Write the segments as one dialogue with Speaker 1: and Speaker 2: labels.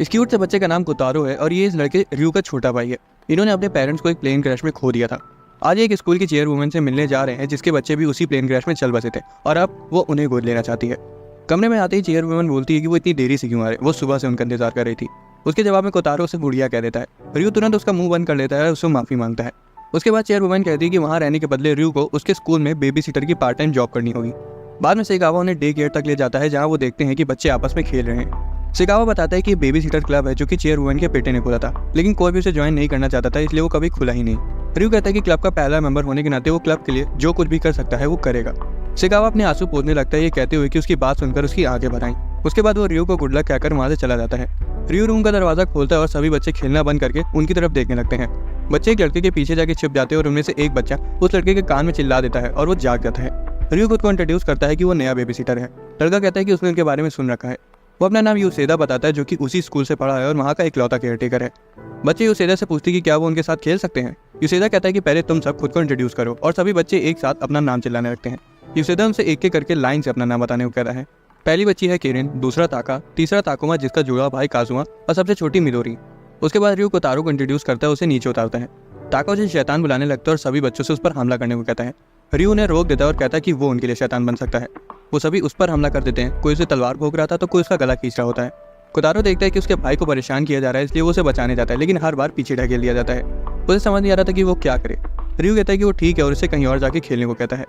Speaker 1: इस क्यूट से बच्चे का नाम कोतारो है और ये इस लड़के रयू का छोटा भाई है। इन्होंने अपने पेरेंट्स को एक प्लेन क्रैश में खो दिया था। आज एक स्कूल की चेयरवुमन से मिलने जा रहे हैं जिसके बच्चे भी उसी प्लेन क्रैश में चल बसे थे और अब वो उन्हें गोद लेना चाहती है। कमरे में आते ही चेयरवुमन बोलती है कि वो इतनी देरी से क्यों आ रहे, वो सुबह से उनका इंतजार कर रही थी। उसके जवाब में कोतारो उसे गुड़िया कह देता है। रयू तुरंत उसका मुंह बंद कर लेता है और उससे माफी मांगता है। उसके बाद चेयरवुमन कहती है कि वहाँ रहने के बदले रयू को उसके स्कूल में बेबी सीटर की पार्ट टाइम जॉब करनी होगी। बाद में सेगावा उन्हें डे केयर तक ले जाता है जहाँ वो देखते हैं कि बच्चे आपस में खेल रहे हैं। सेगावा बताता है कि बेबी सीटर क्लब है जो कि चेयरवुमन के बेटे ने खोला था, लेकिन कोई भी उसे ज्वाइन नहीं करना चाहता था, इसलिए वो कभी खुला ही नहीं। रयू कहता है कि क्लब का पहला मेंबर होने के नाते वो क्लब के लिए जो कुछ भी कर सकता है वो करेगा। सेगावा अपने आंसू पोंछने लगता है ये कहते हुए कि उसकी बात सुनकर उसकी आंखें भर आईं। उसके बाद वो रयू को गुड लक कहकर वहां से चला जाता है। रयू रूम का दरवाजा खोलता है और सभी बच्चे खेलना बंद करके उनकी तरफ देखने लगते हैं। बच्चे एक लड़के के पीछे जाके छिप जाते हैं और उनमें से एक बच्चा उस लड़के के कान में चिल्ला देता है और वो जाग जाता है। रयू खुद को इंट्रोड्यूस करता है कि वो नया बेबी सीटर है। लड़का कहता है कि उसने उनके बारे में सुन रखा है। वो अपना नाम यूसेदा बताता है जो कि उसी स्कूल से पढ़ा है और वहाँ का इकलौता केयरटेकर है। बच्चे यूसेदा से पूछते कि क्या वो उनके साथ खेल सकते हैं। यूसेदा कहता है कि पहले तुम सब खुद को इंट्रोड्यूस करो और सभी बच्चे एक साथ अपना नाम चिल्लाने लगते हैं। यूसेदा उनसे एक एक करके लाइन से अपना नाम बताने को कहता है। पहली बच्ची है केरिन, दूसरा ताका, तीसरा ताकुमा जिसका जुड़ा भाई काजुमा और सबसे छोटी मिदोरी। उसके बाद रयू कोतारो को इंट्रोड्यूस करता है, उसे नीचे उतारता है। ताका उसे शैतान बुलाने लगता है और सभी बच्चों से उस पर हमला करने को कहता है। रयू उन्हें रोक देता है और कहता है कि वो उनके लिए शैतान बन सकता है। वो सभी उस पर हमला कर देते हैं। कोई उसे तलवार भोंक रहा था तो कोई उसका गला खींच रहा होता है। कोतारो देखता है कि उसके भाई को परेशान किया जा रहा है, इसलिए वो उसे बचाने जाता है, लेकिन हर बार पीछे ढकेल दिया जाता है। उसे समझ नहीं आ रहा था कि वो क्या करे। रयू कहता है कि वो ठीक है और उसे कहीं और जाके खेलने को कहता है।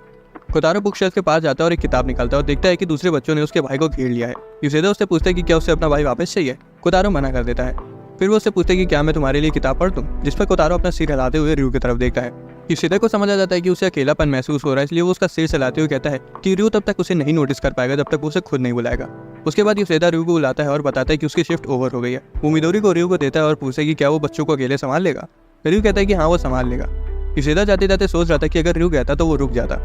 Speaker 1: कोतारो बुक शेल्फ के पास जाता है और एक किताब निकालता है और देखता है कि दूसरे बच्चों ने उसके भाई को घेर लिया है। यूसेदा उससे पूछता है कि क्या उसे अपना भाई वापस चाहिए। कोतारो मना कर देता है। फिर वो उससे पूछता है कि क्या मैं तुम्हारे लिए किताब पढ़ दूं, जिस पर कोतारो अपना सिर हिलाते हुए रयू की तरफ देखता है। यूसेदा को समझ आ जाता है कि उसे अकेलापन महसूस हो रहा है, इसलिए वो उसका सिर हिलाते हुए कहता है कि रयू तब तक उसे नहीं नोटिस कर पाएगा जब तक वो उसे खुद नहीं बुलाएगा। उसके बाद यूसेदा रयू को बुलाता है और बताता है कि उसकी शिफ्ट ओवर हो गई है। वो मिदोरी को रयू को देता है और पूछता है कि क्या वो बच्चों को अकेले संभाल लेगा। रयू कहता है कि हाँ वो संभाल लेगा। यूसेदा जाते जाते सोच रहा था कि अगर रयू कहता तो वो रुक जाता।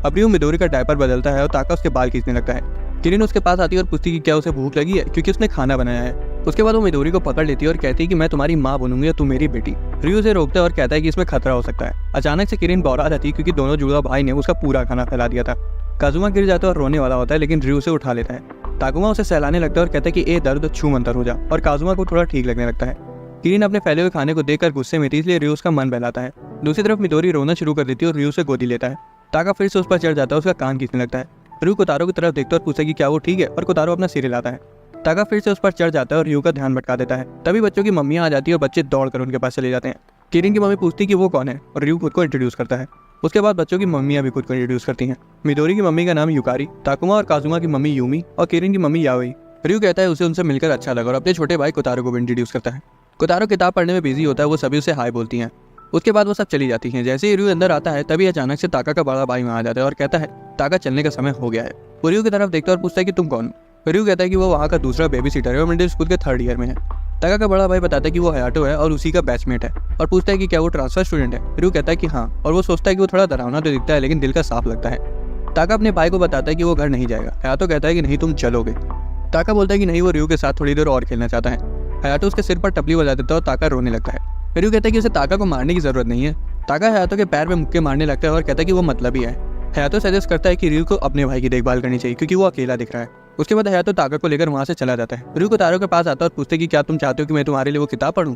Speaker 1: अब रयू मिदोरी का डायपर बदलता है और ताका उसके बाल खींचने लगता है। किरिन उसके पास आती है और पूछती कि क्या उसे भूख लगी है क्योंकि उसने खाना बनाया है। उसके बाद वो मिदोरी को पकड़ लेती है और कहती है कि मैं तुम्हारी माँ बनूंगी और तुम मेरी बेटी। रयू उसे रोकता है और कहता है कि इसमें खतरा हो सकता है। अचानक से किरिन बौरा जाती है क्योंकि दोनों जुड़वा भाई ने उसका पूरा खाना फैला दिया था। काजुमा गिर जाता है और रोने वाला होता है, लेकिन रयू उसे उठा लेता है। ताकुमा उसे सहलाने लगता है और कहता है कि ए दर्द छू मंतर हो जा, और काजुमा को थोड़ा ठीक लगने लगता है। किरिन अपने फैले हुए खाने को देखकर गुस्से में थी, इसलिए रयू उसका मन बहलाता है। दूसरी तरफ मिदोरी रोना शुरू कर देती है और रयू से गोदी लेता है। ताका फिर से उस पर चढ़ जाता है, उसका कान खींचने लगता है। रयू कोतारो की तरफ देखता है और पूछता है कि क्या वो ठीक है, और कोतारो अपना सिर हिलाता है। ताका फिर से उस पर चढ़ जाता है और रयू का ध्यान भटका देता है। तभी बच्चों की मम्मियाँ आ जाती है और बच्चे दौड़कर उनके पास चले जाते हैं। किरिन की मम्मी पूछती है कि वो कौन है और रयू खुद को इंट्रोड्यूस करता है। उसके बाद बच्चों की मम्मियाँ भी खुद को इंट्रोड्यूस करती हैं। मिदोरी की मम्मी का नाम युकारी, ताकुमा और काजुमा की मम्मी यूमी और किरिन की मम्मी याओई। रयू कहता है उसे उनसे मिलकर अच्छा लगा और अपने छोटे भाई कोतारो को भी इंट्रोड्यूस करता है। कोतारो किताब पढ़ने में बिजी होता है, वो सभी उसे हाय बोलती हैं। उसके बाद वो सब चली जाती हैं। जैसे ही रयू अंदर आता है तभी अचानक से ताका का बड़ा भाई वहाँ आ जाता है और कहता है ताका चलने का समय हो गया है। वो रयू की तरफ देखता है और पूछता है कि तुम कौन हो। रयू कहता है कि वो वहाँ का दूसरा बेबी सीटर है और मिडिल स्कूल के 3rd ईयर में है। ताका का बड़ा भाई बताता है कि वो हयाटो है और उसी का बैचमेट है, और पूछता है कि क्या वो ट्रांसफर स्टूडेंट है। रयू कहता है कि हाँ, और वो सोचता है कि वो थोड़ा डरावना तो दिखता है लेकिन दिल का साफ लगता है। ताका अपने भाई को बताता है कि वो घर नहीं जाएगा। हयाटो कहता है कि नहीं तुम चलोगे। ताका बोलता है कि नहीं, वो रयू के साथ थोड़ी देर और खेलना चाहता है। हयाटो उसके सिर पर टपली बजा देता है और ताका रोने लगता है। रयू कहता है कि उसे ताका को मारने की जरूरत नहीं है। ताका हयाटो के पैर में मुक्के मारने लगता है और कहता है कि वो मतलबी है। हयाटो सजेस्ट करता है कि रयू को अपने भाई की देखभाल करनी चाहिए क्योंकि वो अकेला दिख रहा है। उसके बाद हयाटो ताका को लेकर वहाँ से चला जाता है। रयू कोतारो के पास आता है और पूछते कि क्या तुम चाहते हो कि मैं तुम्हारे लिए वो किताब पढ़ूं,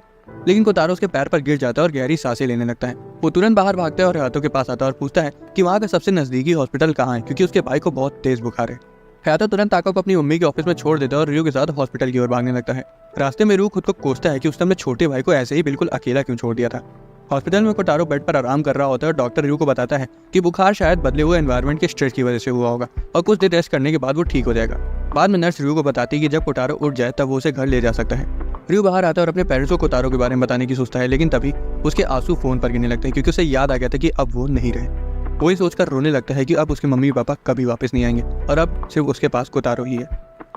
Speaker 1: लेकिन कोतारो उसके पैर पर गिर जाता है और गहरी सांसें लेने लगता है। वो तुरंत बाहर भागता है और हयाटो के पास आता है और पूछता है कि वहाँ का सबसे नजदीकी हॉस्पिटल कहाँ है क्योंकि उसके भाई को बहुत तेज बुखार है। हयाटो तुरंत ताका को अपनी मम्मी के ऑफिस में छोड़ देता है और रयू के साथ हॉस्पिटल की ओर भागने लगता है। रास्ते में रयू खुद को कोसता है कि उसने अपने छोटे भाई को ऐसे ही बिल्कुल अकेला क्यों छोड़ दिया था। हॉस्पिटल में कोतारो बेड पर आराम कर रहा होता है और डॉक्टर रयू को बताता है कि बुखार शायद बदले हुए एनवायरनमेंट के स्ट्रेस की वजह से हुआ होगा और कुछ देर रेस्ट करने के बाद वो ठीक हो जाएगा। बाद में नर्स रयू को बताती है कि जब कोतारो उठ जाए तब वो उसे घर ले जा सकता है। रयू बाहर आता है और अपने पेरेंट्स को कोतारो के बारे में बताने की सोचता है, लेकिन तभी उसके आंसू फोन पर गिरने लगते हैं क्योंकि उसे याद आ गया था कि अब वो नहीं रहे। वही सोचकर रोने लगता है कि अब उसके मम्मी पापा कभी वापस नहीं आएंगे और अब सिर्फ उसके पास कोतारो ही है।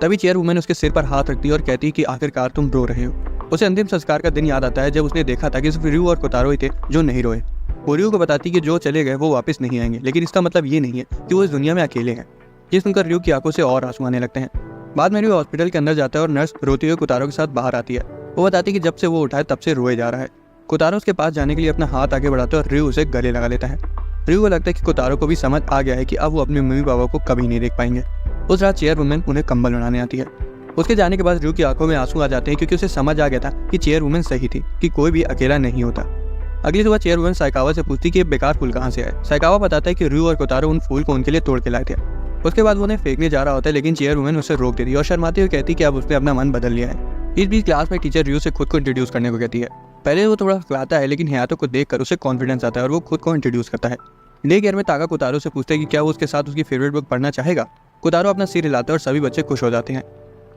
Speaker 1: तभी चेयरवुमन उसके सिर पर हाथ रखती है और कहती है कि आखिरकार तुम रो रहे हो। उसे अंतिम संस्कार का दिन याद आता है जब उसने देखा था कि सिर्फ रयू और कोतारो ही थे जो नहीं रोए। वो रयू को बताती कि जो चले गए वो वापस नहीं आएंगे, लेकिन इसका मतलब ये नहीं है कि वो इस दुनिया में अकेले हैं। ये सुनकर रयू की आंखों से और आंसू आने लगते हैं। बाद में रयू हॉस्पिटल के अंदर जाता है और नर्स रोते हुए कोतारो के साथ बाहर आती है। वो बताती है कि जब से वो उठा है तब से रोए जा रहा है। कोतारो उसके पास जाने के लिए अपना हाथ आगे बढ़ाता है और रयू उसे गले लगा लेता है। रयू को लगता है कि कोतारो को भी समझ आ गया है कि अब वो अपने मम्मी पापा को कभी नहीं देख पाएंगे। उस रात चेयरवुमन उन्हें कंबल बनाने आती है। उसके जाने के बाद रू की आंखों में आंसू आ जाते हैं क्योंकि उसे समझ आ गया था कि चेयरवुमन सही थी कि कोई भी अकेला नहीं होता। अगली सुबह चेयरवुमन साइकावा से पूछती कि ये बेकार फूल कहाँ से आए। साइकावा बताता है कि रू और कोतारो उन फूल को उनके लिए तोड़ के लाए थे। उसके बाद वो उन्हें फेंकने जा रहा होता है, लेकिन चेयरवुमन उसे रोक देती है और शर्माते हुए कहती है कि अब उसने अपना मन बदल लिया है। इस बीच क्लास में टीचर रू से खुद को इंट्रोड्यूस करने को कहती है। पहले वो थोड़ा खिलाता है, लेकिन हयातो को देखकर उसे कॉन्फिडेंस आता है और वो खुद को इंट्रोड्यूस करता है। डे केयर में ताका कोतारो से पूछता है कि क्या वो उसके साथ उसकी फेवरेट बुक पढ़ना चाहेगा। कोतारो अपना सिर हिलाता है और सभी बच्चे खुश हो जाते हैं।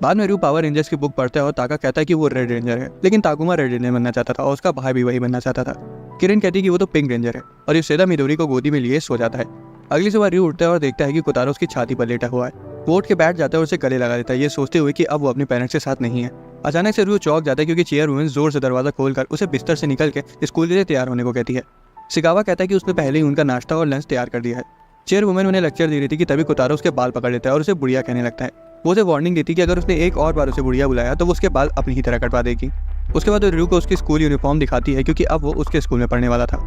Speaker 1: बाद में रू पावर रेंजर्स की बुक पढ़ता है और ताका कहता है कि वो रेड रेंजर है, लेकिन ताकुमा रेड रेंजर बनना चाहता था और उसका भाई भी वही बनना चाहता था। किरण कहती है कि वो तो पिंक रेंजर है और युसेदा मिडोरी को गोदी में लिए सो जाता है। अगली सुबह रू उठता है और देखता है कि कोतारो उसकी छाती पर लेटा हुआ है। वो उठ के बैठ जाता है और उसे गले लगा देता है, ये सोचते हुए कि अब वो अपने पेरेंट्स के साथ नहीं है। अचानक से रू चौंक जाता है क्योंकि चेयरवुमन जोर से दरवाजा खोलकर उसे बिस्तर से निकल के स्कूल के लिए तैयार होने को कहती है। सिकावा कहता है कि उसने पहले ही उनका नाश्ता और लंच तैयार कर दिया है। चेयरवुमन उन्हें लेक्चर दे रही थी कि तभी कोतारो उसके बाल पकड़ लेता है और उसे बुढ़िया कहने लगता है। वो उसे वार्निंग देती कि अगर उसने एक और बार उसे बुढ़िया बुलाया तो वो उसके बाल अपनी ही तरह कटवा देगी। उसके बाद रू को उसकी स्कूल यूनिफॉर्म दिखाती है क्योंकि अब वो उसके स्कूल में पढ़ने वाला था।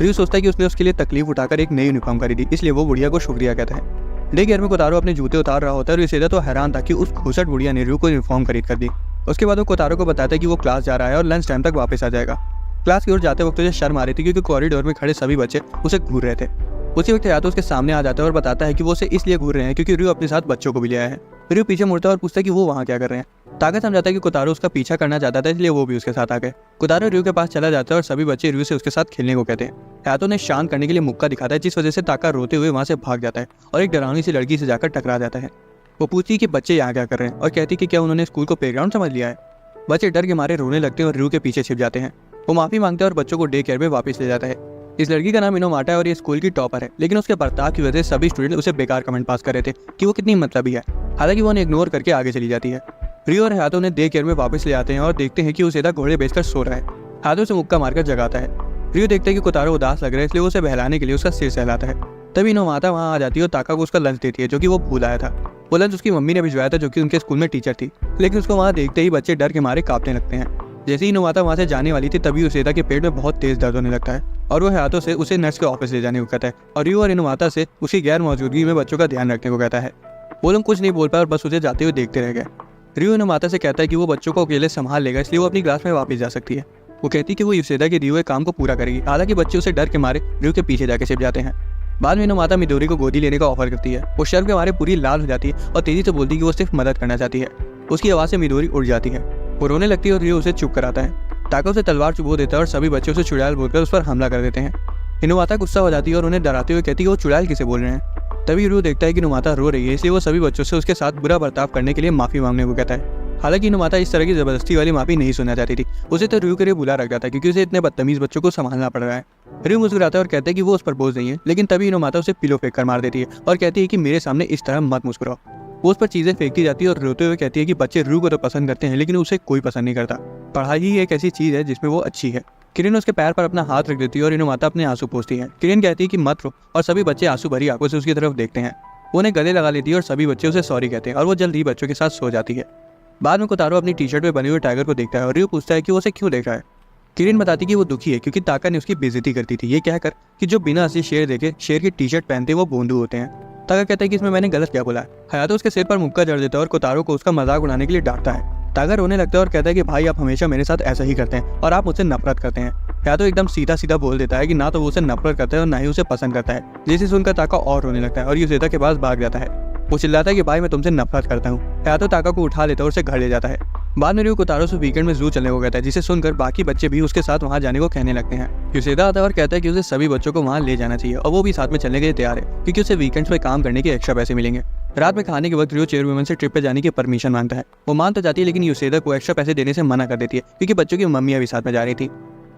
Speaker 1: रू सोचता है कि उसने उसके लिए तकलीफ उठाकर एक नई यूनिफॉर्म खरीदी, इसलिए वो बुढ़िया को शुक्रिया कहता है। डे केयर में कोतारो अपने जूते उतार रहा होता है और युसेदा तो हैरान था कि उस घुसट बुढ़िया ने रू को यूनिफॉर्म खरीद कर दी। उसके बाद वो कोतारो को बताता है कि वो क्लास जा रहा है और लंच टाइम तक वापस आ जाएगा। क्लास की ओर जाते वक्त उसे शर्म आ रही थी क्योंकि कॉरिडोर में खड़े सभी बच्चे उसे घूर रहे थे। उसी वक्त हयातो उसके सामने आ जाता है और बताता है कि वो उसे इसलिए घूर रहे हैं क्योंकि रू अपने साथ बच्चों को भी ले आया है। रू पीछे मुड़ता है और पूछता है कि वो वहाँ क्या कर रहे हैं। ताका समझाता है कि कोतारो उसका पीछा करना चाहता था, इसलिए वो भी उसके साथ आ गए। कोतारो रू के पास चला जाता है और सभी बच्चे रू से उसके साथ खेलने को कहते हैं। हयातो ने शांत करने के लिए मुक्का दिखाता है, जिस वजह से ताका रोते हुए वहाँ से भाग जाता है और एक डरावनी सी लड़की से जाकर टकरा जाता है। वो पूछती है कि बच्चे यहाँ क्या कर रहे हैं और कहती कि क्या उन्होंने स्कूल को प्लेग्राउंड समझ लिया है। बच्चे डर के मारे रोने लगते हैं और रू के पीछे छिप जाते हैं। वो माफी मांगता है और बच्चों को डे केयर में वापस ले जाता है। इस लड़की का नाम इनोमाटा है और ये स्कूल की टॉपर है, लेकिन उसके बर्ताव की वजह से सभी स्टूडेंट उसे बेकार कमेंट पास कर रहे थे कि वो कितनी मतलबी है। हालांकि वो उन्हें इग्नोर करके आगे चली जाती है। रियो और हयातो उन्हें डे केयर में वापस ले आते हैं और देखते हैं कि युसेदा घोड़े बेचकर सो रहा है। हयातो उसे मुक्का मारकर जगाता है। रियो देखते हैं कि कोतारो उदास लग रहा है, इसलिए उसे बहलाने के लिए उसका सिर सहलाता है। तभी इनोमाटा वहाँ आ जाती है और ताका को उसका लंच देती है, जो कि वो भूल आया था। वो लंच उसकी मम्मी ने भिजवाया था, जो कि उनके स्कूल में टीचर थी, लेकिन उसको वहाँ देखते ही बच्चे डर के मारे कांपने लगते हैं। जैसे ही इनोमाटा वहाँ से जाने वाली थी, तभी युसेदा के पेट में बहुत तेज दर्द होने लगता है और वो हयातो से उसे नर्स के ऑफिस ले जाने को कहता है और रियो और इनोमाटा से उसकी गैर मौजूदगी में बच्चों का ध्यान रखने को कहता है। वो लोग कुछ नहीं बोल पाए और बस उसे जाते हुए देखते रह गए। रियो इनोमाटा से कहता है कि वो बच्चों को अकेले संभाल लेगा, इसलिए वो अपनी क्लास में वापस जा सकती है। वो कहती है कि वो युसेदा के दिए हुए काम को पूरा करेगी। हालांकि बच्चे उसे डर के मारे रियो के पीछे जाके छिप जाते हैं। बाद में इनोमाटा मिडोरी को गोदी लेने का ऑफर करती है। वो शर्म के मारे पूरी लाल हो जाती है और तेजी से बोलती है कि वो सिर्फ मदद करना चाहती है। उसकी आवाज़ से मिडोरी उड़ जाती है। वो रोने लगती है और रियो उसे चुप कराता है। ताका उसे तलवार चुभो देता है और सभी बच्चे उसे चुड़ैल बोलकर उस पर हमला कर देते हैं। इनोमाटा गुस्सा हो जाती है और उन्हें डराते हुए कहती है कि वो चुड़ैल किसे बोल रहे हैं। तभी रियो देखता है कि इनोमाटा रो रही है, इसलिए वो सभी बच्चों से उसके साथ बुरा बर्ताव करने के लिए माफी मांगने को कहता है। हालांकि इनोमाटा इस तरह की जबरदस्ती वाली माफी नहीं सुनना चाहती थी। उसे तो रियो के लिए बुला रखा था क्योंकि उसे इतने बदतमीज बच्चों को संभालना पड़ रहा है। रियो मुस्कुराता है और कहता है कि वो उस पर बोझ नहीं है, लेकिन तभी इनोमाटा उसे पिलो फेंक कर मार देती है और कहती है कि मेरे सामने इस तरह मत मुस्कुराओ। वो उस पर चीजें फेंकती जाती है और रोते हुए कहती है कि बच्चे रू को तो पसंद करते हैं, लेकिन उसे कोई पसंद नहीं करता। पढ़ाई ही एक ऐसी चीज है जिसमें वो अच्छी है। किरण उसके पैर पर अपना हाथ रख देती है और इनोमाटा अपने आंसू पोंछती है। किरण कहती है कि मत रो और सभी बच्चे आंसू भरी आंखों से उसकी तरफ देखते हैं। वो उन्हें गले लगा लेती है और सभी बच्चे उसे सॉरी कहते हैं और वो जल्द ही बच्चों के साथ सो जाती है। बाद में कोतारो अपनी टी शर्ट में बने हुए टाइगर को देखता है और रियो पूछता है कि वो उसे क्यों देख रहा है। किरण बताती कि वो दुखी है क्योंकि ताका ने उसकी बेइज्जती करती थी, ये कहकर कि जो बिना असली शेर देखे शेर की टी शर्ट पहनते वो बोंदू होते हैं। ताका कहता है कि इसमें मैंने गलत क्या बोला है। हयातो उसके सिर पर मुक्का जड़ देता है और कोतारो को उसका मजाक उड़ाने के लिए डांटता है। ताका रोने लगता है और कहता है कि भाई आप हमेशा मेरे साथ ऐसा ही करते हैं और आप मुझसे नफरत करते हैं। हयातो एकदम सीधा सीधा बोल देता है कि ना तो वो उसे नफरत करता है और ना ही उसे पसंद करता है। जिसे सुनकर ताका और रोने लगता है और युसेदा के पास भाग जाता है। वो चिल्लाता है कि भाई मैं तुमसे नफरत करता हूँ। हयातो ताका को उठा लेता है और उसे घर ले जाता है। बाद में रियो कोतारो से वीकेंड में जू चलने को कहता है, जिसे सुनकर बाकी बच्चे भी उसके साथ वहाँ जाने को कहने लगते हैं। युसेदा आता है और कहता है कि उसे सभी बच्चों को वहाँ ले जाना चाहिए और वो भी साथ में चलने के लिए तैयार है क्योंकि उसे वीकेंड्स पे काम करने के एक्स्ट्रा पैसे मिलेंगे। रात में खाने के वक्त रियो चेयरवुमन से ट्रिप पे जाने की परमिशन मांगता है। वो मान तो जाती है, लेकिन युसेदा को एक्स्ट्रा पैसे देने से मना कर देती है क्योंकि बच्चों की मम्मियाँ भी साथ में जा रही थी।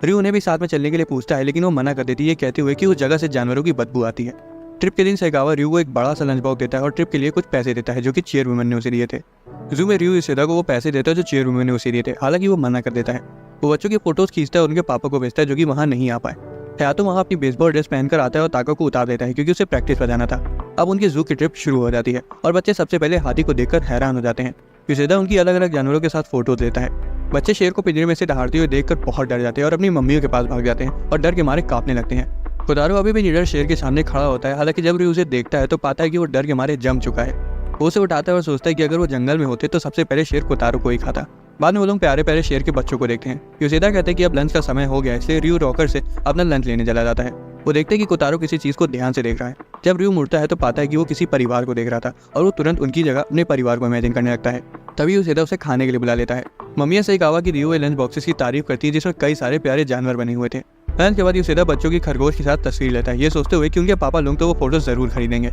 Speaker 1: रियो उन्हें भी साथ में चलने के लिए पूछता है, लेकिन वो मना कर देती है, कहते हुए कि उस जगह से जानवरों की बदबू आती है। ट्रिप के दिन साइकावा रियो को एक बड़ा सा लंच बॉक्स देता है और ट्रिप के लिए कुछ पैसे देता है जो कि चेयरवुमन ने उसे दिए थे। जू में रियो युसेदा को वो पैसे देता है जो चेयरवुमन ने उसे दिए थे। हालांकि वो मना कर देता है। वो बच्चों की फोटोज खींचता है और उनके पापा को भेजता है जो कि वहाँ नहीं आ पाए। हयातो वहाँ अपनी बेसबॉल ड्रेस पहनकर आता है और ताका को उतार देता है क्योंकि उसे प्रैक्टिस पर जाना था। अब उनकी जू की ट्रिप शुरू हो जाती है और बच्चे सबसे पहले हाथी को देखकर हैरान हो जाते हैं। युसेदा उनकी अलग अलग जानवरों के साथ फोटो देता है। बच्चे शेर को पिंजरे में से दहाड़ते हुए देखकर बहुत डर जाते हैं और अपनी मम्मियों के पास भाग जाते हैं और डर के मारे कांपने लगते हैं। कोतारो अभी भी निडर शेर के सामने खड़ा होता है। हालांकि जब रियो उसे देखता है तो पाता है कि वो डर के मारे जम चुका है। वो उसे उठाता है और सोचता है कि अगर वो जंगल में होते तो सबसे पहले शेर कोतारो को ही खाता। बाद में वो लोग प्यारे प्यारे शेर के बच्चों को देखते हैं। योशिदा कहते हैं कि अब लंच का समय हो गया, इसलिए रियो रॉकर से अपना लंच लेने चला जाता है। वो देखते हैं कि कोतारो किसी चीज को ध्यान से देख रहा है। जब रियो मुड़ता है तो पाता है कि वो किसी परिवार को देख रहा था और वो तुरंत उनकी जगह अपने परिवार को इमेजिन करने लगता है। तभी योशिदा उसे खाने के लिए बुला लेता है। मम्मिया से कहा कि रियो लंच बॉक्सेस की तारीफ करती है जिसमें कई सारे प्यारे जानवर बने हुए थे। लंच के बाद योशिदा बच्चों की खरगोश के साथ तस्वीर लेता है, ये सोचते हुए कि उनके पापा लोग तो वो फोटो जरूर खरीदेंगे।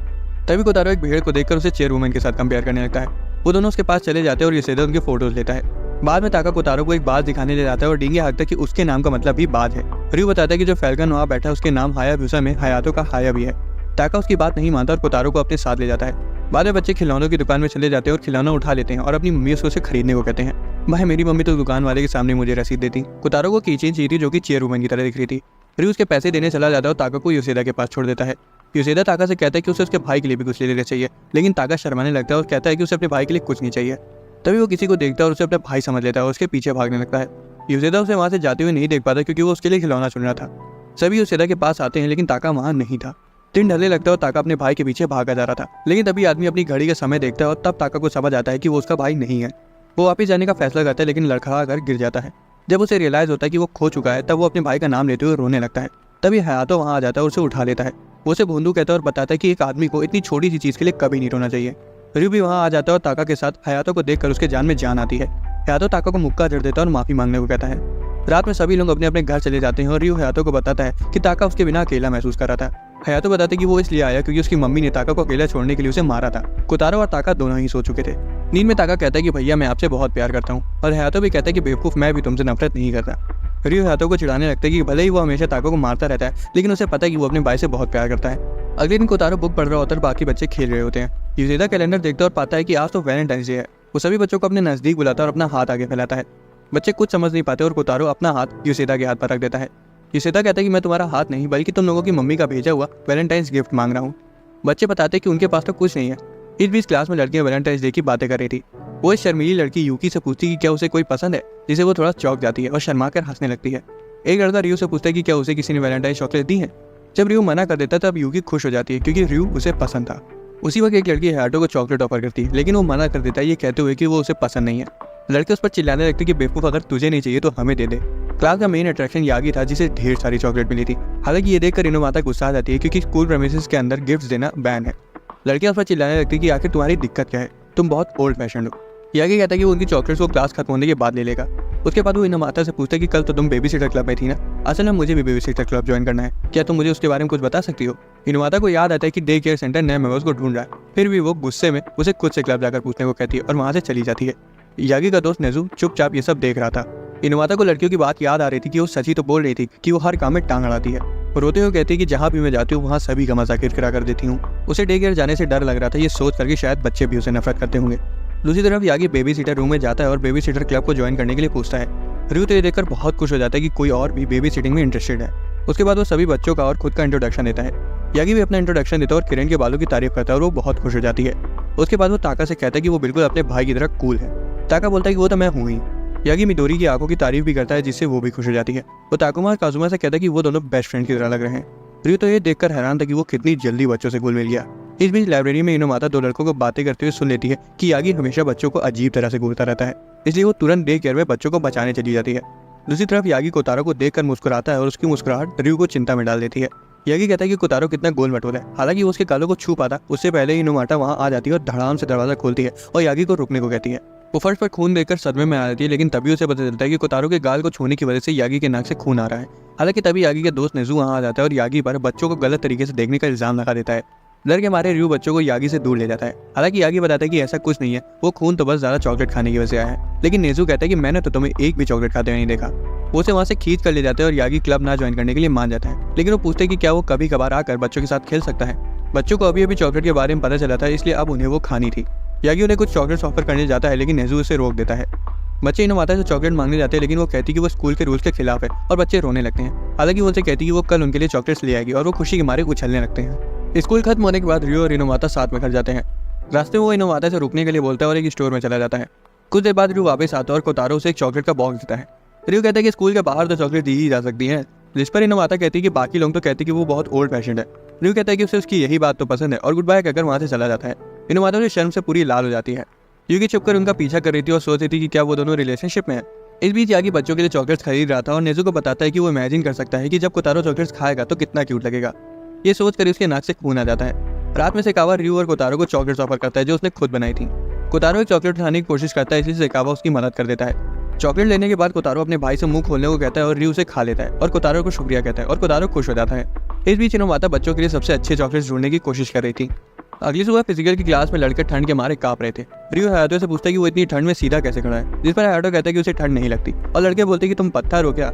Speaker 1: तभी कोतारो एक भेड़ को देखकर उसे चेयरवुमन के साथ कंपेयर करने लगता है। वो दोनों उसके पास चले जाते हैं और योशिदा उनके फोटोज लेता है। बाद में ताका कोतारो को एक बाज दिखाने ले जाता है और डींगे हाँकता है कि उसके नाम का मतलब भी बाज है। रियो बताता है कि जो फैल्कन वहाँ बैठा है उसके नाम हायाबुसा में हयातो का हाया भी है। ताका उसकी बात नहीं मानता और कोतारो को अपने साथ ले जाता है। बाद में बच्चे खिलौनों की दुकान में चले जाते हैं और खिलौना उठा लेते हैं और अपनी मम्मी उसको उसे खरीदने को कहते हैं। भाई मेरी मम्मी तो दुकान वाले के सामने मुझे रसीद देती। कोतारो को कीचेन चाहिए थी जो कि चेयरवुमन की तरह दिख रही थी। रियो उसके पैसे देने चला जाता है और ताका को योशिदा के पास छोड़ देता है। योशिदा ताका से कहता है कि उसे उसके भाई के लिए भी कुछ ले लेना चाहिए, लेकिन ताका शर्माने लगता है और कहता है कि उसे अपने भाई के लिए कुछ नहीं चाहिए। तभी वो किसी को देखता है और उसे अपना भाई समझ लेता है और उसके पीछे भागने लगता है। योशिदा उसे वहां से जाते हुए नहीं देख पाता क्योंकि वो उसके लिए खिलौना चुन रहा था। सभी योशिदा के पास आते हैं लेकिन ताका वहां नहीं था। दिन ढलने लगता है और ताका अपने भाई के पीछे भागा जा रहा था, लेकिन तभी आदमी अपनी घड़ी का समय देखता है और तब ताका को समझ आता है कि वो उसका भाई नहीं है। वो वापस जाने का फैसला करता है लेकिन लड़खड़ा कर गिर जाता है। जब उसे रियलाइज होता है कि वो खो चुका है तब वो अपने भाई का नाम लेते हुए रोने लगता है। तभी हयातो वहां आ जाता है और उसे उठा लेता है। वो उसे भोंदू कहता है और बताता है कि एक आदमी को इतनी छोटी सी चीज के लिए कभी नहीं रोना चाहिए। रियो भी वहां आ जाता है और ताका के साथ हयातो को देखकर उसके जान में जान आती है। हयातो ताका को मुक्का जड़ देता है और माफी मांगने को कहता है। रात में सभी लोग अपने अपने घर चले जाते हैं और रियो हयातो को बताता है कि ताका उसके बिना अकेला महसूस कर रहा था। हयातो बताते कि वो इसलिए आया क्योंकि उसकी मम्मी ने ताका को अकेला छोड़ने के लिए उसे मारा था। कोतारो और ताका दोनों ही सो चुके थे। नींद में ताका कहता है कि भैया मैं आपसे बहुत प्यार करता हूँ, और हयातो भी कहता है कि बेवकूफ मैं भी तुमसे नफरत नहीं करता। रियो हयातो को चिढ़ाने लगता है कि भले ही वो हमेशा ताका को मारता रहता है लेकिन उसे पता है कि वो अपने भाई से बहुत प्यार करता है। अगले दिन कोतारो बुक पढ़ रहा होता है और बाकी बच्चे खेल रहे होते हैं। योशिदा कैलेंडर देखता है और पाता है कि आज तो वैलेंटाइंस डे है। वो सभी बच्चों को अपने नजदीक बुलाता है और अपना हाथ आगे फैलाता है। बच्चे कुछ समझ नहीं पाते और कोतारो अपना हाथ योशिदा के हाथ पर रख देता है। योशिदा कहता है कि मैं तुम्हारा हाथ नहीं बल्कि तुम लोगों की मम्मी का भेजा हुआ वैलेंटाइंस गिफ्ट मांग रहा हूँ। बच्चे बताते कि उनके पास तो कुछ नहीं है। इस बीच क्लास में लड़कियां वैलेंटाइंस डे की बातें कर रही थी। वो इस शर्मीली लड़की यूकी से पूछती कि क्या उसे कोई पसंद है, जिसे वो थोड़ा चौंक जाती है और शर्मा कर हंसने लगती है। एक लड़का रियो से पूछता है कि क्या उसे किसी ने वैलेंटाइन चॉकलेट दी है। जब रियो मना कर देता है तब यूकी खुश हो जाती है क्योंकि रियो उसे पसंद था। उसी वक्त एक लड़की हयातो को चॉकलेट ऑफर करती है लेकिन वो मना कर देता है ये कहते हुए कि वो उसे पसंद नहीं है। लड़के उस पर चिल्लाने लगते कि बेवकूफ अगर तुझे नहीं चाहिए तो हमें दे दे। क्लास का मेन अट्रैक्शन यागी था जिसे ढेर सारी चॉकलेट मिली थी। हालांकि ये देखकर इनोमाता गुस्सा आ जाती है क्योंकि स्कूल प्रेमिसेस के अंदर गिफ्ट देना बैन है। लड़कियां उस पर चिल्लाने लगती कि आखिर तुम्हारी दिक्कत क्या है, तुम बहुत ओल्ड फैशन हो। यागी कहता है कि वो उनकी चॉकलेट्स को क्लास खत्म होने के बाद ले लेगा। उसके बाद वो इनोमाता से पूछता है कि कल तो तुम बेबी सिटर क्लब में थी ना, असल में मुझे भी बेबी सिटर क्लब ज्वाइन करना है, क्या तुम मुझे उसके बारे में कुछ बता सकती हो। इनोमाता को याद आता है कि डे केयर सेंटर नए मेंबर्स को ढूंढ रहा है, फिर भी वो गुस्से में उसे खुद से क्लब जाकर पूछने को कहती है और वहां से चली जाती है। यागी का दोस्त नेजू चुपचाप ये सब देख रहा था। इनोमाता को लड़कियों की बात याद आ रही थी कि वो सची तो बोल रही थी कि वो हर काम में टांग अड़ाती है। रोते हुए कहती है कि जहाँ भी मैं जाती हूँ वहाँ सभी का मजाक किरकिरा कर देती हूँ। उसे डे केयर जाने से डर लग रहा था, ये सोच करके शायद बच्चे भी उसे नफरत करते होंगे। दूसरी तरफ यागी बेबी सीटर रूम में जाता है और बेबी सीटर क्लब को ज्वाइन करने के लिए पूछता है। रियो तो ये देखकर बहुत खुश हो जाता है कि कोई और भी बेबी सिटिंग में इंटरेस्टेड है। उसके बाद वो सभी बच्चों का और खुद का इंट्रोडक्शन देता है। यागी भी अपना इंट्रोडक्शन देता है और किरण के बालों की तारीफ करता है और वो बहुत खुश हो जाती है। उसके बाद वो ताका से कहता है कि वो बिल्कुल अपने भाई की तरह कूल है। ताका बोलता है कि वो तो मैं हूँ ही। यागी मिडोरी की आंखों की तारीफ भी करता है जिससे वो भी खुश हो जाती है। वो ताकुमा और काजुमा से कहता है कि वो दोनों बेस्ट फ्रेंड की तरह लग रहे हैं। रियो तो ये देखकर हैरान था कि वो कितनी जल्दी बच्चों से घुल मिल गया। इस बीच लाइब्रेरी में इनोमाता दो लड़कों को बातें करते हुए सुन लेती है कि यागी हमेशा बच्चों को अजीब तरह से घूरता रहता है, इसलिए वो तुरंत डे केयर में बच्चों को बचाने चली जाती है। दूसरी तरफ यागी कोतारो को देखकर मुस्कुराता है और उसकी मुस्कुराहट रियो को चिंता में डाल देती है। यागी कहता है कि कोतारो कितना गोल मटोल है, हालांकि वो उसके गालों को छू पाता उससे पहले ही इनोमाता वहां आ जाती है और धड़ाम से दरवाजा खोलती है और यागी को रुकने को कहती है। वो फर्श पर खून देखकर सदमे में आ जाती है, लेकिन तभी उसे पता चलता है कि कोतारो के गाल को छूने की वजह से यागी के नाक से खून आ रहा है। हालांकि तभी यागी के दोस्त नेजू वहां आ जाता है और यागी पर बच्चों को गलत तरीके से देखने का इल्जाम लगा देता है। डर के मारे रियो बच्चों को यागी से दूर ले जाता है। हालांकि यागी बताता है कि ऐसा कुछ नहीं है, वो खून तो बस ज्यादा चॉकलेट खाने की वजह से आया है। लेकिन नेजू कहता है कि मैंने तो तुम्हें एक भी चॉकलेट खाते हुए नहीं देखा। वो उसे वहां से खींच कर ले जाते हैं और यागी क्लब ना ज्वाइन करने के लिए मान जाता है, लेकिन वो पूछते हैं कि क्या वो कभी कभार आकर बच्चों के साथ खेल सकता है। बच्चों को अभी अभी चॉकलेट के बारे में पता चला था, इसलिए अब उन्हें वो खानी थी। यागी उन्हें कुछ चॉकलेट्स ऑफर करने जाता है, लेकिन नेजू उसे रोक देता है। बच्चे इनोमाता से चॉकलेट मांगने जाते हैं, लेकिन वो कहती है कि वो स्कूल के रूल्स के खिलाफ है और बच्चे रोने लगते हैं। हालांकि वो उनसे कहती है कि वो कल उनके लिए चॉकलेट्स ले आएगी और वो खुशी के मारे उछलने लगते हैं। स्कूल खत्म होने के बाद रियो और इनोमाता साथ में घर जाते हैं। रास्ते में वो इनोमाता से रुकने के लिए बोलता है और एक स्टोर में चला जाता है। कुछ देर बाद रियो वापस आता है और कोतारो उसे एक चॉकलेट का बॉक्स देता है। रियो कहता है कि स्कूल के बाहर तो चॉकलेट दी ही जा सकती है, जिस पर इनोमाता कहती है कि बाकी लोग तो कहते हैं कि वो बहुत ओल्ड फैशन है। रियो कहता है कि उसे उसकी यही बात तो पसंद है और गुड बाय कहकर वहां से चला जाता है। इनोमाता तो शर्म से पूरी लाल हो जाती है। यूकी छुपकर उनका पीछा कर रही थी और सोच रही थी कि क्या वो दोनों रिलेशनशिप में है। इस बीच यागी बच्चों के लिए चॉकलेट्स खरीद रहा था और नेज़ू को बताता है कि वो इमेजिन कर सकता है कि जब कोतारो चॉकलेट्स खाएगा तो कितना क्यूट लगेगा। ये सोच कर उसके नाक से खून आ जाता है। रात में सेकावा रयू और कोतारो को चॉकलेट्स ऑफर करता है जो उसने खुद बनाई थी। कोतारो एक चॉकलेट उठाने की कोशिश करता है, इसलिए सेकावा उसकी मदद कर देता है। चॉकलेट लेने के बाद कोतारो अपने भाई से मुंह खोलने को कहता है और रयू से खा लेता है और कोतारो को शुक्रिया कहता है और कोतारो खुश हो जाता है। इस बीच इनोमाता बच्चों के लिए सबसे अच्छे चॉकलेट्स ढूंढने की कोशिश कर रही थी। अगली सुबह फिजिकल की क्लास में लड़के ठंड के मारे कांप रहे थे। रयू हायातो से पूछता है कि वो इतनी ठंड में सीधा कैसे खड़ा है, जिस पर हायातो कहता है कि उसे ठंड नहीं लगती और लड़के बोलते हैं कि तुम पत्थर हो क्या।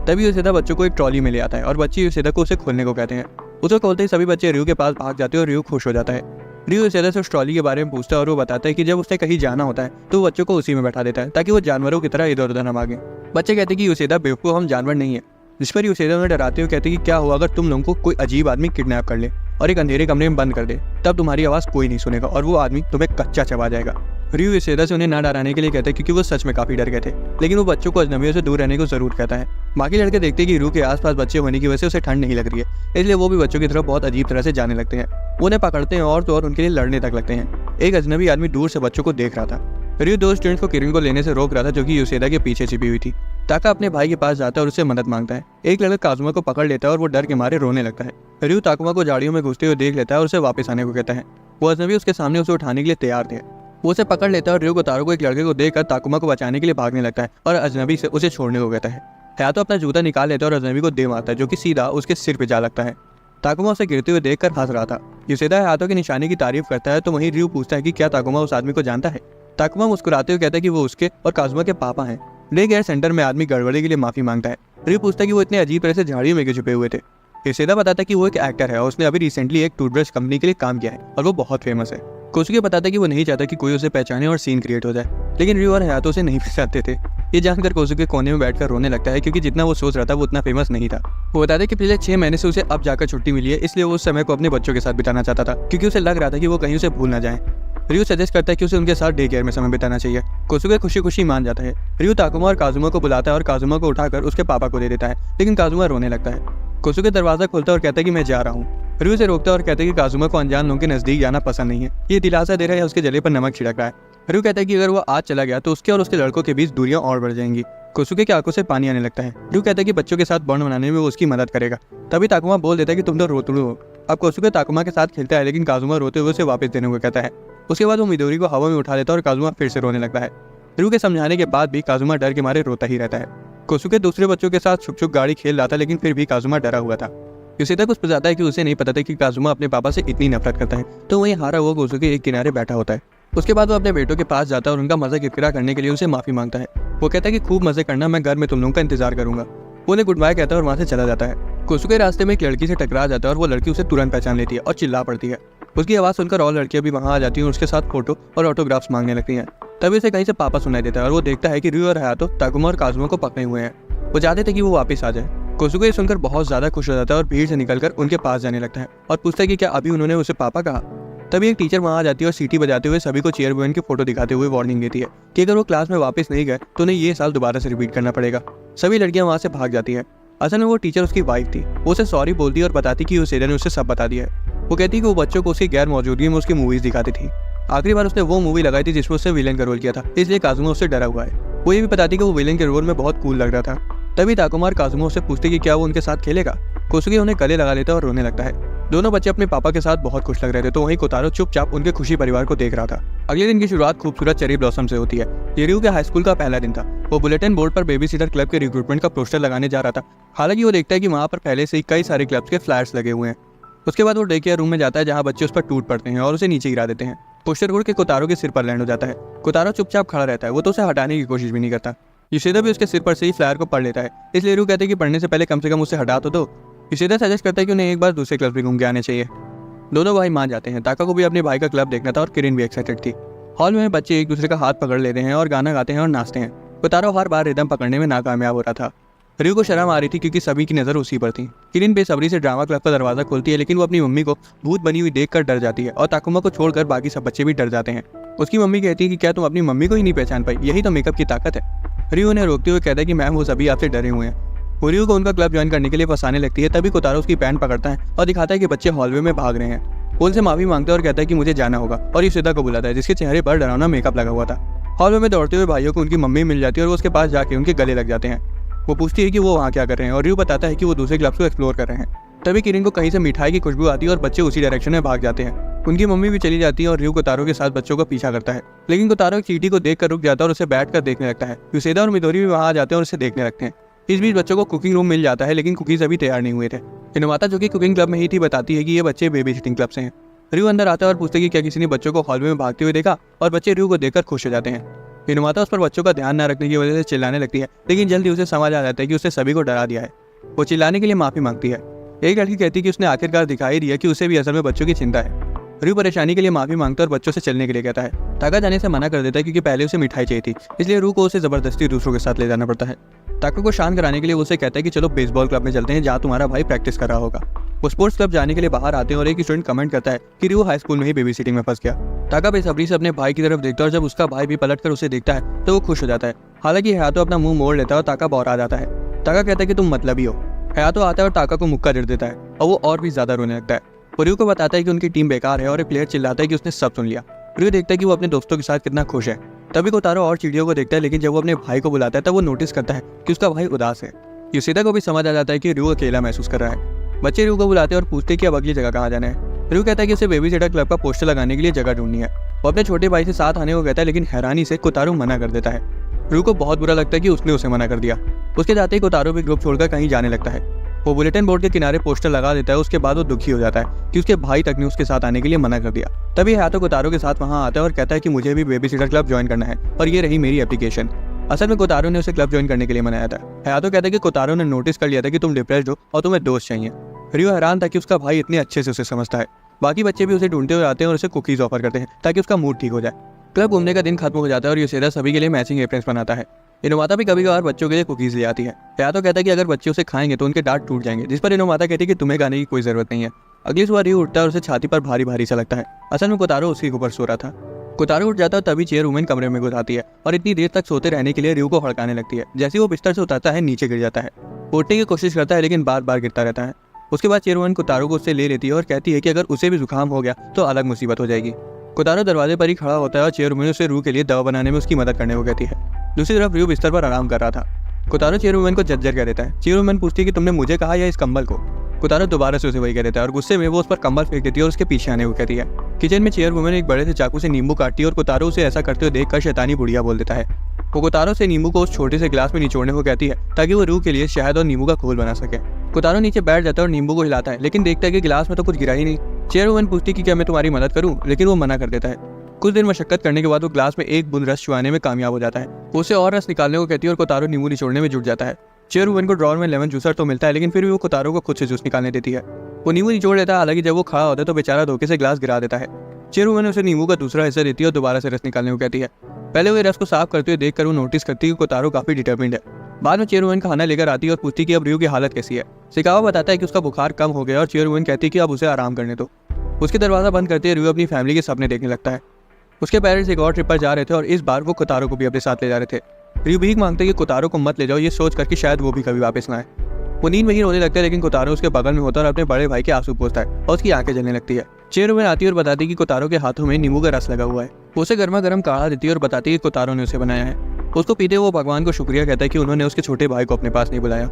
Speaker 1: तभी यूसेदा बच्चों को एक ट्रॉली में ले आता है और बच्चे यूसेदा को उसे खोलने को कहते हैं। उसे खोलते ही सभी बच्चे रयू के पास भाग जाते हैं और रयू खुश हो जाता है। रयू यूसेदा से उस ट्रॉली के बारे में पूछता है और वो बताता है कि जब उसे कहीं जाना होता है तो बच्चों को उसी में बैठा देता है ताकि वो जानवरों की तरह इधर उधर न भागे। बच्चे कहते हैं कि यूसेदा बेवकूफ, हम जानवर नहीं है। जिस पर यूसेदा उन्हें डराते हुए कहते हैं कि क्या हुआ अगर तुम लोगों को कोई अजीब आदमी किडनैप कर ले और एक अंधेरे कमरे में बंद कर दे, तब तुम्हारी आवाज कोई नहीं सुनेगा और वो आदमी तुम्हें कच्चा चबा जाएगा। रयू यूसेदा से उन्हें ना डराने के लिए कहता है क्योंकि वो सच में काफी डर गए थे, लेकिन वो बच्चों को अजनबियों से दूर रहने को जरूर कहता है। बाकी लड़के देखते हैं कि रयू के आसपास बच्चे होने की वजह से उसे ठंड नहीं लग रही है, इसलिए वो भी बच्चों की तरफ बहुत अजीब तरह से जाने लगते हैं। वो उन्हें पकड़ते हैं और तो और उनके लिए लड़ने तक लगते हैं। एक अजनबी आदमी दूर से बच्चों को देख रहा था। रयू दो स्टूडेंट्स को किरिन को लेने से रोक रहा था जो कि यूसेदा के पीछे छिपी हुई थी। ताका अपने भाई के पास जाता है और उससे मदद मांगता है। एक लड़का काजुमा को पकड़ लेता है और वो डर के मारे रोने लगता है। रयू ताकुमा को झाड़ियों में घुसते हुए देख लेता है और उसे वापस आने को कहता है। वो अजनबी उसके सामने उसे उठाने के लिए तैयार थे। वो उसे पकड़ लेता है और रयू कोतारो को एक लड़के को देखकर ताकुमा को बचाने के लिए भागने लगता है और अजनबी से उसे छोड़ने को कहता है। हयातो अपना जूता निकाल लेता है और अजनबी को दे मारता है जो कि सीधा उसके सिर पे जा लगता है। ताकुमा उसे गिरते हुए देखकर हंस रहा था। यूसेदा हयातो की निशाने की तारीफ करता है तो वहीं रयू पूछता है कि क्या ताकुमा उस आदमी को जानता है। ताकुमा मुस्कुराते हुए कहता है कि वो उसके और काजुमा के पापा हैं। डे केयर सेंटर में आदमी गड़बड़ी के लिए माफी मांगता है। रयू पूछता है कि वो इतने अजीब तरह से झाड़ियों में क्यों छुपे हुए थे। यूसेदा बताता है कि वो एक एक्टर है और उसने अभी रिसेंटली एक टूथब्रश कंपनी के लिए काम किया है और वो बहुत फेमस है। कोसुके बताता है कि वो नहीं चाहता कि कोई उसे पहचाने और सीन क्रिएट हो जाए, लेकिन रयू और हयातो उसे नहीं पहचानते थे। ये जानकर कोसुके कोने में बैठकर रोने लगता है क्योंकि जितना वो सोच रहा था वो उतना फेमस नहीं था। वो बताता है कि पिछले 6 महीने से उसे अब जाकर छुट्टी मिली है, इसलिए वो उस समय को अपने बच्चों के साथ बिताना चाहता था क्योंकि उसे लग रहा था कि वो कहीं उसे भूल ना जाए। रयू सजेस्ट करता है कि उसे उनके साथ डे केयर में समय बिताना चाहिए। कोसुके खुशी खुशी मान जाता है। रयू ताकुमा और काजुमा को बुलाता है और काजुमा को उठाकर उसके पापा को दे देता है, लेकिन काजुमा रोने लगता है। कोसुके दरवाजा खोलता है और कहता है कि मैं जा रहा हूँ। रयू से रोकता है और कहता है कि काजुमा को अनजान लोगों के नजदीक जाना पसंद नहीं है, ये दिलासा दे रहा है उसके जले पर नमक छिड़क रहा है। रयू कहता है कि अगर वो आज चला गया तो उसके और उसके लड़कों के बीच दूरियां और बढ़ जाएंगी। कोसुके की आंखों से पानी आने लगता है। रयू कहता है कि बच्चों के साथ बॉन्ड बनाने में वो उसकी मदद करेगा। तभी ताकुमा बोल देता है कि तुम तो रोतड़ू हो। अब कोसुके ताकुमा के साथ खेलता है, लेकिन काजुमा रोते हुए उसे वापस देने को कहता है। उसके बाद वो मिदोरी को हवा में उठा लेता है और काजुमा फिर से रोने लगता है। रयू के समझाने के बाद भी काजुमा डर के मारे रोता ही रहता है। कोसुके दूसरे बच्चों के साथ छुप छुप गाड़ी खेल रहा था, लेकिन फिर भी काजुमा डरा हुआ था। यूसेदा कुछ बताता है कि उसे नहीं पता था कि काजुमा अपने पापा से इतनी नफरत करता है, तो वहीं हारा हुआ कोसुके एक किनारे बैठा होता है। उसके बाद वो अपने बेटों के पास जाता है और उनका मजा किरकिरा करने के लिए उसे माफी मांगता है। वो कहता है कि खूब मजे करना, मैं घर में तुम लोगों का इंतजार करूंगा। वो उन्हें गुड बाय कहता है और वहां से चला जाता है। कोसुके रास्ते में एक लड़की से टकरा जाता है और वो लड़की उसे तुरंत पहचान लेती है और चिल्ला पड़ती है। उसकी आवाज सुनकर और लड़कियां भी वहां आ जाती हैं और उसके साथ फोटो और ऑटोग्राफ्स मांगने लगती हैं। तभी उसे कहीं से पापा सुनाई देता है और वो देखता है कि रयू और हयातो ताकुमा और काजुमा को पकड़े हुए हैं। वो चाहते थे कि वो वापस आ जाए। कोसुके ये सुनकर बहुत ज्यादा खुश हो जाता है और भीड़ से निकलकर उनके पास जाने लगता है और पूछता है कि क्या अभी उन्होंने उसे पापा कहा। तभी एक टीचर वहां आ जाती है और सीटी बजाते हुए सभी को चेयरमैन की फोटो दिखाते हुए वार्निंग देती है कि अगर वो क्लास में वापस नहीं गए तो उन्हें ये साल दोबारा से रिपीट करना पड़ेगा। सभी लड़कियां वहां से भाग जाती है। असल में वो टीचर उसकी वाइफ थी। वो उसे सॉरी बोलती है और बताती कि यूसेदा ने उसे सब बता दिया है। वो कहती कि वो बच्चों को उसकी गैर मौजूदगी में उसकी मूवीज दिखाती थी। आखिरी बार उसने वो मूवी लगाई थी जिसमें उससे विलेन का रोल किया था, इसलिए काजुमा उससे डरा हुआ है। वो ये भी बताती कि वो विलेन के रोल में बहुत कूल लग रहा था। तभी ताकुमा और काजुमा उससे पूछते कि क्या वो उनके साथ खेलेगा। कोसुके उन्हें गले लगा लेता है और रोने लगता है। दोनों बच्चे अपने पापा के साथ बहुत खुश लग रहे थे, तो वहीं कोतारो चुपचाप उनके खुशी परिवार को देख रहा था। अगले दिन की शुरुआत खूबसूरत चेरी ब्लॉसम से होती है। ये रयू के हाई स्कूल का पहला दिन था। वो बुलेटिन बोर्ड पर बेबी सीटर क्लब के रिक्रूटमेंट का पोस्टर लगाने जा रहा था। हालांकि वो देखता है कि वहाँ पर पहले से ही कई सारे क्लब्स के फ्लैट्स लगे हुए हैं। उसके बाद वो डे केयर रूम में जाता है जहाँ बच्चे उस पर टूट पड़ते हैं और उसे नीचे गिरा देते हैं। पोस्टर उड़ के कोतारो के सिर पर लैंड हो जाता है। कोतारो चुपचाप खड़ा रहता है, वो तो उसे हटाने की कोशिश भी नहीं करता। यूसेदा भी उसके सिर पर से ही फ्लायर को पढ़ लेता है, इसलिए रयू कहते हैं कि पढ़ने से पहले कम से कम उसे हटा तो दो। यूसेदा सजेस्ट करता है कि उन्हें एक बार दूसरे क्लब भी घूम के आने चाहिए। दोनों भाई मान जाते हैं। ताका को भी अपने भाई का क्लब देखना था और किरिन भी एक्साइटेड थी। हॉल में बच्चे एक दूसरे का हाथ पकड़ लेते हैं और गाना गाते हैं और नाचते हैं। कोतारो हर बार रिदम पकड़ने में नाकामयाब हो रहा था। रयू को शर्म आ रही थी क्योंकि सभी की नज़र उसी पर थी। किरिन बेसब्री से ड्रामा क्लब का दरवाजा खोलती है, लेकिन वो अपनी मम्मी को भूत बनी हुई देखकर डर जाती है और ताकुमा को छोड़कर बाकी सब बच्चे भी डर जाते हैं। उसकी मम्मी कहती है कि क्या तुम अपनी मम्मी को ही नहीं पहचान पाई, यही तो मेकअप की ताकत है। रयू उन्हें रोकते हुए कहता है कि मैम वो सभी आपसे डरे हुए हैं। वो रयू को उनका क्लब ज्वाइन करने के लिए फंसाने लगती है। तभी कोतारो उसकी पैंट पकड़ता है और दिखाता है कि बच्चे हॉलवे में भाग रहे हैं। वो उनसे माफी मांगता है और कहता है कि मुझे जाना होगा और युसेदा को बुलाता है जिसके चेहरे पर डरावना मेकअप लगा हुआ था। हॉल में दौड़ते हुए भाइयों को उनकी मम्मी मिल जाती है और वो उसके पास जाके उनके गले लग जाते हैं। वो पूछती है कि वो वहाँ क्या कर रहे हैं और रयू बताता है कि वो दूसरे क्लब्स को एक्सप्लोर कर रहे हैं। तभी किरिन को कहीं से मिठाई की खुशबू आती है और बच्चे उसी डायरेक्शन में भाग जाते हैं। उनकी मम्मी भी चली जाती है और रयू कोतारो के साथ बच्चों का पीछा करता है, लेकिन कोतारो एक चींटी को देखकर रुक जाता है और उसे बैठकर देखने लगता है। युसेदा और मिदोरी भी वहाँ आ जाते हैं और उसे देखने लगते हैं। इस बीच बच्चों को कुकिंग रूम मिल जाता है, लेकिन कुकीज अभी तैयार नहीं हुए थे। हिनुमाता जो कि कुकिंग क्लब में ही थी बताती है कि ये बच्चे बेबी सिटिंग क्लब से हैं। रयू अंदर आता है और पूछते कि क्या किसी ने बच्चों को हॉल में भागते हुए देखा, और बच्चे रयू को देखकर खुश हो जाते हैं। हिनुमाता उस पर बच्चों का ध्यान न रखने की वजह से चिल्लाने लगती है, लेकिन जल्दी उसे समझ आ जाता है कि उसने सभी को डरा दिया है। वो चिल्लाने के लिए माफी मांगती है। एक लड़की कहती है कि उसने आखिरकार दिखाई दिया कि उसे भी असल में बच्चों की चिंता है। रयू परेशानी के लिए माफी मांगता है और बच्चों से चलने के लिए कहता है। ताका जाने से मना कर देता है क्योंकि पहले उसे मिठाई चाहिए थी, इसलिए रयू को उसे जबरदस्ती दूसरों के साथ ले जाना पड़ता है। ताका को शांत कराने के लिए उसे कहता है कि चलो बेसबॉल क्लब में चलते हैं जहाँ तुम्हारा भाई प्रैक्टिस कर रहा होगा। वो स्पोर्ट्स क्लब जाने के लिए बाहर आते हैं और एक स्टूडेंट कमेंट करता है कि रयू हाई स्कूल में ही बेबी सिटिंग में फंस गया। ताका बेसब्री से अपने भाई की तरफ देखता है और जब उसका भाई भी पलट कर उसे देखता है तो वो खुश हो जाता है। हालांकि हयातो अपना मुंह मोड़ लेता है और ताका बौरा जाता है। ताका कहता है कि तुम मतलबी हो। हयातो आता है और ताका को मुक्का जड़ देता है और वो और भी ज्यादा रोने लगता है। रयू को बताता है कि उनकी टीम बेकार है और एक प्लेयर चिल्लाता है कि उसने सब सुन लिया। रयू देखता है कि वो अपने दोस्तों के साथ कितना खुश है। तभी कोतारो और चींटियों को देखता है, लेकिन जब वो अपने भाई को बुलाता है तब वो नोटिस करता है कि उसका भाई उदास है। युसेदा को भी समझ आ जाता है कि रयू अकेला महसूस कर रहा है। बच्चे रयू को बुलाते हैं और पूछते हैं कि अब अगली जगह कहाँ जाना है। रयू कहता है कि उसे बेबी सिटर क्लब का पोस्टर लगाने के लिए जगह ढूंढनी है। वो अपने छोटे भाई से साथ आने को कहता है, लेकिन हैरानी से कोतारो मना कर देता है। रयू को बहुत बुरा लगता है कि उसने उसे मना कर दिया। उसके जाते ही कोतारो भी ग्रुप छोड़कर कहीं जाने लगता है। वो बुलेटिन बोर्ड के किनारे पोस्टर लगा देता है। उसके बाद वो दुखी हो जाता है कि उसके भाई तक ने उसके साथ आने के लिए मना कर दिया। तभी हयातो कोतारो के साथ वहाँ आता है और कहता है कि मुझे भी बेबी सिटर क्लब ज्वाइन करना है और ये रही मेरी एप्लीकेशन। असल में कोतारो ने उसे क्लब ज्वाइन करने के लिए मनाया था। हयातो कहता है कि कोतारो ने नोटिस कर लिया था कि तुम डिप्रेस्ड हो और तुम्हें दोस्त चाहिए। रयू हैरान था कि उसका भाई इतने अच्छे से उसे समझता है। बाकी बच्चे भी उसे ढूंढते हुए आते हैं और उसे कुकीज ऑफर करते हैं ताकि उसका मूड ठीक हो जाए। क्लब घूमने का दिन खत्म हो जाता है और युसेदा सभी के लिए मैचिंग एप्रन्स बनाता है। हिनुमाता भी कभी कभार बच्चों के लिए कुकीज ले आती है। हयातो कहता है कि अगर बच्चे उसे खाएंगे तो उनके दांत टूट जाएंगे, जिस पर हिनुमाता कहती है कि तुम्हें खाने की कोई जरूरत नहीं है। अगली सुबह रयू उठता है और उसे छाती पर भारी भारी सा लगता है। असल में कोतारो उसके ऊपर सो रहा था। कोतारो उठ जाता है तभी चेयर वुमेन कमरे में घुस आती है और इतनी देर तक सोते रहने के लिए रयू को हड़काने लगती है। जैसे वो बिस्तर से उतरता है नीचे गिर जाता है। उठने की कोशिश करता है लेकिन बार बार गिरता रहता है। उसके बाद चेयर वुमेन कोतारो को उससे ले लेती है और कहती है कि अगर उसे भी जुकाम हो गया तो अलग मुसीबत हो जाएगी। कोतारो दरवाजे पर ही खड़ा होता है और चेयर वुमेन उसे रयू के लिए दवा बनाने में उसकी मदद करने को कहती है। दूसरी तरफ रयू बिस्तर पर आराम कर रहा था। कोतारो चेयर वुमेन को जज्जर कह देता है। चेयर वुमेन पूछती है कि तुमने मुझे कहा या इस कंबल को। कोतारो दोबारा से उसे वही कह देता है और गुस्से में वो उस पर कंबल फेंक देती है और उसके पीछे आने को कहती है। किचन में चेयर वुमेन एक बड़े से चाकू से नींबू काटती है और कोतारो उसे ऐसा करते हुए देखकर शैतानी बुढ़िया बोल देता है। वो कोतारो से नींबू को उस छोटे से गिलास में निचोड़ने को कहती है ताकि वो रयू के लिए शहद और नींबू का घोल बना सके। कोतारो नीचे बैठ जाता है और नींबू को हिलाता है, लेकिन देखता है कि गिलास में तो कुछ गिरा ही नहीं। चेयर वुमेन पूछती है कि क्या मैं तुम्हारी मदद करूं, लेकिन वो मना कर देता है। कुछ देर मशक्कत करने के बाद वो ग्लास में एक बूंद रस चुआने में कामयाब हो जाता है। वो उसे और रस निकालने को कहती है और कोतारो नींबू निचोड़ने में जुट जाता है। चेयर वुमेन को ड्रॉर में लेमन जूसर तो मिलता है, लेकिन फिर भी वो कोतारो को खुद से जूस निकालने देती है। वो नींबू निचोड़ लेता है, हालांकि जब वो खड़ा होता है तो बेचारा धोखे से ग्लास गिरा देता है। चेयर वुमेन उसे नींबू का दूसरा हिस्सा देती है और दोबारा से रस निकालने को कहती है। पहले वो रस को साफ करते हुए देखकर वो नोटिस करती है कि कोतारो काफी डिटर्मिन्ड है। बाद में चेयर वुमेन खाना लेकर आती है और पूछती है कि अब रयू की हालत कैसी है। शिकावा बताता है कि उसका बुखार कम हो गया और चेयर वुमेन कहती है कि अब उसे आराम करने दो। उसके दरवाजा बंद करते रयू अपनी फैमिली के सपने देखने लगता है। उसके पेरेंट्स एक और ट्रिप पर जा रहे थे और इस बार वो कोतारो को भी अपने साथ ले जा रहे थे। रयू भीख मांगते कि कोतारो को मत ले जाओ, ये सोच कर कि शायद वो भी कभी वापस ना आए। वो नींद में ही रोने लगता है, लेकिन कोतारो उसके बगल में होता है और अपने बड़े भाई के आंसू पोंछता है और उसकी आंखें जलने लगती है। चेयर वुमेन आती है और बताती है कि कोतारो के हाथों में नींबू का रस लगा हुआ है। वो उसे गर्मा गर्म काढ़ा देती है और बताती है कि कोतारो ने उसे बनाया है। उसको पीते वो भगवान को शुक्रिया कहता है कि उन्होंने उसके छोटे भाई को अपने पास नहीं बुलाया।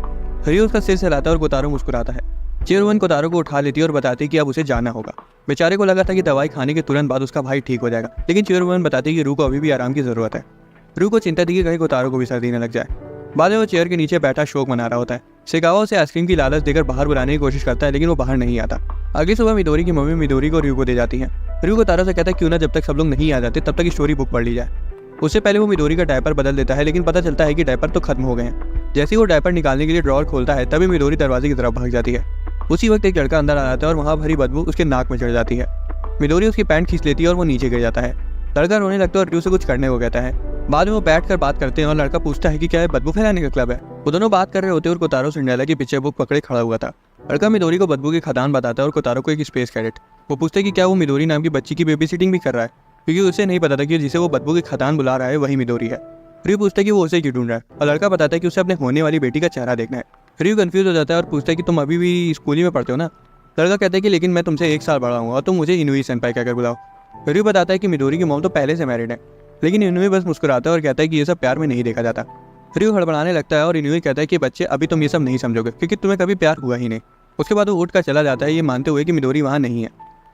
Speaker 1: रयू उसका सिर हिलाता है और कोतारो मुस्कुराता है। चेयर वुमेन कोतारो को उठा लेती है और बताती है कि अब उसे जाना होगा। बेचारे को लगा था कि दवाई खाने के तुरंत बाद उसका भाई ठीक हो जाएगा, लेकिन चेयर वुमेन बताती है कि रयू को अभी भी आराम की जरूरत है। रयू को चिंता थी कि कहीं कोतारो को भी सर्दी न लग जाए। बाद में वो चेयर के नीचे बैठा शोक मना रहा होता है। शिकावा उसे आइसक्रीम की लालच देकर बाहर बुलाने की कोशिश करता है, लेकिन वो बाहर नहीं आता। अगली सुबह मिदोरी की मम्मी मिदोरी को रयू को दे जाती है। रयू कोतारो से कहता है क्यों ना जब तक सब लोग नहीं आ जाते तब तक स्टोरी बुक पढ़ ली जाए। उससे पहले वो मिदोरी का डायपर बदल देता है, लेकिन पता चलता है कि डायपर तो खत्म हो गए हैं। जैसे ही वो डायपर निकालने के लिए ड्रॉर खोलता है तभी मिदोरी दरवाजे की तरफ भाग जाती है। उसी वक्त एक लड़का अंदर आ जाता है और वहाँ भरी बदबू उसके नाक में चढ़ जाती है। मिदोरी उसकी पैंट खींच लेती है और वो नीचे गिर जाता है। लड़का रोने लगता है और रयू से कुछ करने को कहता है। बाद में वो बैठकर बात करते हैं और लड़का पूछता है कि क्या ये बदबू फैलाने का क्लब है। वो दोनों बात कर रहे होते हैं और कोतारो सिंड्रेला की पिक्चर बुक पकड़े खड़ा हुआ था। लड़का मिदोरी को बदबू की खदान बताता है और कोतारो को एक स्पेस कैडेट। वो पूछते हैं कि क्या वो मिदोरी नाम की बच्ची की बेबी सिटिंग भी कर रहा है, क्योंकि उसे नहीं पता था कि जिसे वो बदबू की खदान बुला रहा है वही मिदोरी है। रयू पूछता है कि वो उसे क्यों ढूंढ रहा है और लड़का बताता है कि उसे अपने होने वाली बेटी का चेहरा देखना है। रयू कंफ्यूज हो जाता है और पूछता है कि तुम अभी भी स्कूल ही में पढ़ते हो ना। लड़का कहता है कि लेकिन मैं तुमसे 1 साल बड़ा हूँ और तुम मुझे इनुई सेनपाई कहकर बुलाओ। रियू बताता है कि मिडोरी की मॉम तो पहले से मैरिड है, लेकिन इनुई बस मुस्कुराता है और कहता है कि ये सब प्यार में नहीं देखा जाता। रियू हड़बड़ाने लगता है और इनुई कहता है कि बच्चे अभी तुम ये सब नहीं समझोगे क्योंकि तुम्हें कभी प्यार हुआ ही नहीं। उसके बाद वो उठ कर चला जाता है, ये मानते हुए कि मिडोरी वहाँ नहीं है।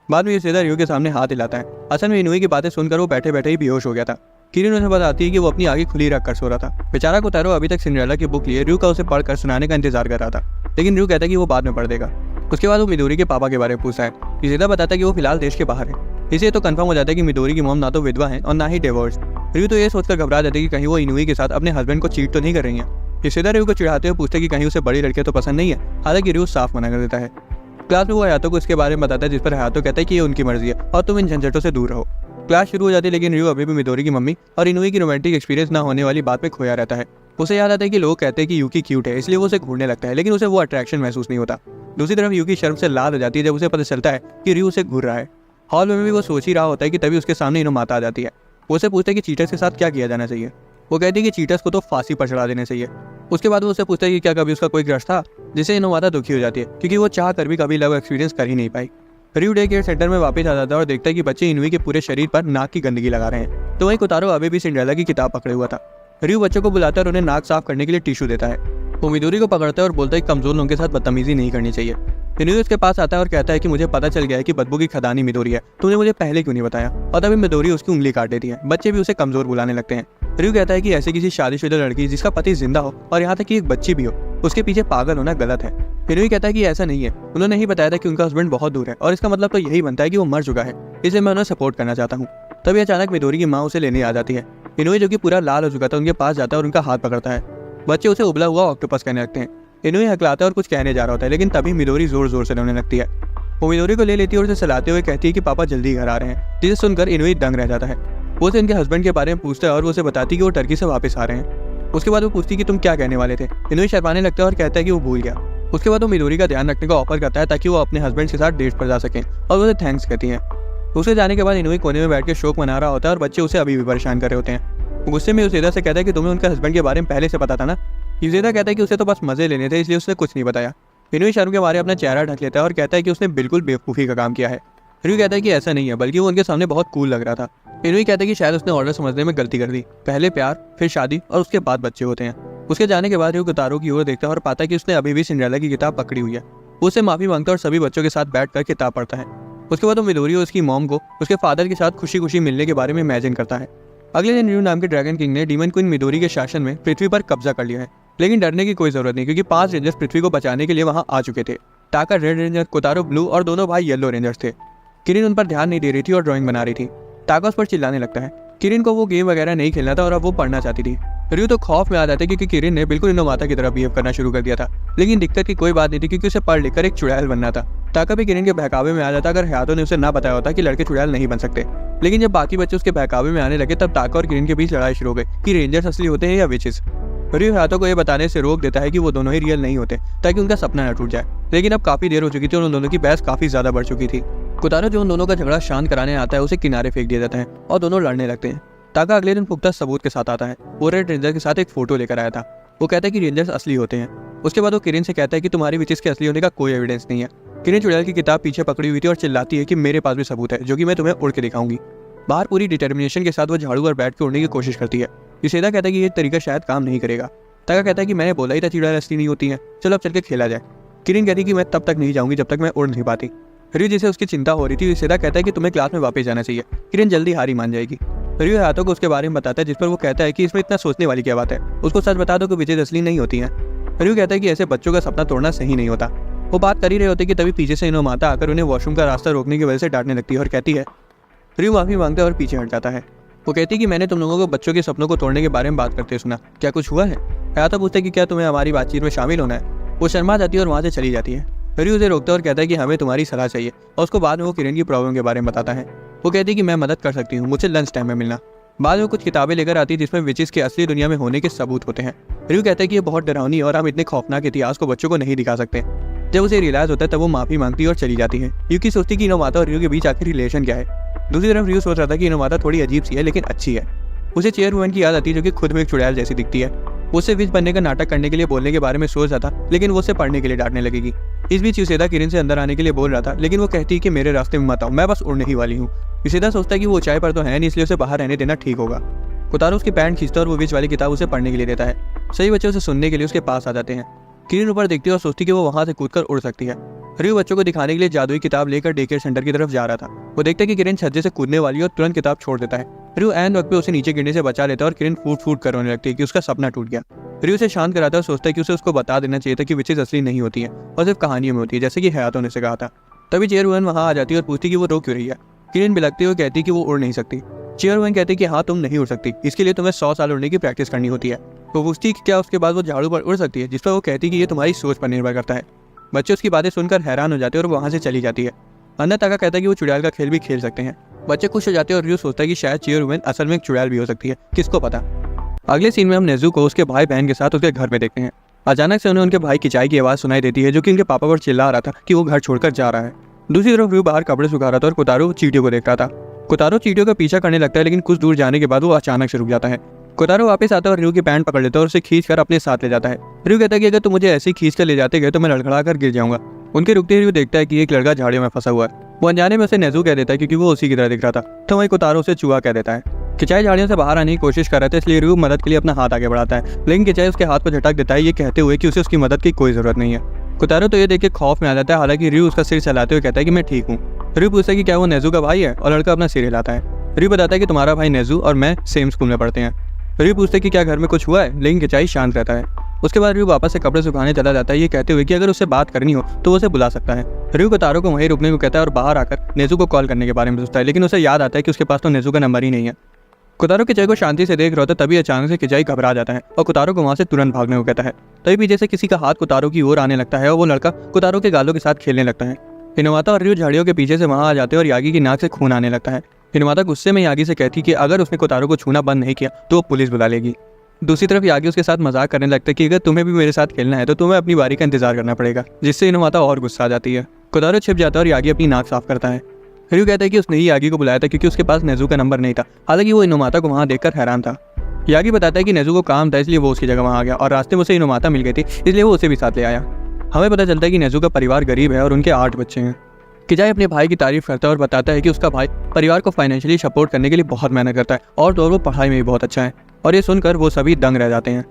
Speaker 1: बाद में यूशिदा रियू के सामने हाथ हिलाता है। असल में इनुई की बातें सुनकर वो बैठे बैठे ही बेहोश हो गया था। किरिन उसे बताती है कि वो अपनी आंखें खुली रख कर सो रहा था। बेचारा कोतारो अभी तक सिंड्रेला की बुक लिए रियू का उसे पढ़कर सुनाने का इंतजार कर रहा था, लेकिन रियू कहता है कि वो बाद में पढ़ देगा। उसके बाद वो मिडोरी के पापा के बारे में पूछता है। यूशिदा बताता है कि वो फिलहाल देश के बाहर है। इसे तो कंफर्म हो जाता है कि मिडोरी की मॉम ना तो विधवा है और ना ही डिवोर्स। रियू तो ये सोचकर घबरा जाती है कि कहीं वो इनुई के साथ अपने हस्बैंड को चीट तो नहीं कर रही है। यूशिदा रियू को चिढ़ाते हुए पूछते कि कहीं उसे बड़ी लड़कियां तो पसंद नहीं है, हालांकि रियू साफ मना कर देता है। क्लास में वो हयातो को इसके बारे में बताता है, जिस पर हयातो कहता है कि ये उनकी मर्जी है और तुम इन झंझटों से दूर रहो। क्लास शुरू हो जाती है, लेकिन रियू अभी भी मिडोरी की मम्मी और इनुई की रोमांटिक एक्सपीरियंस ना होने वाली बात में खोया रहता है। उसे याद आता है कि लोग कहते हैं कि यूकी क्यूट है, इसलिए वो उसे घूरने लगता है, लेकिन उसे वो अट्रैक्शन महसूस नहीं होता। दूसरी तरफ यूकी शर्म से लाल हो जाती है जब उसे पता चलता है कि रियू उसे घूर रहा है। हॉल में भी वो सोच ही रहा होता है कि तभी उसके सामने इनोमाता आ जाती है। वो उसे पूछता है कि चीटर्स के साथ क्या किया जाना चाहिए। वो कहती है कि चीटर्स को तो फांसी पर चढ़ा देना चाहिए। उसके बाद वो उससे पूछता है कि क्या कभी उसका कोई क्रश था, जिसे इनोमाता दुखी हो जाती है क्योंकि वो चाह कर भी कभी लव एक्सपीरियंस कर ही नहीं पाई। रियू डे केयर सेंटर में वापस आ जाता है और देखता है कि बच्चे इनुई के पूरे शरीर पर नाक की गंदगी लगा रहे हैं। तो वहीं कोतारो अभी भी सिंड्रेला की किताब पकड़े हुआ था। रियू बच्चों को बुलाता है और उन्हें नाक साफ करने के लिए टिश्यू देता है। वो मिडोरी को पकड़ता है और बोलता है कि कमजोर लोगों के साथ बदतमीजी नहीं करनी चाहिए। इनुई उसके पास आता है और कहता है कि मुझे पता चल गया है कि बदबू की खदानी मिडोरी है, तुमने मुझे पहले क्यों नहीं बताया। और तभी मिडोरी उसकी उंगली काट देती है। बच्चे भी उसे कमजोर बुलाने लगते हैं। रियू कहता है कि ऐसे किसी शादीशुदा लड़की जिसका पति जिंदा हो और यहाँ तक कि एक बच्ची भी हो, उसके पीछे पागल होना गलत है। इनुई कहता है कि ऐसा नहीं है, उन्होंने ही बताया था कि उनका हस्बैंड बहुत दूर है और इसका मतलब तो यही बनता है कि वो मर चुका है, इसलिए मैं उन्हें सपोर्ट करना चाहता हूँ। तभी अचानक मिडोरी की माँ उसे लेने आ जाती है। इनुई जो कि पूरा लाल हो चुका था उनके पास जाता है और उनका हाथ पकड़ता है। बच्चे उसे उबला हुआ ऑक्टोपस कहने लगते हैं। इनुई हकलाता है और कुछ कहने जा रहा होता है, लेकिन तभी मिडोरी जोर जोर से रोने लगती है। वो मिडोरी को ले लेती है और उसे सलाते हुए कहती है कि पापा जल्दी घर आ रहे हैं, जिसे सुनकर इनुई दंग रह जाता है। वो उसे उनके हस्बैंड के बारे में पूछता है और वो उसे बताती है कि वो टर्की से वापस आ रहे हैं। उसके बाद वो पूछती है कि तुम क्या कहने वाले थे। इनुई शर्माने लगता है और कहता है कि वो भूल गया। उसके बाद वो मिडोरी का ध्यान रखने का ऑफर करता है ताकि वो अपने हस्बैंड के साथ डेट पर जा सकें और उसे थैंक्स कहती हैं। उसे जाने के बाद इनुई कोने में बैठ के शोक मना रहा होता है और बच्चे उसे अभी भी परेशान कर रहे होते हैं। गुस्से में यूशिदा से कहता है कि तुम्हें उनके हस्बैंड के बारे में पहले से पता था ना। यूशिदा कहता है कि उसे तो बस मजे लेने थे, इसलिए उसने कुछ नहीं बताया। इनुई शर्म के मारे अपना चेहरा ढक लेता है और कहता है कि उसने बिल्कुल बेवकूफ़ी का काम किया है। रियू कहता है कि ऐसा नहीं है, बल्कि वो उनके सामने बहुत कूल लग रहा था। इनुई कहता है कि शायद उसने ऑर्डर समझने में गलती कर दी, पहले प्यार फिर शादी और उसके बाद बच्चे होते हैं। उसके जाने के बाद रियू कोतारो की ओर देखता है और पाता है कि उसने अभी भी सिंड्रेला की किताब पकड़ी हुई है। वो उससे माफी मांगता है और सभी बच्चों के साथ बैठकर किताब पढ़ता है। उसके बाद वो मिडोरी और उसकी मॉम को उसके फादर के साथ खुशी खुशी मिलने के बारे में इमेजिन करता है। अगले दिन रियू नाम के ड्रैगन किंग ने डीमन क्वीन मिडोरी के शासन में पृथ्वी पर कब्जा कर लिया है, लेकिन डरने की कोई जरूरत नहीं क्योंकि 5 रेंजर्स पृथ्वी को बचाने के लिए वहां आ चुके थे। टाका रेड रेंजर, कोतारो ब्लू और दोनों भाई येलो रेंजर्स थे। किरिन उन पर ध्यान नहीं दे रही थी और ड्राइंग बना रही थी। टाका उस पर चिल्लाने लगता है। किरिन को वो गेम वगैरह नहीं खेलना था और अब वो पढ़ना चाहती थी। रियू तो खौफ में आ जाते क्योंकि किरिन ने बिल्कुल इनोमाता की तरह बिहेव करना शुरू कर दिया था, लेकिन दिक्कत की कोई बात नहीं थी क्योंकि उसे पढ़ लिखकर एक चुड़ैल बनना था। टाका भी किरिन के बहकावे में आ जाता अगर हयातो ने उसे ना बताया होता कि लड़के चुड़ैल नहीं बन सकते। लेकिन जब बाकी बच्चे उसके बहकावे में आने लगे तब टाका और किरिन के बीच लड़ाई शुरू हो गई कि रेंजर्स असली होते हैं या विचेस। रियू हयातो को यह बताने से रोक देता है कि वो दोनों ही रियल नहीं होते ताकि उनका सपना न टूट जाए, लेकिन अब काफी देर हो चुकी थी और उन दोनों की बहस काफी ज्यादा बढ़ चुकी थी। कोतारो जो उन दोनों का झगड़ा शांत कराने आता है उसे किनारे फेंक दिया जाता है और दोनों लड़ने लगते हैं। टाका अगले दिन पुख्ता सबूत के साथ आता है। वो रेड रेंजर के साथ एक फोटो लेकर आया था। वो कहता है कि रेंजर्स असली होते हैं। उसके बाद वो किरिन से कहता है कि तुम्हारी विचेस के असली होने का कोई एविडेंस नहीं है। किरिन चुड़ैल की किताब पीछे पकड़ी हुई थी और चिल्लाती है कि मेरे पास भी सबूत है जो कि मैं तुम्हें उड़ के दिखाऊंगी। बाहर पूरी डिटर्मिनेशन के साथ वो झाड़ू पर बैठ के उड़ने की कोशिश करती है। यूशिदा कहता है कि ये तरीका शायद काम नहीं करेगा। टाका कहता है कि मैंने बोला ही था चुड़ैल असली नहीं होती है, चलो अब चल के खेला जाए। किरिन कहती है कि मैं तब तक नहीं जाऊंगी जब तक मैं उड़ नहीं पाती। रियू जिसे उसकी चिंता हो रही थी, यूशिदा कहता है कि तुम्हें क्लास में वापस जाना चाहिए, किरिन जल्दी हारी मान जाएगी। रियू हयातो को उसके बारे में बताता है, जिस पर वो कहता है कि इसमें इतना सोचने वाली क्या बात है, उसको सच बता दो कि विचेस असली नहीं होती हैं। रियू कहता है कि ऐसे बच्चों का सपना तोड़ना सही नहीं होता। वो बात कर ही रहे होते कि तभी पीछे से इनोमाता आकर उन्हें वॉशरूम का रास्ता रोकने की वजह से डांटने लगती है और कहती है। रियू माफी मांगता है और पीछे हट जाता है। वो कहती है कि मैंने तुम लोगों को बच्चों के सपनों को तोड़ने के बारे में बात करते सुना, क्या कुछ हुआ है? हयातो पूछता है कि क्या तुम्हें हमारी बातचीत में शामिल होना है। वो शर्मा जाती है और वहाँ से चली जाती है। रियू उसे रोकता है और कहता है कि हमें तुम्हारी सलाह चाहिए और उसको बाद में वो किरिन की प्रॉब्लम के बारे में बताता है। वो कहती है कि मैं मदद कर सकती हूँ, मुझे लंच टाइम में मिलना। बाद में कुछ किताबें लेकर आती है जिसमें विचेस के असली दुनिया में होने के सबूत होते हैं। रियू कहता है कि ये बहुत डरावनी और हम इतने खौफनाक इतिहास को बच्चों को नहीं दिखा सकते। जब उसे रियलाइज होता है तब वो माफी मांगती है और चली जाती है। यूकी सोचती कि इनोमाता और रियू के बीच आखिर रिलेशन क्या है। दूसरी तरफ रियू सोच रहा था कि इनोमाता थोड़ी अजीब सी है लेकिन अच्छी है। उसे चेयर वुमन की याद आती है जो कि खुद में एक चुड़ैल जैसी दिखती है। वो उसे विज बनने का नाटक करने के लिए बोलने के बारे में सोच रहा था, लेकिन वो उसे पढ़ने के लिए डांटने लगेगी। इस बीच युसेदा किरण से अंदर आने के लिए बोल रहा था, लेकिन वो कहती है कि मेरे रास्ते में मत आओ, मैं बस उड़ने ही वाली हूँ। युसेदा सोचता है कि वो ऊंचाई पर तो है नहीं, इसलिए उसे बाहर रहने देना ठीक होगा। कोतारो उसकी पैंट खींचता है और वो विज वाली किताब उसे पढ़ने के लिए देता है। सही बच्चे उसे सुनने के लिए उसके पास आ जाते हैं। किरण ऊपर देखती है और सोचती है कि वो वहां से कूदकर उड़ सकती है। रयू बच्चों को दिखाने के लिए जादुई किताब लेकर डे केयर सेंटर की तरफ जा रहा था। वो देखता है कि किरण छज्जे से कूदने वाली है और तुरंत किताब छोड़ देता है। रयू ऐन वक्त पे उसे नीचे गिरने से बचा लेता है और किरण फूट फूट कर रोने लगती है कि उसका सपना टूट गया। रयू उसे शांत कराता है और सोचता है कि उसे उसको बता देना चाहिए था कि विचेस असली नहीं होती है और सिर्फ कहानियों में होती है, जैसे कि हयातो ने से कहा था। तभी चेयरवुमन वहां आ जाती है और पूछती कि वो रो क्यों रही है। किरण बिलखती हुई कहती कि वो उड़ नहीं सकती। चेयरवुमन कहती कि हाँ तुम नहीं उड़ सकती, इसके लिए तुम्हें 100 साल उड़ने की प्रैक्टिस करनी होती है। वो पूछती कि क्या उसके बाद वो झाड़ू पर उड़ सकती है, जिस पर वो कहती कि ये तुम्हारी सोच पर निर्भर करता है। बच्चे उसकी बातें सुनकर हैरान हो जाते हैं और वहां से चली जाती है। अन्ना ताका कहता है कि वो चुड़ैल का खेल भी खेल सकते हैं। बच्चे खुश हो जाते हैं और रयू सोचता है कि शायद चेयरवुमन असल में एक चुड़ैल भी हो सकती है, किसको पता। अगले सीन में हम नेज़ू को उसके भाई बहन के साथ उसके घर में देखते हैं। अचानक से उन्हें उनके भाई किचाई की आवाज़ सुनाई देती है, जो कि उनके पापा पर चिल्ला रहा था कि वो घर छोड़कर जा रहा है। दूसरी तरफ रयू बाहर कपड़े सुखा रहा था और कोतारो चींटियों को देख रहा था। कोतारो चींटियों का पीछा करने लगता है, लेकिन कुछ दूर जाने के बाद वो अचानक से रुक जाता है। कोतारो वापस आता है और रयू की पैंट पकड़ लेता है और उसे खींचकर अपने साथ ले जाता है। रयू कहता है कि अगर तुम मुझे ऐसे ही खींच कर ले जाते गए तो मैं लड़खड़ा कर गिर जाऊंगा। उनके रुकते ही रयू देखता है कि एक लड़का झाड़ियों में फंसा हुआ है। वो अनजाने में उसे नेज़ू कह देता है क्योंकि वो उसी की तरह दिख रहा था, तो वही कोतारो उसे चूहा कह देता है। किचाई झाड़ियों से बाहर आने की कोशिश कर रहा था, इसलिए रयू मदद के लिए अपना हाथ आगे बढ़ाता है, लेकिन किचाई उसके हाथ को झटक देता है, ये कहते हुए कि उसे उसकी मदद की कोई जरूरत नहीं है। कोतारो तो ये देख के खौफ में आ जाता है, हालांकि रयू उसका सिर चलाते हुए कहता है कि मैं ठीक हूँ। रयू पूछता है कि क्या वो नेज़ू का भाई है, और लड़का अपना सिर हिलाता है। रयू बताता है कि तुम्हारा भाई नेज़ू और मैं सेम स्कूल में पढ़ते हैं। रयू पूछता है कि क्या घर में कुछ हुआ है, लेकिन किचाई शांत रहता है। उसके बाद रयू वापस से कपड़े सुखाने चला जाता है, ये कहते हुए कि अगर उससे बात करनी हो तो वो उसे बुला सकता है। रयू कोतारो को वहीं रुकने को कहता है और बाहर आकर नेज़ू को कॉल करने के बारे में सोचता है, लेकिन उसे याद आता है कि उसके पास तो नेज़ू का नंबर ही नहीं है। कोतारो किचाई को शांति से देख रहा होता है, तभी अचानक से किचाई घबरा जाता है और कोतारो को वहां से तुरंत भागने को कहता है। तभी पीछे से किसी का हाथ कोतारो की ओर आने लगता है और वो लड़का कोतारो के गालों के साथ खेलने लगता है। हिनवाता और रयू झाड़ियों के पीछे से वहां आ जाते हैं और यागी की नाक से खून आने लगता है। हिनवाता गुस्से में यागी से कहती कि अगर उसने कोतारो को छूना बंद नहीं किया तो वो पुलिस बुला लेगी। दूसरी तरफ यागी उसके साथ मजाक करने लगता है कि अगर तुम्हें भी मेरे साथ खेलना है तो तुम्हें अपनी बारी का इंतजार करना पड़ेगा, जिससे हिनवाता और गुस्सा आ जाती है। कोतारो छिप जाता है और यागी अपनी नाक साफ करता है। रयू कहता है कि उसने ही यागी को बुलाया था क्योंकि उसके पास नेज़ू का नंबर नहीं था, हालांकि वो इनोमाता को वहां देखकर हैरान था। यागी बताता है कि नेज़ू को काम था, इसलिए वो उसकी जगह वहां आ गया और रास्ते में उसे इनोमाता मिल गई थी, इसलिए वो उसे भी साथ ले आया। हमें पता चलता है कि नेज़ू का परिवार गरीब है और उनके 8 बच्चे हैं। किचाई अपने भाई की तारीफ करता है और बताता है कि उसका भाई परिवार को फाइनेंशियली सपोर्ट करने के लिए बहुत मेहनत करता है और तो वो पढ़ाई में भी बहुत अच्छा है, और ये सुनकर वो सभी दंग रह जाते हैं।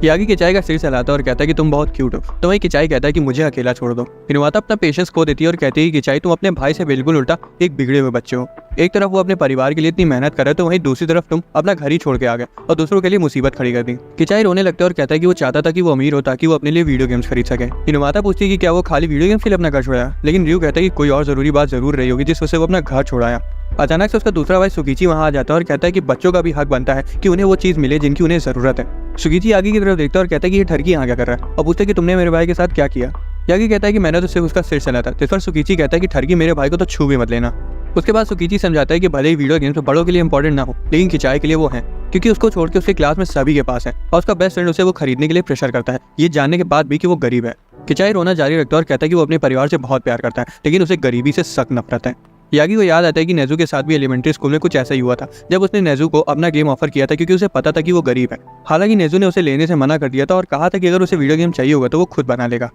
Speaker 1: यागी किचाई का सिर सहलाता है और कहता है कि तुम बहुत क्यूट हो, तो वही किचाई कहता है कि मुझे अकेला छोड़ दो। हिनवाता अपना पेशेंस खो देती है और कहती है कि किचाई तुम अपने भाई से बिल्कुल उल्टा एक बिगड़े हुए बच्चे हो। एक तरफ वो अपने परिवार के लिए इतनी मेहनत कर रहे तो वहीं दूसरी तरफ तुम अपना घर ही छोड़ के आ गए और दूसरों के लिए मुसीबत खड़ी कर दी। किचाई रोने लगता है और कहता है कि वो चाहता था कि वो अमीर हो ताकि वो अपने लिए वीडियो गेम्स खरीद सके। हिनवाता पूछती है कि क्या वो खाली वीडियो गेम्स के लिए अपना घर छोड़ाया, लेकिन रयू कहता है कि कोई और जरूरी बात जरूर रही होगी जिस वजह से वो अपना घर छोड़ाया। अचानक से उसका दूसरा भाई सुकीची वहां आ जाता है और कहता है कि बच्चों का भी हक बनता है कि उन्हें वो चीज मिले जिनकी उन्हें जरूरत है। सुकीची यागी की तरफ देखता है और कहता है कि ये ठरकी यहाँ क्या कर रहा है, और पूछता है कि तुमने मेरे भाई के साथ क्या किया। यागी कहता है कि मैंने तो सिर्फ उसका सिर चला था, जिस पर सुकीची कहता है कि ठरकी मेरे भाई को तो छू भी मत लेना। उसके बाद सुकीची समझाता है कि भले ही वीडियो गेम्स बड़ों के लिए इंपॉर्टेंट ना हो, लेकिन किचाई के लिए वो है, क्योंकि उसको छोड़ के उसके क्लास में सभी के पास है और उसका बेस्ट फ्रेंड उसे वो खरीदने के लिए प्रेशर करता है, ये जानने के बाद भी कि वो गरीब है। किचाई रोना जारी रखता है और कहता है कि वो अपने परिवार से बहुत प्यार करता है, लेकिन उसे गरीबी से सख्त नफरत है। यागी को याद आता है कि नेज़ू के साथ भी एलिमेंट्री स्कूल में कुछ ऐसा ही हुआ था, जब उसने नेज़ू को अपना गेम ऑफर किया था क्योंकि उसे पता था कि वो गरीब है। हालांकि नेज़ू ने उसे लेने से मना कर दिया था और कहा था कि अगर उसे वीडियो गेम चाहिए होगा तो वो खुद बना लेगा।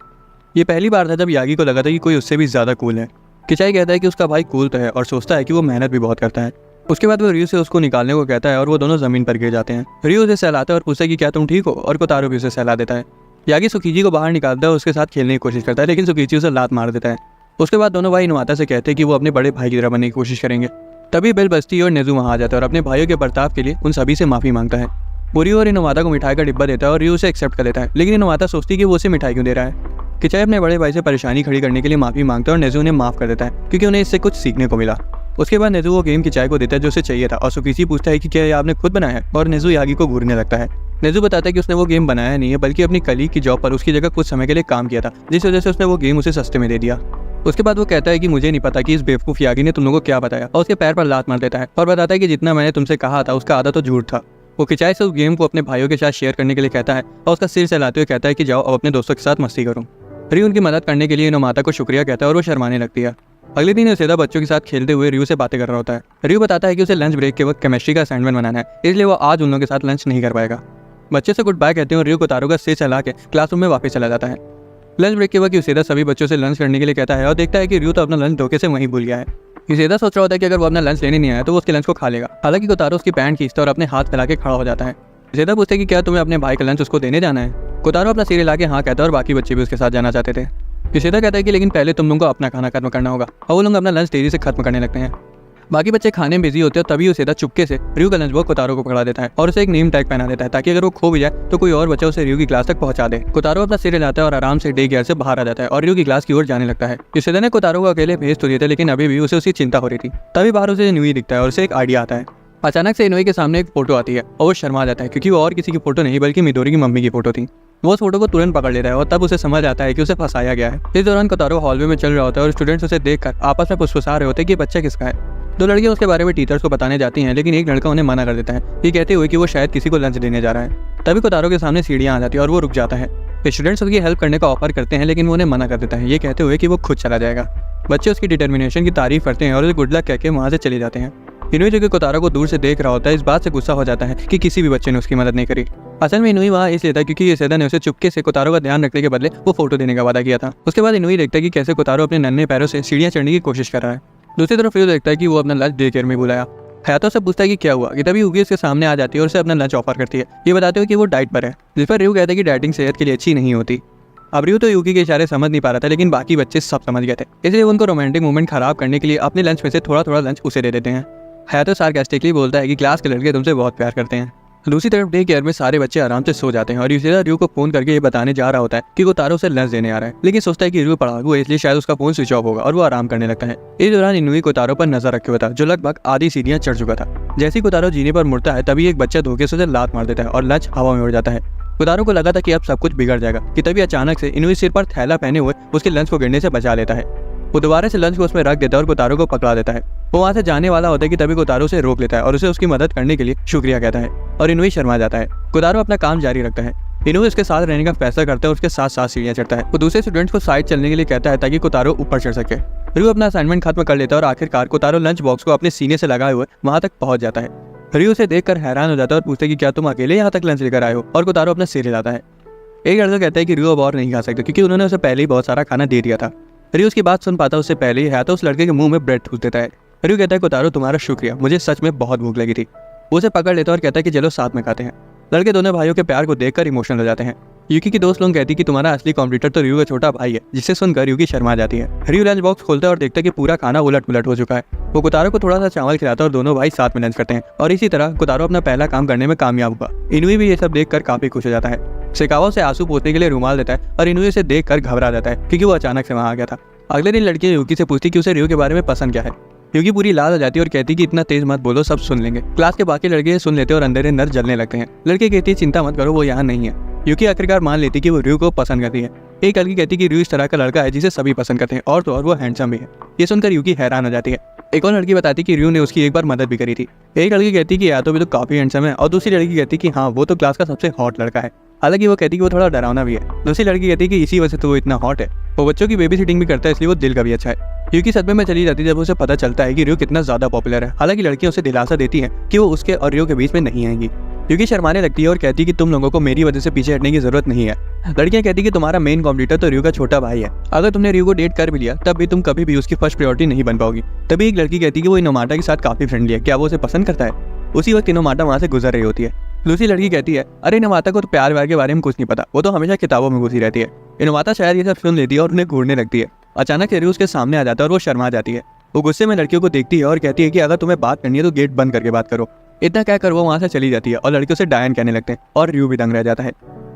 Speaker 1: ये पहली बार था जब यागी को लगा था कि कोई उससे भी ज्यादा कूल है। किचाई कहता है कि उसका भाई कूल तो है और सोचता है कि वो मेहनत भी बहुत करता है। उसके बाद वो रयू से उसको निकालने को कहता है और वो दोनों जमीन पर गिर जाते हैं। रयू उसे सहलाता है और पूछता है कि क्या तुम ठीक हो, और कोतारो भी उसे सहला देता है। यागी सुकीजी को बाहर निकालता है और उसके साथ खेलने की कोशिश करता है, लेकिन सुकीजी उसे लात मार देता है। उसके बाद दोनों भाई इनवाता से कहते हैं कि वो अपने बड़े भाई की तरह बनने की कोशिश करेंगे। तभी बेल बजती है और नेज़ू वहां आ जाता है और अपने भाइयों के बर्ताव के लिए उन सभी से माफी मांगता है। वो रयू और इनवाता को मिठाई का डिब्बा देता है और रयू उसे एक्सेप्ट कर लेता है, लेकिन इनवाता सोचती है कि वो उसे मिठाई क्यों दे रहा है। किचाई अपने बड़े भाई से परेशानी खड़ी करने के लिए माफी मांगता है और नेज़ू उन्हें माफ कर देता है क्योंकि उन्हें इससे कुछ सीखने को मिला। उसके बाद नेज़ू वो गेम किचाई को देता है जो उसे चाहिए था और सुकीची पूछता है कि क्या ये आपने खुद बनाया है, और नेज़ू यागी को घूरने लगता है। नेज़ू बताता है कि उसने वो गेम बनाया नहीं है, बल्कि अपनी कलीग की जॉब पर उसकी जगह कुछ समय के लिए काम किया था, जिस वजह से उसने वो गेम उसे सस्ते में दे दिया। उसके बाद वो कहता है कि मुझे नहीं पता कि इस बेवकूफ़ यागी ने तुम लोगों को क्या बताया, और उसके पैर पर लात मार देता है और बताता है कि जितना मैंने तुमसे कहा था उसका आधा तो झूठ था। वो किचाई से उस गेम को अपने भाइयों के साथ शेयर करने के लिए कहता है और उसका सिर सहलाते हुए कहता है कि जाओ अब अपने दोस्तों के साथ मस्ती करो। रयू उनकी मदद करने के लिए इनोमाता को शुक्रिया कहता है और वो शर्माने लगती है। अगले दिन युसेदा बच्चों के साथ खेलते हुए रयू से बातें कर रहा होता है। रयू बताता है कि उसे लंच ब्रेक के वक्त केमिस्ट्री का असाइनमेंट बनाना है, इसलिए वो आज उन लोगों के साथ लंच नहीं कर पाएगा। बच्चे से गुड बाय कहते हैं और रियो कोतारो का सिर चला के क्लासरूम में वापस चला जाता है। लंच ब्रेक के वक्त यूसेदा सभी बच्चों से लंच करने के लिए कहता है और देखता है कि रियो तो अपना लंच धोखे से वहीं भूल गया है। यूसेदा सोच रहा होता है कि अगर वो अपना लंच लेने नहीं आया तो वो उसके लंच को खा लेगा। हालांकि कोतारो उसकी पैंट खींचता है और अपने हाथ फैला के खड़ा हो जाता है। यूसेदा पूछते हैं कि क्या तुम्हें अपने भाई का लंच उसको देने जाना है। कोतारो अपना सिर हिला के हाँ कहता है और बाकी बच्चे भी उसके साथ जाना चाहते थे। यूसेदा कहता है कि लेकिन पहले तुम लोगों को अपना खाना खत्म करना होगा और वो लोग अपना लंच तेजी से खत्म करने लगते हैं। बाकी बच्चे खाने में बिजी होते हैं, तभी यूसेदा चुपके से रियो का लंच बॉक्स कोतारो को पकड़ा देता है और उसे एक नेम टैग पहना देता है ताकि अगर वो खो भी जाए तो कोई और बच्चा उसे रियो की क्लास तक पहुंचा दे। कोतारो अपना सिर हिलाता है और आराम से डे केयर से बाहर आ जाता है और रियो की क्लास की ओर जाने लगता है। यूसेदा ने कोतारो को अकेले भेज तो दिया था, लेकिन अभी भी उसे उसकी चिंता हो रही थी। तभी बाहर उसे इनुई दिखता है और उसे एक आइडिया आता है। अचानक से इनुई के सामने एक फोटो आती है और वो शर्मा जाता है क्योंकि वो और किसी की फोटो नहीं बल्कि मिदोरी की मम्मी की फोटो थी। वो उस फोटो को तुरंत पकड़ लेता है और तब उसे समझ आता है कि उसे फंसाया गया है। इस दौरान कोतारो हॉलवे में चल रहा होता है और स्टूडेंट्स उसे देखकर आपस में फुसफुसा रहे होते हैं कि बच्चा किसका है। दो लड़कियां उसके बारे में टीचर्स को बताने जाती हैं, लेकिन एक लड़का उन्हें मना कर देता है, ये कहते हुए कि वो शायद किसी को लंच देने जा रहा है। तभी कोतारो के सामने सीढ़ियां आ जाती है और वो रुक जाता है। स्टूडेंट्स उसकी हेल्प करने का ऑफर करते हैं, लेकिन वो उन्हें मना कर देता है, ये कहते हुए कि वो खुद चला जाएगा। बच्चे उसकी डिटर्मिनेशन की तारीफ करते हैं और उसे गुड लक कहकर वहाँ से चले जाते हैं। इनुई जो कि कोतारो को दूर से देख रहा होता है, इस बात से गुस्सा हो जाता है कि किसी भी बच्चे ने उसकी मदद नहीं करी। असल में इनुई वहाँ इसलिए था क्योंकि यूसेदा ने उसे चुपके से कोतारो का ध्यान रखने के बदले वो फोटो देने का वादा किया था। उसके बाद इनुई देखता है कि कैसे कोतारो अपने नन्हे पैरों से सीढ़ियां चढ़ने की कोशिश कर रहा है। दूसरी तरफ रियो देखता है कि वो अपना लंच डे केयर में बुलाया। हयातो से पूछता है कि क्या हुआ, कि तभी यूकी उसके सामने आ जाती है और उसे अपना लंच ऑफर करती है, ये बताते हुए कि वो डाइट पर है। जिस पर रियो कहता है कि डाइटिंग सेहत के लिए अच्छी नहीं होती। अब रियो तो यूकी के इशारे समझ नहीं पा रहा था, लेकिन बाकी बच्चे सब समझ गए थे, इसलिए उनको रोमांटिक मोमेंट खराब करने के लिए अपने लंच में से थोड़ा थोड़ा लंच उसे दे देते हैं। हयातो सार्कास्टिकली बोलता है कि क्लास के लड़के तुमसे बहुत प्यार करते हैं। दूसरी तरफ डे केयर में सारे बच्चे आराम से सो जाते हैं और यूसेदा रियो को फोन करके ये बताने जा रहा होता है कि कोतारो से लंच देने आ रहा है, लेकिन सोचता है कि रियो पढ़ाकू है इसलिए शायद उसका फोन स्विच ऑफ होगा और वो आराम करने लगता है। इस दौरान इनुई कोतारो पर नजर रखे हुआ था, जो लगभग आधी सीढ़ियां चढ़ चुका था। जैसे ही कोतारो जीने पर मुड़ता है, तभी एक बच्चा धोखे से उसे लात मार देता है और लंच हवा में उड़ जाता है। कोतारो को लगा था कि अब सब कुछ बिगड़ जाएगा कि तभी अचानक से इनुई सिर पर थैला पहने हुए उसके लंच को गिरने से बचा लेता है। वो दोबारा से लंच को उसमें रख देता है और कोतारो को पकड़ा देता है। वो वहाँ से जाने वाला होता है कि तभी कोतारो उसे रोक लेता है और उसे उसकी मदद करने के लिए शुक्रिया कहता है और इनुई शर्मा जाता है। कोतारो अपना काम जारी रखता है। इनुई उसके साथ रहने का फैसला करता है और उसके साथ साथ सीढ़ियां चढ़ता है। वो दूसरे स्टूडेंट्स को साइड चलने के लिए कहता है ताकि कोतारो ऊपर चढ़ सके। रियो अपना असाइनमेंट खत्म कर लेता है और आखिरकार कोतारो लंच बॉक्स को अपने सीने से लगाए हुए वहाँ तक पहुंच जाता है। रियो उसे देखकर हैरान हो जाता है और पूछता है कि क्या तुम अकेले यहाँ तक लंच लेकर आए हो, और कोतारो अपना सिर हिलाता है। एक लड़का कहता है कि रियो अब और नहीं खा सकता क्योंकि उन्होंने उसे पहले ही बहुत सारा खाना दे दिया था। रियो उसकी बात सुन पाता उससे पहले ही हयातो उस लड़के के मुंह में ब्रेड ठूस देता है। रियो कहता है कोतारो तुम्हारा शुक्रिया, मुझे सच में बहुत भूख लगी थी। वो उसे पकड़ लेता है और कहता है कि चलो साथ में खाते हैं। लड़के दोनों भाइयों के प्यार को देखकर इमोशनल हो जाते हैं। यूकी की दोस्त लोग कहती कि तुम्हारा असली कॉम्पिटिटर तो रियो का छोटा भाई है, जिससे सुनकर यूकी शर्मा जाती है। रियो लंच बॉक्स खोलता है और देखता है कि पूरा खाना उलट पुलट हो चुका है। वो कोतारो को थोड़ा सा चावल खिलाता है और दोनों भाई साथ में लंच करते हैं और इसी तरह कोतारो अपना पहला काम करने में कामयाब हुआ। इनुई भी ये सब देखकर काफी खुश हो जाता है। शिकावा उसे आंसू पोंछने के लिए रुमाल देता है और इनुई उसे देखकर घबरा जाता है क्योंकि वो अचानक से वहाँ आ गया था। अगले दिन लड़की यूकी से पूछती कि उसे रियो के बारे में पसंद क्या है। यूकी पूरी लाल हो जाती है और कहती कि इतना तेज मत बोलो, सब सुन लेंगे। क्लास के बाकी लड़के सुन लेते और अंदर अंदर जलने लगते हैं। लड़के कहती चिंता मत करो, वो यहाँ नहीं है। यूकी आखिरकार मान लेती कि वो रियो को पसंद करती है। एक लड़की कहती कि रियो इस तरह का लड़का है जिसे सभी पसंद करते हैं और तो और वो हैंडसम भी है। ये सुनकर यूकी हैरान हो जाती है। एक और लड़की बताती कि रियो ने उसकी एक बार मदद भी करी थी। एक लड़की कहती कि या तो भी तो काफी हैंडसम है और दूसरी लड़की कहती कि हाँ वो तो क्लास का सबसे हॉट लड़का है। हालांकि वो कहती कि वो थोड़ा डरावना भी है। दूसरी लड़की कहती कि इसी वजह से तो वो इतना हॉट है। वो बच्चों की बेबी सिटिंग भी करता है, इसलिए वो दिल का भी अच्छा है। यूकी सदमे में चली जाती है जब उसे पता चलता है कि रियो कितना ज्यादा पॉपुलर है। हालांकि लड़कियां उसे दिलासा देती हैं कि वो उसके और रियो के बीच में नहीं आएंगी। यूकी शर्माने लगती है और कहती है कि तुम लोगों को मेरी वजह से पीछे हटने की जरूरत नहीं है। लड़कियां कहती कि तुम्हारा मेन कॉम्पिटिटर तो रियो का छोटा भाई है। अगर तुमने रियो को डेट कर भी लिया तब भी तुम कभी भी उसकी फर्स्ट प्रायोरिटी नहीं बन पाओगी। तभी एक लड़की कहती कि वो इनोमाटा के साथ काफी फ्रेंडली है, क्या वो उसे पसंद करता है। उसी वक्त इनोमाटा वहाँ से गुजर रही होती है। दूसरी लड़की कहती है अरे इनोमाटा को तो प्यार व्यार के बारे में कुछ नहीं पता, वो तो हमेशा किताबों में घुसी रहती है। इनोमाटा शायद ये सब सुन लेती है और उन्हें घूरने लगती है। अचानक रियो उसके सामने आ जाता है और वो शर्मा जाती है। वो गुस्से में लड़कियों को देखती है और कहती है कि अगर तुम्हें बात करनी है तो गेट बंद करके बात करो। इतना कहकर वो वहाँ से चली जाती है और लड़कियों से डायन कहने लगते हैं और रियो भी दंग रह जाता है।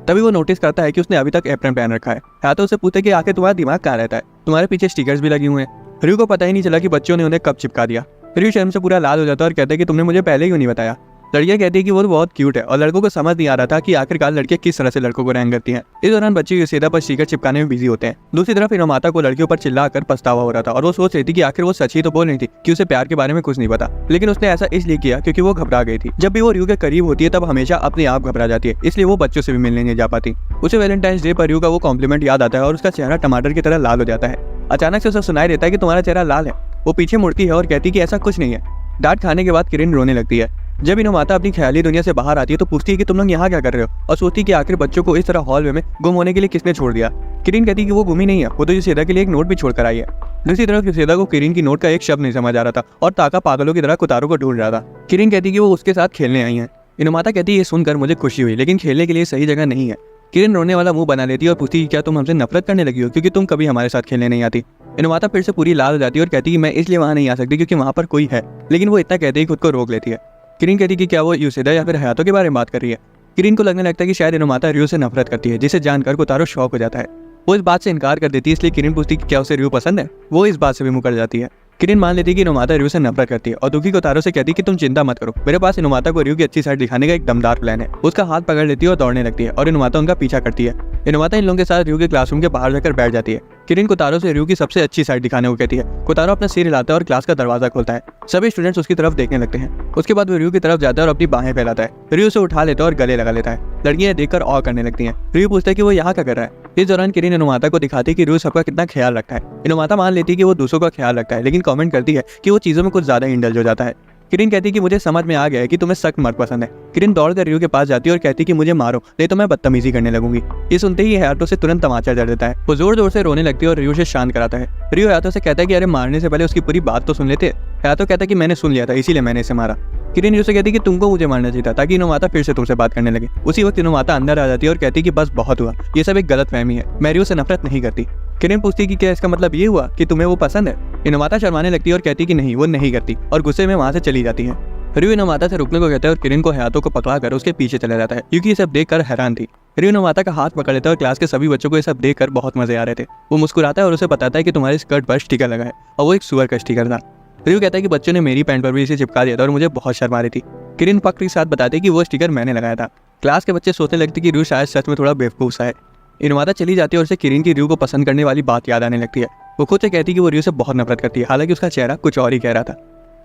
Speaker 1: तभी वो नोटिस करता है कि उसने अभी तक एप्रन पहन रखा है। या तो उसे पूछते कि आखिर तुम्हारा दिमाग कहाँ रहता है, तुम्हारे पीछे स्टिकर्स भी लगे हुए हैं। रियो को पता ही नहीं चला कि बच्चों ने उन्हें कब चिपका दिया। रियो शर्म से पूरा लाल हो जाता है और कहता है कि तुमने मुझे पहले क्यों नहीं बताया। लड़कियां कहती है कि वो तो बहुत क्यूट है और लड़कों को समझ नहीं आ रहा था कि आखिरकार लड़कियां किस तरह से लड़कों को रैंक करती हैं। इस दौरान बच्चे यूसेदा पर स्टिकर चिपकाने में बिजी होते हैं। दूसरी तरफ इनोमाटा को लड़कियों पर चिल्लाकर पछतावा हो रहा था और वो सोच रही थी कि आखिर वो सच ही तो बोल रही थी कि उसे प्यार के बारे में कुछ नहीं पता, लेकिन उसने ऐसा इसलिए किया क्योंकि वो घबरा गई थी। जब भी वो रियो के करीब होती है तब हमेशा अपने आप घबरा जाती है, इसलिए वो बच्चों से भी मिलने नहीं जा पाती। उसे वैलेंटाइंस डे पर रियो का वो कॉम्प्लीमेंट याद आता है और उसका चेहरा टमाटर की तरह लाल हो जाता है। अचानक से उसे सुनाई देता है कि तुम्हारा चेहरा लाल है। वो पीछे मुड़ती है और कहती कि ऐसा कुछ नहीं है। डांट खाने के बाद किरण रोने लगती है। जब इनोमाता अपनी ख्याली दुनिया से बाहर आती है तो पूछती है कि तुम लोग यहाँ क्या कर रहे हो, और सोचती है कि आखिर बच्चों को इस तरह हॉलवे में गुम होने के लिए किसने छोड़ दिया। किरिन कहती है कि वो गुम ही नहीं है, वो तो युसेदा के लिए एक नोट भी छोड़ कर आई है। दूसरी तरफ युसेदा को किरिन की नोट का एक शब्द नहीं समझ आ रहा था और ताका पागलों की तरह कोतारो को ढूंढ रहा था। किरिन कहती है कि वो उसके साथ खेलने आई है। इनोमाता कहती है ये सुनकर मुझे खुशी हुई, लेकिन खेलने के लिए सही जगह नहीं है। किरिन रोने वाला मुंह बना लेती है और पूछती है क्या तुम हमसे नफरत करने लगी हो क्योंकि तुम कभी हमारे साथ खेलने नहीं आती। इनोमाता फिर से पूरी लाल हो जाती है और कहती है मैं इसलिए वहाँ नहीं आ सकती क्योंकि वहाँ पर कोई है, लेकिन वो इतना कहते ही खुद को रोक लेती है। किरिन कहती है कि क्या वो युसेदा या फिर हयातो के बारे में बात कर रही है। किरिन को लगने लगता है कि शायद इनोमाता रियो से नफरत करती है, जिसे जानकर कोतारो शॉक हो जाता है। वो इस बात से इनकार कर देती है, इसलिए किरिन पूछती है कि क्या उसे रियो पसंद है। वो इस बात से भी मुकर जाती है। किरिन मान लेती है कि इनोमाता रियो से नफरत करती है और दुखी कोतारो से कहती है कि तुम चिंता मत करो, मेरे पास इनोमाता को रियो की अच्छी साइड दिखाने का एक दमदार प्लान है। उसका हाथ पकड़ लेती है और दौड़ने लगती है और इनोमाता उनका पीछा करती है। इनोमाता इन लोगों के साथ रियो के क्लासरूम के बाहर जाकर बैठ जाती है। किरिन कोतारो से रियो की सबसे अच्छी साइड दिखाने को कहती है। कोतारो अपना सिर हिलाता है और क्लास का दरवाजा खोलता है। सभी स्टूडेंट्स उसकी तरफ देखने लगते हैं। उसके बाद वो रियो की तरफ जाता है और अपनी बाहें फैलाता है। रियो उसे उठा लेता है और गले लगा लेता है। लड़कियां देखकर और करने लगती हैं। रियो पूछता है कि वो यहाँ क्या कर रहा है। इस दौरान किरिन इनोमाता को दिखाती है कि रियो सबका कितना ख्याल रखता है। इनोमाता मान लेती है कि वो दूसरों का ख्याल रखता है, लेकिन कमेंट करती है कि वो चीजों में कुछ ज्यादा इंडल्ज हो जाता है। किरिन कहती है कि मुझे समझ में आ गया है कि तुम्हें सख्त मर्द पसंद है। किरिन दौड़कर रियो के पास जाती है और कहती है कि मुझे मारो नहीं तो मैं बदतमीजी करने लगूंगी। ये सुनते ही हयातो से तुरंत तमाचा जड़ देता है। वो जोर जोर से रोने लगती है और रियो से शांत कराता है। रियो हयातो से कहता है कि अरे मारने से पहले उसकी पूरी बात तो सुन लेते। हयातो कहता है कि मैंने सुन लिया था इसीलिए मैंने इसे मारा। किरिन रियो से कहती है कि तुमको मुझे मारना चाहिए था ताकि इनोमाता फिर से तुमसे बात करने लगे। उसी वक्त इनोमाता अंदर आ जाती है और कहती है कि बस बहुत हुआ, ये सब एक गलतफहमी है, मैं रियो से नफरत नहीं करती। किरिन पूछती है कि क्या इसका मतलब ये हुआ कि तुम्हें वो पसंद है। इनोमाता शर्माने लगती है और कहती है कि नहीं, वो नहीं करती, और गुस्से में वहां से चली जाती है। रियो इनोमाता से रुकने को कहता है और किरिन को हयातो को पकड़ाकर उसके पीछे चला जाता है क्योंकि ये सब देखकर हैरान थी। रियो इनोमाता का हाथ पकड़ लेता है और क्लास के सभी बच्चों को ये सब देखकर बहुत मजे आ रहे थे। वो मुस्कुराता है और उसे बताता है कि तुम्हारे स्कर्ट पर स्टिकर लगा है और वो एक सुअर का स्टिकर था। रियो कहता है कि बच्चों ने मेरी पैंट पर भी इसे चिपका दिया था और मुझे बहुत शर्म आ रही थी। किरिन फक्र के साथ बताती है कि वो स्टिकर मैंने लगाया था। क्लास के बच्चे सोचने लगते कि रियो शायद सच में थोड़ा बेवकूफ सा है। इनोमाता चली जाती है और उसे किरिन की रियो को पसंद करने वाली बात याद आने लगती है। वो खुद से कहती है कि वो रियो से बहुत नफरत करती है, हालांकि उसका चेहरा कुछ और ही कह रहा था।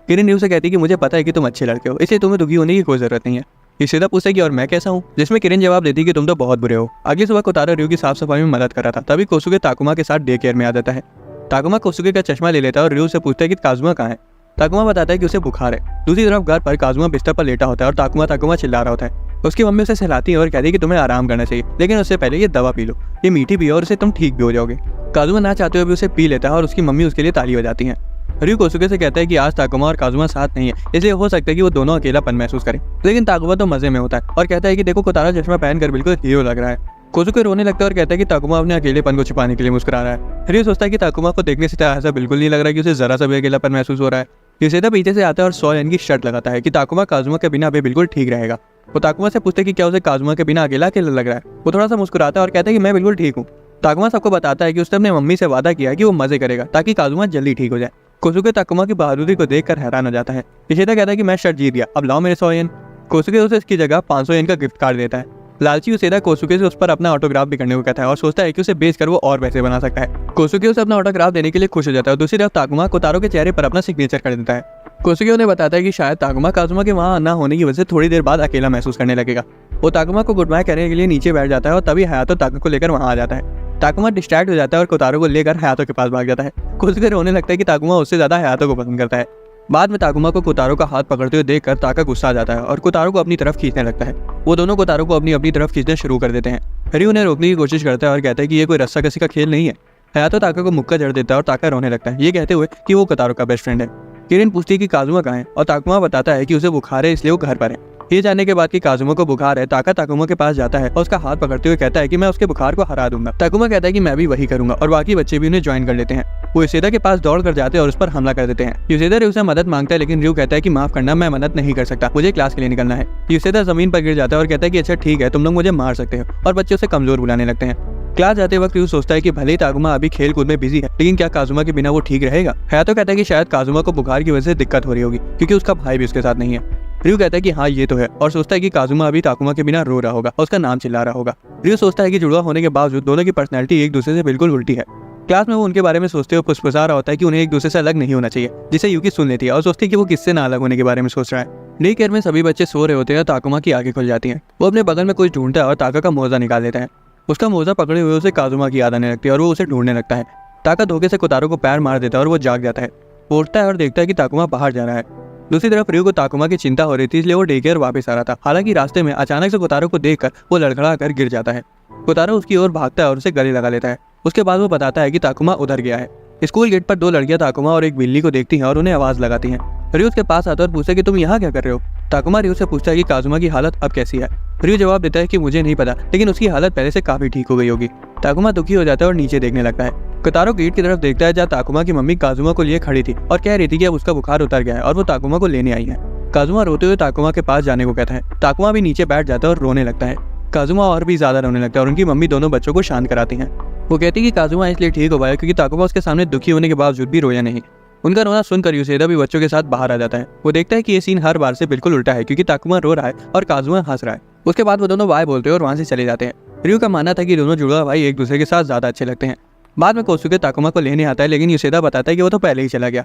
Speaker 1: किरिन रियो से कहती है कि मुझे पता है कि तुम अच्छे लड़के हो, इसलिए तुम्हें दुखी होने की कोई जरूरत नहीं है। युसेदा पूछता है कि और मैं कैसा हूँ, जिसमें किरिन जवाब देती है कि तुम तो बहुत बुरे हो। अगली सुबह कोतारो रियो की साफ सफाई में मदद कर रहा था, तभी कोसुके ताकुमा के साथ डे केयर में आ जाता है। ताकुमा कोसुके का चश्मा ले लेता है और रियो से पूछता है कि काजुमा कहाँ है। ताकुमा बताता है कि उसे बुखार है। दूसरी तरफ घर पर काजुमा बिस्तर पर लेटा होता है और ताकुमा चिल्ला रहा होता है। उसकी मम्मी उसे सहलाती है और कहती है कि तुम्हें आराम करना चाहिए, लेकिन उससे पहले ये दवा पी लो, ये मीठी भी है और इससे तुम ठीक भी हो जाओगे। काजुमा ना चाहते हुए भी उसे पी लेता है और उसकी मम्मी उसके लिए ताली बजाती है। रियो कोसुके से कहता है कि आज ताकुमा और काजुमा साथ नहीं है, इसलिए हो सकता है कि वो दोनों अकेलापन महसूस करें। लेकिन ताकुमा तो मजे में होता है और कहता है कि देखो कोतारो चश्मा पहनकर बिल्कुल हीरो लग रहा है। कोसुके रोने लगता है और कहता है कि ताकुमा अपने अकेलेपन को छिपाने के लिए मुस्कुरा रहा है। रियो सोचता है कि ताकुमा को देखने से ऐसा बिल्कुल नहीं लग रहा है कि उसे जरा सा भी अकेलापन महसूस हो रहा है। युसेदा पीछे से आता है और 100 येन की शर्त लगाता है कि ताकुमा काजुमा के बिना अभी बिल्कुल ठीक रहेगा। वो ताकुमा से पूछते कि क्या उसे काजुमा के बिना अकेला अकेला लग रहा है। वो थोड़ा सा मुस्कुराता है और कहता है कि मैं बिल्कुल ठीक हूँ। ताकुमा सबको बताता है कि उसने अपने मम्मी से वादा किया कि वो मजे करेगा ताकि काजुमा जल्दी ठीक हो जाए। कोसुके ताकुमा की बहादुरी को देखकर हैरान हो जाता है। युसेदा कहता है कि मैं शर्त जीत गया, अब लाओ मेरे 100 येन। कोसुके उसे इसकी जगह 500 येन का गिफ्ट कार्ड देता है। लालची युसेदा कोसुके से उस पर अपना ऑटोग्राफ भी करने को कहता है और सोचता है कि उसे बेचकर वो और पैसे बना सकता है। कोसुके उसे अपना ऑटोग्राफ देने के लिए खुश हो जाता है और दूसरी तरफ ताकुमा कोतारो के चेहरे पर अपना सिग्नेचर कर देता है। कोसुके उन्हें बताता है कि शायद ताकुमा काजुमा के वहाँ ना होने की वजह से थोड़ी देर बाद अकेला महसूस करने लगेगा। वो ताकुमा को गुड बाय करने के लिए नीचे बैठ जाता है और तभी हयातो ताकुमा को लेकर वहाँ आ जाता है। ताकुमा डिस्ट्रैक्ट हो जाता है और कोतारो को लेकर हयातो के पास भाग जाता है। कोसुके रोने लगता है कि ताकुमा उससे ज्यादा हयातो को पसंद करता है। बाद में ताकुमा को कोतारो का हाथ पकड़ते हुए देखकर ताका गुस्सा आ जाता है और कोतारो को अपनी तरफ खींचने लगता है। वो दोनों कोतारो को अपनी अपनी तरफ खींचना शुरू कर देते हैं। रियो उन्हें रोकने की कोशिश करता है और कहता है कि ये कोई रस्साकसी का खेल नहीं है। हयातो ताका को मुक्का जड़ देता है और ताका रोने लगता है, ये कहते हुए कि वो कोतारो का बेस्ट फ्रेंड है। किरिन पूछती है कि काजुमा कहाँ है और ताकुमा बताता है कि उसे बुखार है इसलिए वो घर पर है। ये जानने के बाद कि काजुमा को बुखार है, ताका ताकुमा के पास जाता है और उसका हाथ पकड़ते हुए कहता है कि मैं उसके बुखार को हरा दूंगा। ताकुमा कहता है कि मैं भी वही करूंगा और बाकी बच्चे भी उन्हें ज्वाइन कर लेते हैं। वो युसेदा के पास दौड़ कर जाते हैं और उस पर हमला कर देते हैं। युसेदा रियो से मदद मांगता है, लेकिन रियो कहता है कि माफ करना, मैं मदद नहीं कर सकता, मुझे क्लास के लिए निकलना है। युसेदा जमीन पर गिर जाता है और कहता है कि अच्छा ठीक है, तुम लोग मुझे मार सकते हो, और बच्चे उसे कमजोर बुलाने लगते हैं। क्लास जाते वक्त रियो सोचता है कि भले ही ताकुमा अभी खेल कूद में बिजी है, लेकिन क्या काजुमा के बिना वो ठीक रहेगा। हयातो कहता है कि शायद काजुमा को बुखार की वजह से दिक्कत हो रही होगी क्योंकि उसका भाई भी उसके साथ नहीं है। रियो कहता है कि हाँ ये तो है और सोचता है कि काजुमा अभी ताकुमा के बिना रो रहा होगा और उसका नाम चिल्ला रहा होगा। रियो सोचता है कि जुड़वा होने के बावजूद दोनों की पर्सनैलिटी एक दूसरे से बिल्कुल उल्टी है। क्लास में वो उनके बारे में सोचते हुए फुसफुसा रहा होता है कि उन्हें एक दूसरे से अलग नहीं होना चाहिए, जिसे यूकी सुन लेती है और सोचती है कि वो किससे ना अलग होने के बारे में सोच रहा है। डे केयर में सभी बच्चे सो रहे होते हैं और ताकुमा की आंखें खुल जाती हैं। वो अपने बगल में कुछ ढूंढता है और ताका का मोजा निकाल लेता है। उसका मोजा पकड़े हुए उसे काजुमा की याद आने लगती है और वो उसे ढूंढने लगता है। ताका धोखे से कोतारो को पैर मार देता है और वो जाग जाता है। वो उठता है और देखता है कि ताकुमा बाहर जा रहा है। दूसरी तरफ रियो को ताकुमा की चिंता हो रही थी, इसलिए वो डे केयर वापस आ रहा था। हालांकि रास्ते में अचानक से कोतारो को देखकर वो लड़खड़ा कर गिर जाता है। कोतारो उसकी ओर भागता है और उसे गले लगा लेता है। उसके बाद वो बताता है कि ताकुमा उधर गया है। स्कूल गेट पर दो लड़कियां ताकुमा और एक बिल्ली को देखती हैं और उन्हें आवाज लगाती हैं। रियो उसके पास आता है और पूछता है कि तुम यहाँ क्या कर रहे हो। ताकुमा रियो से पूछता है कि काजुमा की हालत अब कैसी है। रियो जवाब देता है कि मुझे नहीं पता, लेकिन उसकी हालत पहले से काफी ठीक हो गई होगी। ताकुमा दुखी हो जाता है और नीचे देखने लगता है। कोतारो गेट की तरफ देखता है जहाँ ताकुमा की मम्मी काजुमा को लिए खड़ी थी और कह रही थी कि अब उसका बुखार उतर गया है और वो ताकुमा को लेने आई है। काजुमा रोते हुए ताकुमा के पास जाने को कहता है। ताकुमा भी नीचे बैठ जाता है और रोने लगता है। काजुमा और भी ज्यादा रोने लगता है और उनकी मम्मी दोनों बच्चों को शांत कराती हैं। वो कहती है कि काजुमा इसलिए ठीक हो पाया क्योंकि ताकुमा उसके सामने दुखी होने के बावजूद भी रोया नहीं। उनका रोना सुनकर यूसेदा भी बच्चों के साथ बाहर आ जाता है। वो देखता है कि ये सीन हर बार से बिल्कुल उल्टा है क्योंकि ताकुमा रो रहा है और काजुमा हंस रहा है। उसके बाद वो दोनों बाय बोलते हैं और वहां से चले जाते हैं। रियो का मानना था कि दोनों जुड़वा भाई एक दूसरे के साथ ज्यादा अच्छे लगते हैं। बाद में कोसुके ताकुमा को लेने आता है, लेकिन यूसेदा बताता है कि वो तो पहले ही चला गया।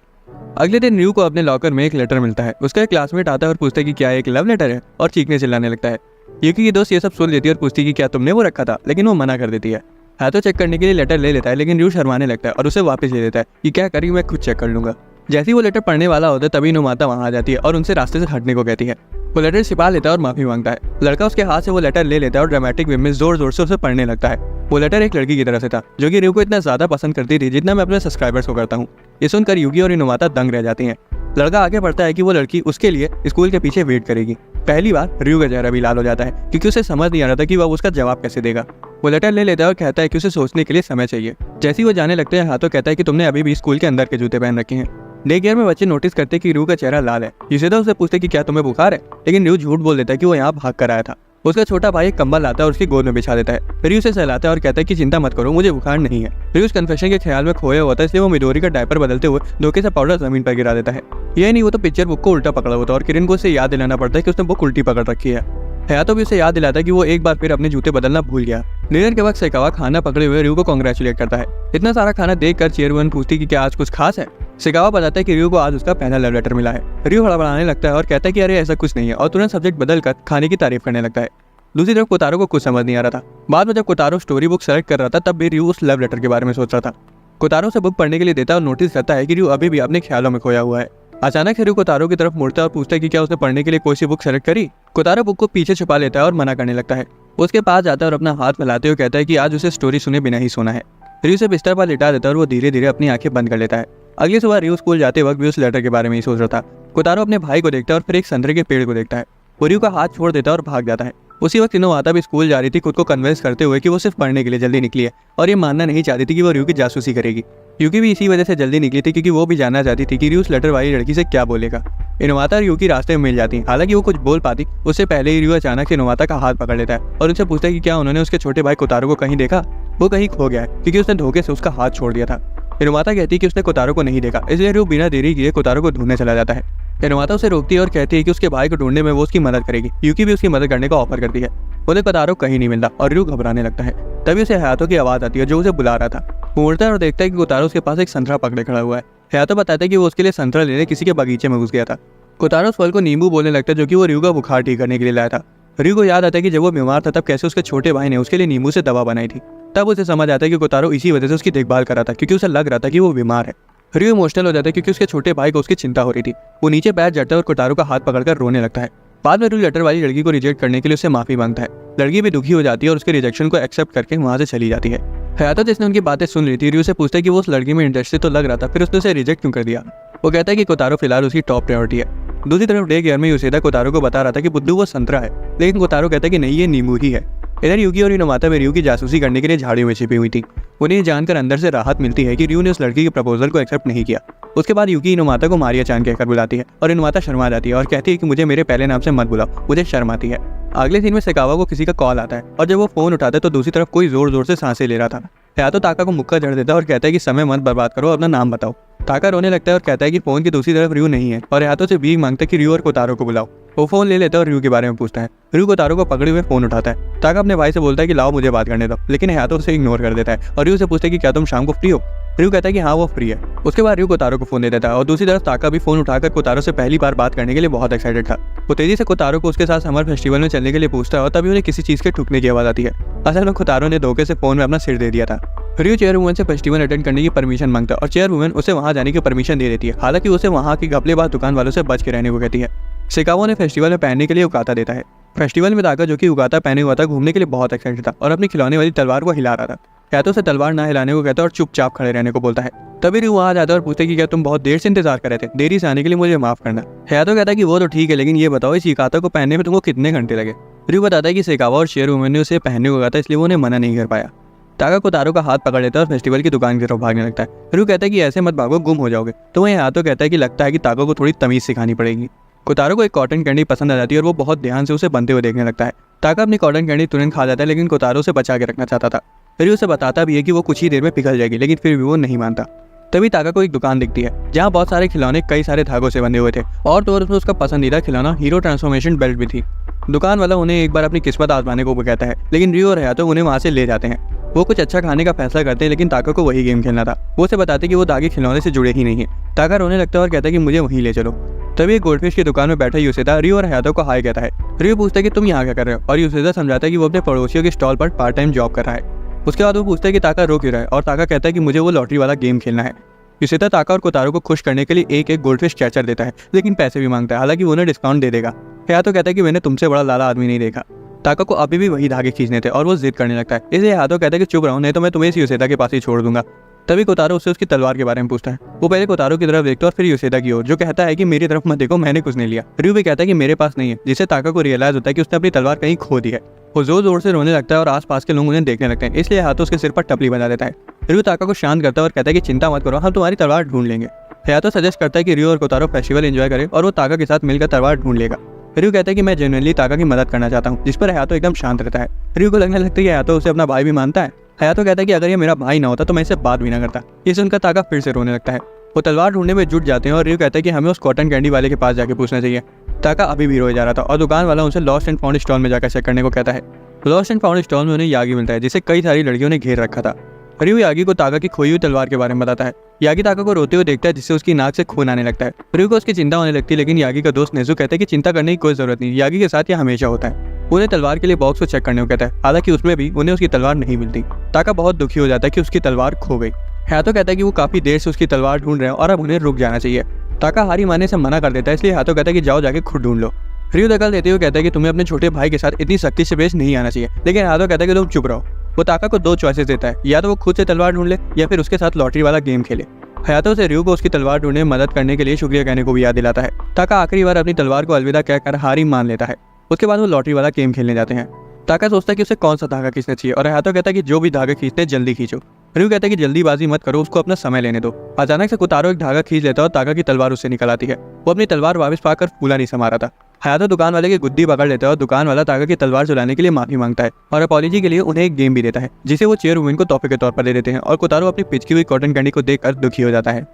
Speaker 1: अगले दिन रियो को अपने लॉकर में एक लेटर मिलता है। उसका एक क्लासमेट आता है और पूछता है कि क्या एक लव लेटर है, और चीखने चिल्लाने लगता है। यूकी की दोस्त ये सब सुन लेती है और पूछती है कि क्या तुमने वो रखा था, लेकिन वो मना कर देती है। हाथों चेक करने के लिए लेटर ले लेता है, लेकिन रियो शर्माने लगता है और उसे वापस ले देता है कि क्या करी, मैं खुद चेक कर लूंगा। जैसे ही वो लेटर पढ़ने वाला होता है तभी नुमाता वहां आ जाती है और उनसे रास्ते से हटने को कहती है। वो लेटर छिपा लेता है और माफी मांगता है। लड़का उसके हाथ से वो लेटर ले लेता है और ड्रामेटिक वे में जोर जोर से उसे पढ़ने लगता है। वो लेटर एक लड़की की तरफ से था जो कि रियो को इतना ज्यादा पसंद करती थी जितना मैं अपने सब्सक्राइबर्स को करता हूँ। ये सुनकर युगी और नुमाता दंग रह जाती हैं। लड़का आगे बढ़ता है कि वो लड़की उसके लिए स्कूल के पीछे वेट करेगी। पहली बार रियो का चेहरा भी लाल हो जाता है क्योंकि उसे समझ नहीं आ रहा था कि वह उसका जवाब कैसे देगा। वो लेटर ले लेता है और कहता है कि उसे सोचने के लिए समय चाहिए। जैसे ही वो जाने लगते हैं हाथों कहता है कि तुमने अभी भी स्कूल के अंदर के जूते पहन रखे हैं। डे केयर में बच्चे नोटिस करते कि रियो का चेहरा लाल है। यूसेदा उससे पूछते कि क्या तुम्हें बुखार है, लेकिन रियो झूठ बोल देता है कि वो यहाँ भाग कर आया था। उसका छोटा भाई एक कंबल लाता है और उसकी गोद में बिछा देता है। रियो उसे सहलाता है और कहता है कि चिंता मत करो, मुझे बुखार नहीं है। रियो उस कन्फेशन के ख्याल में खोया होता है, इसलिए वो मिडोरी का डायपर बदलते हुए धोखे से पाउडर जमीन पर गिरा देता है। यही नहीं, वो तो पिक्चर बुक को उल्टा पकड़ा होता है और किरण को उसे याद दिलाना पड़ता है कि उसने बुक उल्टी पकड़ रखी है। हयातो भी उसे याद दिलाता है कि वो एक बार फिर अपने जूते बदलना भूल गया। डिनर के वक्त सेकावा खाना पकड़े हुए रियो को कांग्रेचुलेट करता है। इतना सारा खाना देखकर चेयरमैन पूछती कि क्या आज कुछ खास है। सेकावा बताता है कि रियो को आज उसका पहला लव लेटर मिला है। रियो हड़बड़ाने लगता है और कहता है कि अरे ऐसा कुछ नहीं है, और तुरंत सब्जेक्ट बदलकर खाने की तारीफ करने लगता है। दूसरी तरफ कोतारो को कुछ समझ नहीं आ रहा था। बाद में जब कोतारो स्टोरी बुक सेलेक्ट कर रहा था तब भी रियो उस लव लेटर के बारे में सोच रहा था। कोतारो से बुक पढ़ने के लिए देता है और नोटिस करता है कि रियो अभी भी अपने ख्यालों में खोया हुआ है। अचानक से रियो कोतारो की तरफ मुड़ता है और पूछता है कि क्या उसने पढ़ने के लिए कोई सी बुक सेलेक्ट करी। कोतारो बुक को पीछे छुपा लेता है और मना करने लगता है। उसके पास जाता है और अपना हाथ फैलाते हुए कहता है कि आज उसे स्टोरी सुने बिना ही सोना है। रियो से बिस्तर पर लिटा देता है और वो धीरे धीरे अपनी आंखें बंद कर लेता है। अगली सुबह रियो स्कूल जाते वक्त भी उस लेटर के बारे में ही सोच रहा था। कोतारो अपने भाई को देखता है और फिर एक संतरे के पेड़ को देखता है। वो रियो का हाथ छोड़ देता है और भाग जाता है। उसी वक्त नुमाता भी स्कूल जा रही थी, खुद को कन्विंस करते हुए कि वो सिर्फ पढ़ने के लिए जल्दी निकली है और ये मानना नहीं चाहती थी कि वो रियो की जासूसी करेगी। यूकी भी इसी वजह से जल्दी निकली थी क्योंकि वो भी जानना चाहती थी कि रियो उस लेटर वाली लड़की से क्या बोलेगा। नुमाता और यूकी रास्ते में मिल जाती हैं। हालांकि वो कुछ बोल पाती उससे पहले ही रियो अचानक से नुमाता का हाथ पकड़ लेता है और उनसे पूछता है कि क्या उन्होंने उसके छोटे भाई कोतारो को कहीं देखा। वो कहीं खो गया है क्योंकि उसने धोखे से उसका हाथ छोड़ दिया था। नुमाता कहती है कि उसने कोतारो को नहीं देखा, इसलिए रियो बिना देरी किए कोतारो को ढूंढने चला जाता है। नुमाता उसे रोकती है और कहती है कि उसके भाई को ढूंढने में वो उसकी मदद करेगी। यूकी भी उसकी मदद करने का ऑफर करती है। उन्हें कोतारो कहीं नहीं मिलता और रियो घबराने लगता है। तभी उसे हयातो की आवाज आती है जो उसे बुला रहा था। वो उड़ता है और देखता है कि कोतारो उसके पास एक संतरा पकड़े खड़ा हुआ है। हयातो बताता है कि वो उसके लिए संतरा लेने किसी के बगीचे में घुस गया था। कोतारो उस फल को नींबू बोलने लगता है जो कि वो रियो का बुखार ठीक करने के लिए लाया था। रियो को याद आता है कि जब वो बीमार था तब कैसे उसके छोटे भाई ने उसके लिए नींबू से दवा बनाई थी। तब उसे समझ आता है कि कोतारो इसी वजह से उसकी देखभाल कर रहा था क्योंकि उसे लग रहा था कि वो बीमार है। रियो इमोशनल हो जाता है क्योंकि उसके छोटे भाई को उसकी चिंता हो रही थी। वो नीचे बैठ जाता है और कोतारो का हाथ पकड़कर रोने लगता है। बाद में रियो लेटर वाली लड़की को रिजेक्ट करने के लिए उससे माफी मांगता है। लड़की भी दुखी हो जाती है और उसके रिजेक्शन को एक्सेप्ट करके वहां से चली जाती है। हयातो जिसने उनकी बातें सुन ली थी रियो से पूछता है कि वो उस लड़की में इंटरेस्टेड तो लग रहा था, फिर उसने उसे रिजेक्ट क्यों कर दिया। वो कहता है कि कोतारो फिलहाल उसकी टॉप प्रायोरिटी है। दूसरी तरफ डे केयर में यूसेदा कोतारो को बता रहा था कि बुद्धू वो संतरा है, लेकिन कोतारो कहता है कि नहीं, ये नींबू ही है। इधर यूकी और नुमाता में रियो की जासूसी करने के लिए झाड़ियों में छिपी हुई थी। उन्हें ये जानकर अंदर से राहत मिलती है कि रियो ने उस लड़की के प्रपोजल को एक्सेप्ट नहीं किया। उसके बाद यूकी नुमाता को मारिया चान कहकर बुलाती है और नुमाता शर्मा जाती है और कहती है कि मुझे मेरे पहले नाम से मत बुलाओ, मुझे शर्म आती है। अगले दिन में सेकावा को किसी का कॉल आता है और जब वो फोन उठाता है तो दूसरी तरफ कोई जोर जोर से सांसें ले रहा था। हयातो ताका को मुक्का जड़ देता है और कहता है कि समय मत बर्बाद करो, अपना नाम बताओ। ताका रोने लगता है और कहता है कि फोन की दूसरी तरफ रियो नहीं है और हयातो से भीख मांगता है कि रियो और कोतारो को बुलाओ। वो फोन ले लेता है और रियो के बारे में पूछता है। रियो कोतारो को पकड़े हुए फोन उठाता है। ताका अपने भाई से बोलता है कि लाओ मुझे बात करने दो, लेकिन हयातो उसे इग्नोर कर देता है और रियो से पूछता है कि क्या तुम शाम को फ्री हो। रियो कहता है कि हाँ वो फ्री है। उसके बाद रियो कोतारो को फोन दे देता है और दूसरी तरफ ताका भी फोन उठाकर कोतारो से पहली बार बात करने के लिए बहुत एक्साइटेड था। वो तेजी से कोतारो को उसके साथ समर फेस्टिवल में चलने के लिए पूछता है और तभी उन्हें किसी चीज के ठुकने की आवाज आती है। असल में कोतारो ने धोखे से फोन में अपना सिर दे दिया था। रियो चेयरवुमन से फेस्टिवल अटेंड करने की परमिशन मांगता है और चेयरवुमन उसे वहां जाने की परमिशन दे देती है। हालांकि उसे वहां की घपलेबाज दुकान वालों से बच के रहने को कहती है। शिकागो ने फेस्टिवल में पहनने के लिए उकाता देता है। फेस्टिवल में ताका, जो कि उकाता पहने हुआ था, घूमने के लिए बहुत एक्साइटेड था और अपनी खिलौने वाली तलवार को हिला रहा था। या तो उसे तलवार ना हिलाने को कहता है और चुपचाप खड़े रहने को बोलता है। तभी रियो वहां जाता है और पूछते कि क्या तुम बहुत देर से इंतजार कर रहे थे, देरी से आने के लिए मुझे माफ करना। हयातो कहता है कि वो तो ठीक है, लेकिन ये बताओ इस उकाता को पहनने में तुमको कितने घंटे लगे। रियो बताता है कि शिकागो और चेयरवुमन ने उसे पहनने को कहा था, इसलिए वो उन्हें मना नहीं कर पाया। ताका कोतारो का हाथ पकड़ लेता है और फेस्टिवल की दुकान की तरफ भागने लगता है। रियो कहता है कि ऐसे मत भागो, गुम हो जाओगे। तो वहीं हाथों कहता है कि लगता है कि ताका को थोड़ी तमीज सिखानी पड़ेगी। कोतारो को एक कॉटन कैंडी पसंद आ जाती है और वो बहुत ध्यान से उसे बनते हुए देखने लगता है। ताका अपनी कॉटन कैंडी तुरंत खा जाता है, लेकिन कोतारो उसे बचा के रखना चाहता था। रियो उसे बताता भी है कि वो कुछ ही देर में पिघल जाएगी, लेकिन फिर भी वो नहीं मानता। तभी ताका को एक दुकान दिखती है जहाँ बहुत सारे खिलौने कई सारे धागों से बंधे हुए थे और तो और उसमें उसका पसंदीदा खिलौना हीरो ट्रांसफॉर्मेशन बेल्ट भी थी। दुकान वाला उन्हें एक बार अपनी किस्मत आजमाने को कहता है, लेकिन रियो और हयातो उन्हें वहाँ से ले जाते हैं। वो कुछ अच्छा खाने का फैसला करते हैं, लेकिन ताका को वही गेम खेलना था। वो उसे बताते कि वो धागे खिलौने से जुड़े ही नहीं है। ताका रोने लगता है और कहता है कि मुझे वहीं ले चलो। तभी एक गोल्डफिश की दुकान में बैठा यूसेदा रियो और हयातो को हाय कहता है। रियो पूछता है कि तुम यहाँ क्या कर रहे हो और यूसेदा समझाता है कि वो अपने पड़ोसियों के स्टॉल पर पार्ट टाइम जॉब कर रहा है। उसके बाद वो पूछता है कि ताका रो क्यों रहा है और ताका कहता है कि मुझे वो लॉटरी वाला गेम खेलना है। यूसेदा ताका और कोतारो को खुश करने के लिए एक गोल्डफिश कैचर देता है, लेकिन पैसे भी मांगता है। हालांकि वो उन्हें डिस्काउंट दे देगा। हयातो कहता है कि मैंने तुमसे बड़ा लाला आदमी नहीं देखा। ताका को अभी भी वही धागे खींचने थे और वो जिद करने लगता है। इसलिए हयातो कहता है कि चुप रहो, नहीं तो मैं तुम्हें इस यूसेदा के पास ही छोड़ दूंगा। तभी कोतारो उससे उसकी तलवार के बारे में पूछता है। वो पहले कोतारो की तरफ देखता है और फिर यूसेदा की ओर, जो कहता है कि मेरी तरफ मत देखो, मैंने कुछ नहीं लिया। रियो भी कहता है कि मेरे पास नहीं है, जिससे ताका को रियलाइज होता है कि उसने अपनी तलवार कहीं खो दी है। वो जोर जोर से रोने लगता है और आसपास के लोग उन्हें देखने लगते हैं, इसलिए हाथों उसके सिर पर टपली बना देता है। रियो ताका को शांत करता है और कहता है कि चिंता मत करो, हम तुम्हारी तलवार ढूंढ लेंगे। हयातो सजेस्ट करता है कि रियो और कोतारो फेस्टिवल एंजॉय करे और वो ताका के साथ मिलकर तलवार ढूंढ लेगा। रियो कहता है कि मैं जेन्युइनली ताका की मदद करना चाहता हूँ, जिस पर हयातो एकदम शांत रहता है। रियो को लगने लगता है कि हयातो उसे अपना भाई भी मानता है। हयातो कहता है कि अगर ये मेरा भाई ना होता तो मैं इससे बात भी ना करता। ये सुनकर ताका फिर से रोने लगता है। वो तलवार ढूंढने में जुट जाते हैं और रियो कहता है कि हमें उस कॉटन कैंडी वाले के पास जाके पूछना चाहिए। ताका अभी भी रोए जा रहा था और दुकान वाला उनसे लॉस्ट एंड फाउंड स्टॉल में जाकर चेक करने को कहता है। लॉस्ट एंड फाउंड स्टॉल में उन्हें यागी मिलता है, जिसे कई सारी लड़कियों ने घेर रखा था। रियो यागी को ताका की खोई हुई तलवार के बारे में बताता है। यागी ताका को रोते हुए देखता है, जिससे उसकी नाक से खून आने लगता है। रियो को उसकी चिंता होने लगती है, लेकिन यागी का दोस्त नेज़ु कहता है कि चिंता करने की कोई जरूरत नहीं, यागी के साथ यह हमेशा होता है। उन्हें तलवार के लिए बॉक्स को चेक करने को कहता है। हालांकि उसमें भी उन्हें उसकी तलवार नहीं मिलती। ताका बहुत दुखी हो जाता है कि उसकी तलवार खो गई। हयातो कहता है कि वो काफी देर से उसकी तलवार ढूंढ रहे हैं और अब उन्हें रुक जाना चाहिए। ताका हारी मानने से मना कर देता है, इसलिए हयातो कहता है कि जाओ जाके खुद ढूंढ लो। रियो दखल देते हुए कहता है कि तुम्हें अपने छोटे भाई के साथ इतनी सख्ती से पेश नहीं आना चाहिए, लेकिन हयातो कहता है कि तुम चुप रहो। वो ताका को दो चॉइसेस देता है, या तो वो खुद से तलवार ढूंढ ले या फिर उसके साथ लॉटरी वाला गेम खेले। हयातो से रियो को उसकी तलवार ढूंढने में मदद करने के लिए शुक्रिया कहने को भी याद दिलाता है। ताका आखिरी बार अपनी तलवार को अलविदा कहकर हारी मान लेता है। उसके बाद वो लॉटरी वाला गेम खेलने जाते हैं। ताका सोचता है कि उसे कौन सा धागा खींचना चाहिए और हयातो कहता है कि जो भी धागा खींचते हैं जल्दी खींचो। रियो कहता है कि जल्दीबाजी मत करो, उसको अपना समय लेने दो। अचानक से कोतारो एक धागा खींच लेता है और ताका की तलवार उससे निकल आती है। वो अपनी तलवार वापस पाकर फूला नहीं समा रहा था। हयातो दुकान वाले की गुद्दी पकड़ लेता है और दुकान वाला ताका की तलवार चुराने के लिए माफी मांगता है और अपॉलॉजी के लिए उन्हें एक गेम भी देता है, जिसे वो चेयरवुमन को तोहफे के तौर पर दे देते हैं। और कोतारो अपनी पिचकी हुई कॉटन कैंडी को देखकर दुखी हो जाता है।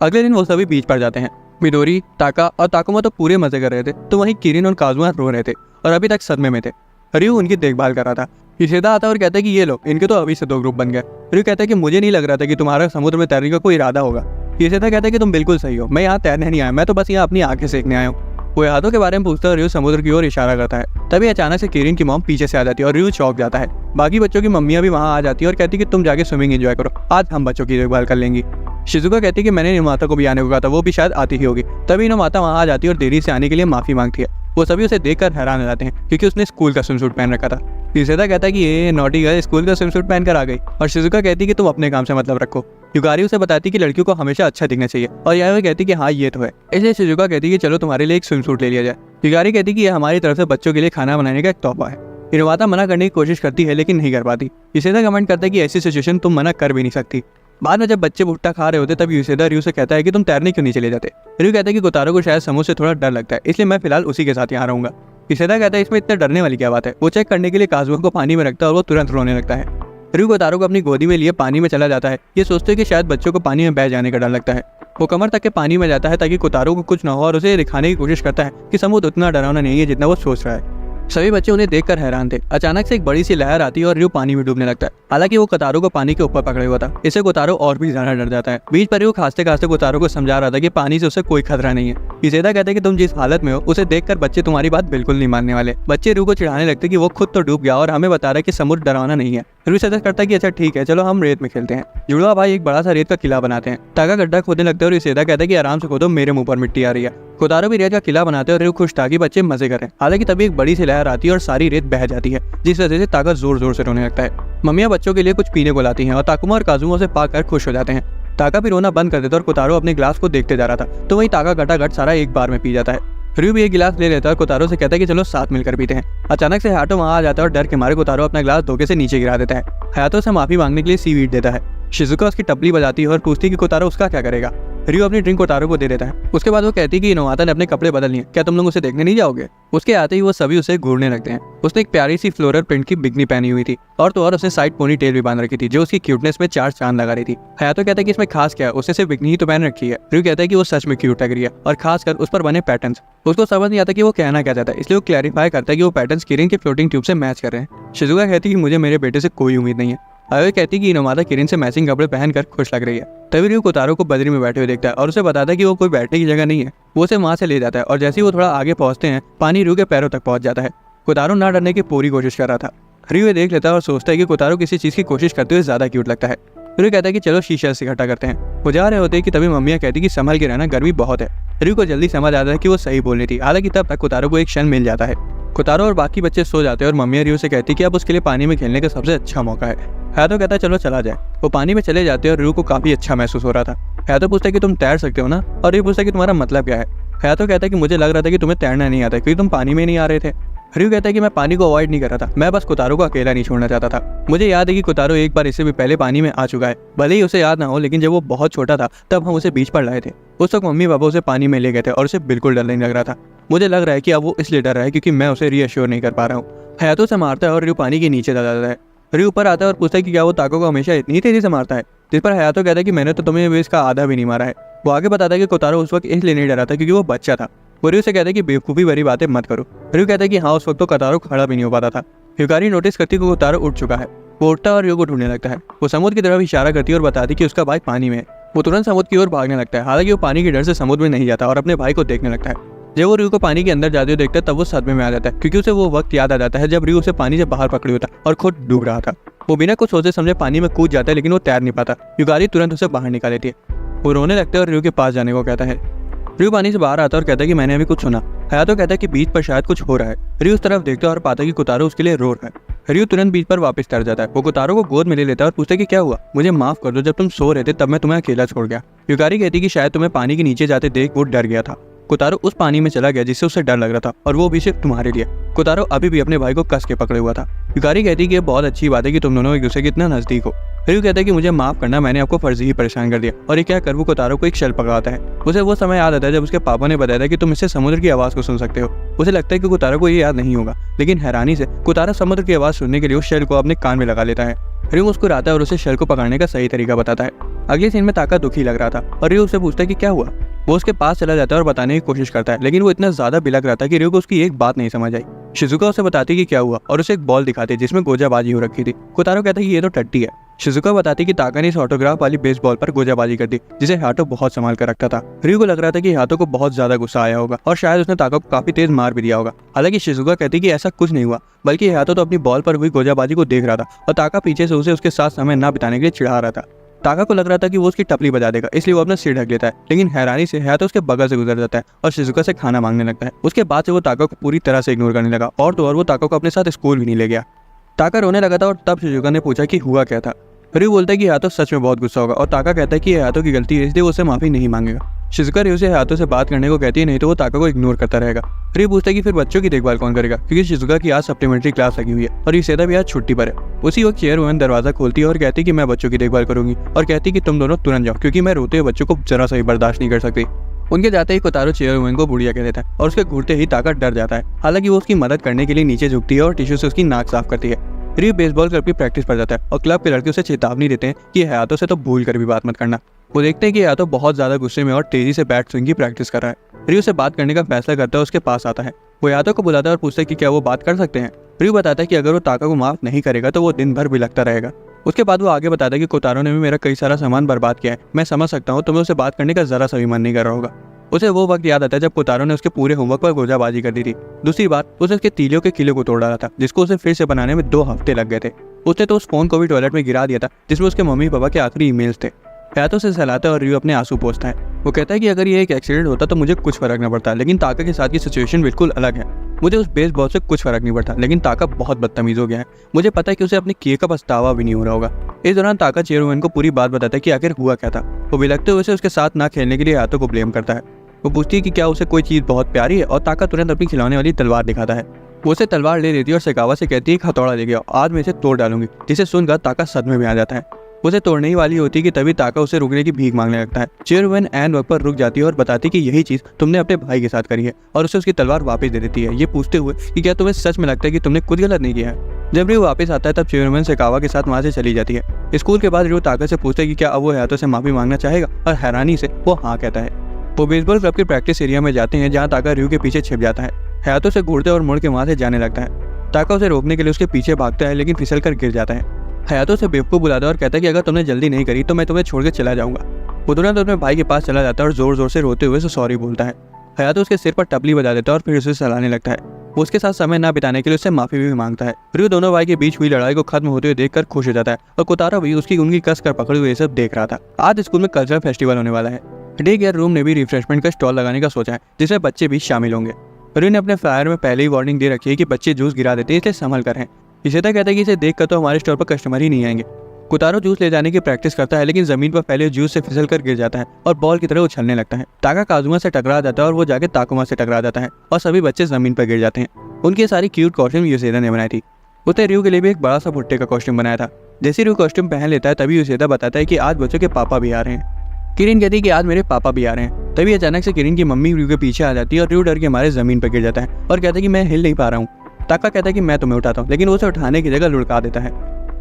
Speaker 1: अगले दिन वो सभी बीच पर जाते हैं। मिडोरी, ताका और ताकुमा तो पूरे मजे कर रहे थे, तो वहीं किरिन और काजुमा रो रहे थे और अभी तक सदमे में थे। रियो उनकी देखभाल कर रहा था। यूसेदा आता है और कहता है कि ये लो, इनके तो अभी से दो ग्रुप बन गए। रियो कहता है कि मुझे नहीं लग रहा था कि तुम्हारा समुद्र में तैरने का कोई इरादा होगा। यूसेदा कहता है कि तुम बिल्कुल सही हो, मैं यहाँ तैरने नहीं आया, मैं तो बस यहाँ अपनी आंखें सेकने आया हूँ। वो यादों के बारे में पूछता है। रियो समुद्र की ओर इशारा करता है। तभी अचानक से किरिन की मॉम पीछे से आ जाती है और रियो चौंक जाता है। बाकी बच्चों की मम्मियाँ भी वहाँ आ जाती है और कहती है कि तुम जाके स्विमिंग एंजॉय करो, आज हम बच्चों की देखभाल कर लेंगी। शिजुका कहती है कि मैंने निर्माता को भी आने को कहा था, वो भी शायद आती ही होगी। तभी निर्माता वहाँ आ जाती है और देरी से आने के लिए माफी मांगती है। वो सभी उसे देखकर हैरान हो जाते हैं, क्योंकि उसने स्कूल का स्विमसूट पहन रखा था। यूसेदा कहता है कि ये नॉटी गर्ल स्कूल का स्विमसूट पहन कर आ गई और शिजुका कहती है कि तुम अपने काम से मतलब रखो। युगारी उसे बताती है कि लड़कियों को हमेशा अच्छा दिखना चाहिए और यह कहती है कि हाँ ये तो है। इसलिए शिजुका कहती है कि चलो तुम्हारे लिए एक स्विमसूट ले लिया जाए। युगारी कहती है कि यह हमारी तरफ से बच्चों के लिए खाना बनाने का एक तोहफा है। निर्माता मना करने की कोशिश करती है, लेकिन नहीं कर पाती। यूसेदा कमेंट करता है कि ऐसी सिचुएशन तुम मना कर भी नहीं सकती। बाद में जब बच्चे भुट्टा खा रहे होते तब यूसेदा रियो से कहता है कि तुम तैरने क्यों नहीं चले जाते। रियो कहता है कि कोतारो को शायद समुद्र से थोड़ा डर लगता है, इसलिए मैं फिलहाल उसी के साथ यहाँ रहूंगा। यूसेदा कहता है इसमें इतना डरने वाली क्या बात है। वो चेक करने के लिए काजुआ को पानी में रखता है और वो तुरंत रोने लगता है। रियो कोतारो को अपनी गोदी में लिए पानी में चला जाता है। ये सोचते हैं कि शायद बच्चों को पानी में बह जाने का डर लगता है। वो कमर तक के पानी में जाता है ताकि कोतारो को कुछ न हो और उसे दिखाने की कोशिश करता है कि समुद्र उतना डरावना नहीं है जितना वो सोच रहा है। सभी बच्चे उन्हें देखकर हैरान थे। अचानक से एक बड़ी सी लहर आती है और रियो पानी में डूबने लगता है। हालांकि वो कोतारो को पानी के ऊपर पकड़े हुआ था। इससे कोतारो और भी ज्यादा डर जाता है। बीच पर ही वो खांसते खांसते कोतारो को समझा रहा था कि पानी से उसे कोई खतरा नहीं है। यूसेदा कहते हैं कि तुम जिस हालत में हो उसे देखकर बच्चे तुम्हारी बात बिल्कुल नहीं मानने वाले। बच्चे रू को चिढ़ाने लगते कि वो खुद तो डूब गया और हमें बता रहा है कि समुद्र डरावना नहीं है। रू सजेस्ट करता है कि अच्छा ठीक है, चलो हम रेत में खेलते हैं। जुड़वा भाई एक बड़ा सा रेत का किला बनाते हैं। ताका गड्ढा खोदने लगता है और यूसेदा कहता है कि आराम से खोदो, मेरे मुंह पर मिट्टी आ रही है। कोतारो भी रेत का किला बनाते हैं और रू खुश था कि बच्चे मजे कर रहे हैं। हालांकि तभी एक बड़ी सी लहर आती है और सारी रेत बह जाती है, जिस वजह से ताका जोर जोर से रोने लगता है। मम्मियाँ बच्चों के लिए कुछ पीने को लाती हैं और ताकुमा और काजुमा उसे पाकर खुश हो जाते हैं। ताका भी रोना बंद कर देता है और कोतारो अपने ग्लास को देखते जा रहा था, तो वही ताका घटाघट सारा एक बार में पी जाता है। रयू भी एक गिलास ले लेता है और कोतारो से कहता है कि चलो साथ मिलकर पीते हैं। अचानक से हायातो वहां आ जाता है और डर के मारे कोतारो अपना ग्लास धोखे से नीचे गिरा देता है। हायातो से माफी मांगने के लिए सीवीड देता है। शिजुका उसकी टपली बजाती है और पूछती है कि कोतारो उसका क्या करेगा। रयू अपनी ड्रिंक कोतारो को दे देता है। उसके बाद वो कहती है कि इनोवाता ने अपने कपड़े बदल लिए, क्या तुम लोग उसे देखने नहीं जाओगे। उसके आते ही वो सभी उसे घूरने लगते हैं। उसने एक प्यारी सी फ्लोरल प्रिंट की बिकनी पहनी हुई थी और तो और उसने साइड पोनी टेल भी बांध रखी थी, जो उसकी क्यूटनेस में 4 चांद लगा रही थी। हायातो कहता है कि इसमें खास क्या है, उसने सिर्फ बिकनी ही तो पहन रखी है। रयू कहता है कि वो सच में क्यूट लग रही है और खासकर उस पर बने पैटर्न्स। उसको समझ नहीं आता कि वो कहना क्या चाहता है, इसलिए वो क्लैरिफाई करता है कि वो पैटर्न्स किरिन के फ्लोटिंग ट्यूब से मैच कर रहे हैं। शिजुका कहती है कि मुझे मेरे बेटे से कोई उम्मीद नहीं है। आयोई कहती है कि इनोवाता किरिन से मैचिंग कपड़े पहनकर खुश लग रही है। तभी रयू कोतारो को बदरी में बैठे हुए देखता है और उसे बताता है कि वो कोई बैठने की जगह नहीं है। वो उसे वहां से ले जाता है और जैसे ही वो थोड़ा आगे पहुंचते हैं, पानी रयू के पैरों तक पहुंच जाता है। कोतारो ना डरने की पूरी कोशिश कर रहा था। रयू ये देख लेता है और सोचता है कि कोतारो किसी चीज की कोशिश करते हुए ज्यादा क्यूट लगता है। रयू कहता है कि चलो शीशा से इकट्ठा करते हैं। वो जा रहे होते हैं कि तभी मम्मियाँ कहती कि संभल के रहना, गर्मी बहुत है। रयू को जल्दी समझ आता है कि वो सही बोलनी थी। हालांकि तब तक कोतारो को एक क्षण मिल जाता है। कोतारो और बाकी बच्चे सो जाते हैं और मम्मियाँ रयू से कहती कि अब उसके लिए पानी में खेलने का सबसे अच्छा मौका है। हायातो कहता है चलो चला जाए। वो पानी में चले जाते हैं और रयू को काफी अच्छा महसूस हो रहा था। हायातो पूछता है कि तुम तैर सकते हो ना, और रयू पूछता है कि तुम्हारा मतलब क्या है। हायातो कहता है कि मुझे लग रहा था कि तुम्हें तैरना नहीं आता क्योंकि तुम पानी में नहीं आ रहे थे। रयू कहता है कि मैं पानी को अवॉइड नहीं कर रहा था, मैं बस कोतारो को अकेला नहीं छोड़ना चाहता था। मुझे याद है कि कोतारो एक बार इससे भी पहले पानी में आ चुका है, भले ही उसे याद ना हो, लेकिन जब वो बहुत छोटा था तब हम उसे बीच पर लाए थे। उस वक्त मम्मी पापा उसे पानी में ले गए थे और उसे बिल्कुल डर नहीं लग रहा था। मुझे लग रहा है कि अब वो इसलिए डर रहा है क्योंकि मैं उसे रीअश्योर नहीं कर पा रहा हूँ। हायातो से मारता है और रयू पानी के नीचे चला जाता है। रयू ऊपर आता है और पूछता है कि क्या वो ताको को हमेशा इतनी तेजी से मारता है, जिस पर हायातो कहता है कि मैंने तो तुम्हें इसका आधा भी नहीं मारा है। वो आगे बताता है कि कोतारो उस वक्त इसलिए नहीं डरा था क्योंकि वो बच्चा था। वो रयू से कहता है कि बेवकूफ़ी भरी बातें मत करो। रयू कहता है कि हाँ, उस वक्त तो कोतारो खड़ा भी नहीं हो पाता था। हिकारी नोटिस करती है कि कोतारो उठ चुका है। वो उठता है और रयू को ढूंढने लगता है। वो समुद्र की तरफ इशारा करती है और बताती कि उसका भाई पानी में है। वो तुरंत समुद्र की ओर भागने लगता है। हालांकि वो पानी के डर से समुद्र में नहीं जाता और अपने भाई को देखने लगता है। जब वो रयू को पानी के अंदर जाते हुए देखता है तब वो सदमे में आ जाता है क्योंकि उसे वो वक्त याद आ जाता है जब रयू उसे पानी से बाहर पकड़े हुआ था और खुद डूब रहा था। वो बिना कुछ सोचे समझे पानी में कूद जाता है, लेकिन वो तैर नहीं पाता। युगारी तुरंत उसे बाहर निकाल लेती है। वो रोने लगता है और रयू के पास जाने को कहता है। रयू पानी से बाहर आता है और कहता है कि मैंने अभी कुछ सुना। हायातो कहता है कि बीच पर शायद कुछ हो रहा है। रयू उस तरफ देखता है और पाता है कि कोतारो उसके लिए रो रहा है। रयू तुरंत बीच पर वापस तैर जाता है। वो कोतारो को गोद में ले लेता है और पूछता है कि क्या हुआ, मुझे माफ कर दो, जब तुम सो रहे थे तब मैं तुम्हें अकेला छोड़ गया। युगारी कहती कि शायद तुम्हें पानी के नीचे जाते देख वो डर गया था। कोतारो उस पानी में चला गया जिससे उसे डर लग रहा था, और वो भी सिर्फ तुम्हारे लिए। कोतारो अभी भी अपने भाई को कस के पकड़े हुआ था। युगारी कहती कि ये बहुत अच्छी बात है कि तुम दोनों एक दूसरे के इतना नजदीक हो। रयू कहता है कि मुझे माफ करना, मैंने आपको फर्जी ही परेशान कर दिया। और ये क्या कर वो कोतारो को एक शेल पकड़ाता है। उसे वो समय याद आता है जब उसके पापा ने बताया था कि तुम इससे समुद्र की आवाज को सुन सकते हो। उसे लगता है कि कोतारो को ये याद नहीं होगा, लेकिन हैरानी से कोतारो समुद्र की आवाज सुनने के लिए उस शेल को अपने कान में लगा लेता है। रयू मुस्कुराता है और उसे शेल को पकड़ने का सही तरीका बताता है। अगले सीन में ताका दुखी लग रहा था और रयू उससे पूछता है कि क्या हुआ। वो उसके पास चला जाता है और बताने की कोशिश करता है, लेकिन वो इतना ज्यादा बिलख रहा था कि रयू को उसकी एक बात नहीं समझ आई। शिजुका उसे बताती कि क्या हुआ और उसे एक बॉल दिखाती जिसमें गोजाबाजी हो रखी थी। कोतारो कहता है कि ये तो टट्टी है। शिजुका बताती कि ताका ने इस ऑटोग्राफ वाली बेसबॉल पर गोजाबाजी कर दी, जिसे हाटो बहुत संभाल कर रखता था। रयू को लग रहा था कि हाटो को बहुत ज्यादा गुस्सा आया होगा और शायद उसने ताका को काफी तेज मार भी दिया होगा। हालांकि शिजुका कहती कि ऐसा कुछ नहीं हुआ, बल्कि हाटो तो अपनी बॉल पर हुई गोजाबाजी को देख रहा था और ताका पीछे से उसे उसके साथ समय न बिताने के लिए चिढ़ा रहा था। ताका को लग रहा था कि वो उसकी टपली बजा देगा, इसलिए वो अपना सिर ढक लेता है, लेकिन हैरानी से हाटो उसके बगल से गुजर जाता है और शिजुका से खाना मांगने लगता है। उसके बाद से वो ताका को पूरी तरह से इग्नोर करने लगा और तो और वो ताका को अपने साथ स्कूल भी नहीं ले गया। ताका रोने लगा था और तब शिजुका ने पूछा कि हुआ क्या था। रयू बोलता है कि हाटो सच में बहुत गुस्सा होगा और ताका कहता है कि हाटो की गलती है, इसलिए वो उसे माफी नहीं मांगेगा। शिजुका रयू से हाटो से बात करने को कहती है, नहीं तो वो ताका को इग्नोर करता रहेगा। रयू पूछता है कि फिर बच्चों की देखभाल कौन करेगा, क्योंकि शिजुका की आज सप्लीमेंट्री क्लास लगी हुई है और यूसेदा भी आज छुट्टी पर है। उसी वक्त चेयरवुमन दरवाजा खोलती है और कहती है कि मैं बच्चों की देखभाल करूंगी, और कहती है कि तुम दोनों तुरंत जाओ क्योंकि मैं रोते हुए बच्चों को जरा सा भी बर्दाश्त नहीं कर सकती। उनके जाते ही कोतारो चेयरवुमन को बुढ़िया कह देता है और उसके घूरते ही ताका डर जाता है। हालांकि वो उसकी मदद करने के लिए नीचे झुकती है और टिश्यू से उसकी नाक साफ करती है। रयू बेसबॉल क्लब की प्रैक्टिस पर जाता है और क्लब के लड़के उसे चेतावनी देते हैं कि हाटो से तो भूल कर भी बात मत करना। वो देखते हैं कि हाटो बहुत ज्यादा गुस्से में और तेजी से बैट स्विंग की प्रैक्टिस कर रहा है। रयू से बात करने का फैसला करता है, उसके पास आता है। वो हाटो को बुलाता है और पूछता है कि क्या वो बात कर सकते हैं। रयू बताता है कि अगर वो ताका को माफ नहीं करेगा तो वो दिन भर बिलखता रहेगा। उसके बाद वो आगे बताता है कि कोतारो ने भी मेरा कई सारा सामान बर्बाद किया है। मैं समझ सकता हूँ तुम्हें उससे बात करने का जरा सा भी मन नहीं कर रहा होगा। उसे वो वक्त याद आता है जब कोतारो ने उसके पूरे होमवर्क पर गोजाबाजी कर दी थी। दूसरी बात, उसे उसके तीलियों के किले को तोड़ डाला था, जिसको उसे फिर से बनाने में 2 हफ्ते लग गए थे। उसने तो उस फोन को भी टॉयलेट में गिरा दिया था जिसमें उसके मम्मी पापा के आखिरी ईमेल्स थे। हयातो से सहलाता है और रयू अपने आंसू पोंछता है। वो कहता है कि अगर ये एक एक्सीडेंट होता तो मुझे कुछ फर्क न पड़ता, लेकिन ताका के साथ की सिचुएशन बिल्कुल अलग है। मुझे उस बेसबॉल से कुछ फर्क नहीं पड़ता, लेकिन ताका बहुत बदतमीज हो गया है। मुझे पता है कि उसे अपने किए का पछतावा भी नहीं हो रहा होगा। इस दौरान ताका चेयरमैन को पूरी बात बताता है कि आखिर हुआ क्या था। वो बिलखते हुए उसके साथ ना खेलने के लिए हयातो को ब्लेम करता है। वो पूछती है कि क्या उसे कोई चीज़ बहुत प्यारी है, और ताका तुरंत अपनी खिलौने वाली तलवार दिखाता है। वो उसे तलवार ले लेती है और सेकावा से कहती है कि हथौड़ा ले गया, आज मैं इसे तोड़ डालूंगी। जिसे सुनकर ताका सदमे में आ जाता है। उसे तोड़ने ही वाली होती है कि तभी ताका उसे रुकने की भीख मांगने लगता है। चेयरमैन एन वक्त पर रुक जाती है और बताती है कि यही चीज़ तुमने अपने भाई के साथ करी है, और उसे उसकी तलवार वापस दे देती है, ये पूछते हुए कि क्या तुम्हें सच में लगता है कि तुमने कुछ गलत नहीं किया है। जब रियो वापस आता है तब चेयरमैन सेकावा के साथ वहाँ से चली जाती है। स्कूल के बाद रियो ताका से पूछता है कि क्या अब वो हयातो से माफी मांगना चाहेगा, और हैरानी से वो हाँ कहता है। वो बेसबॉल क्लब के प्रैक्टिस एरिया में जाते हैं जहाँ ताका रियो के पीछे छिप जाता है। हयातो से घूरते और मुड़ के वहाँ से जाने लगता है। ताका उसे रोकने के लिए उसके पीछे भागता है, लेकिन फिसल कर गिर जाता है। हयातो से बेवकूफ बुलाता है और कहता है कि अगर तुमने जल्दी नहीं करी तो मैं तुम्हें छोड़कर चला जाऊंगा। वो तुरंत अपने भाई के पास चला जाता है और जोर जोर से रोते हुए उसे सॉरी बोलता है। हयातो उसके सिर पर टपली बजा देता है और फिर उसे सहलाने लगता है। वो उसके साथ समय ना बिताने के लिए उससे माफी भी मांगता है। रियो दोनों भाई के बीच हुई लड़ाई को खत्म होते हुए देखकर खुश हो जाता है, और कोतारो भी उसकी उंगली कस कर पकड़े हुए सब देख रहा था। आज स्कूल में कल्चरल फेस्टिवल होने वाला है। डे केयर रूम ने भी रिफ्रेशमेंट का स्टॉल लगाने का सोचा है, जिसमें बच्चे भी शामिल होंगे। रियो ने अपने फ्लायर में पहले ही वार्निंग दे रखी है कि बच्चे जूस गिरा देते हैं, इसलिए संभल कर हैं। इशिता कहता है कि इसे देख कर तो हमारे स्टोर पर कस्टमर ही नहीं आएंगे। कोतारो जूस ले जाने की प्रैक्टिस करता है, लेकिन जमीन पर फैले जूस से फिसल कर गिर जाता है और बॉल की तरह उछलने लगता है। ताका काजुमा से टकरा जाता है और वो जाके ताकुमा से टकरा जाता है, और सभी बच्चे जमीन पर गिर जाते हैं। उनकी सारी क्यूट कॉस्ट्यूम यूसेदा ने बनाई थी। उसने रियो के लिए भी एक बड़ा सा भुट्टे का कॉस्ट्यूम बनाया था। जैसे रियो कॉस्ट्यूम पहन लेता है तभी यूसेदा बताता है कि आज बच्चों के पापा भी आ रहे हैं। किरिन कहती है कि आज मेरे पापा भी आ रहे हैं। तभी अचानक से किरिन की मम्मी रियो के पीछे आ जाती है और रियो डर के मारे जमीन पर गिर जाता है और कहता है कि मैं हिल नहीं पा रहा हूँ। ताका कहता है कि मैं तुम्हें उठाता हूँ, लेकिन वो उसे उठाने की जगह लुढ़का देता है।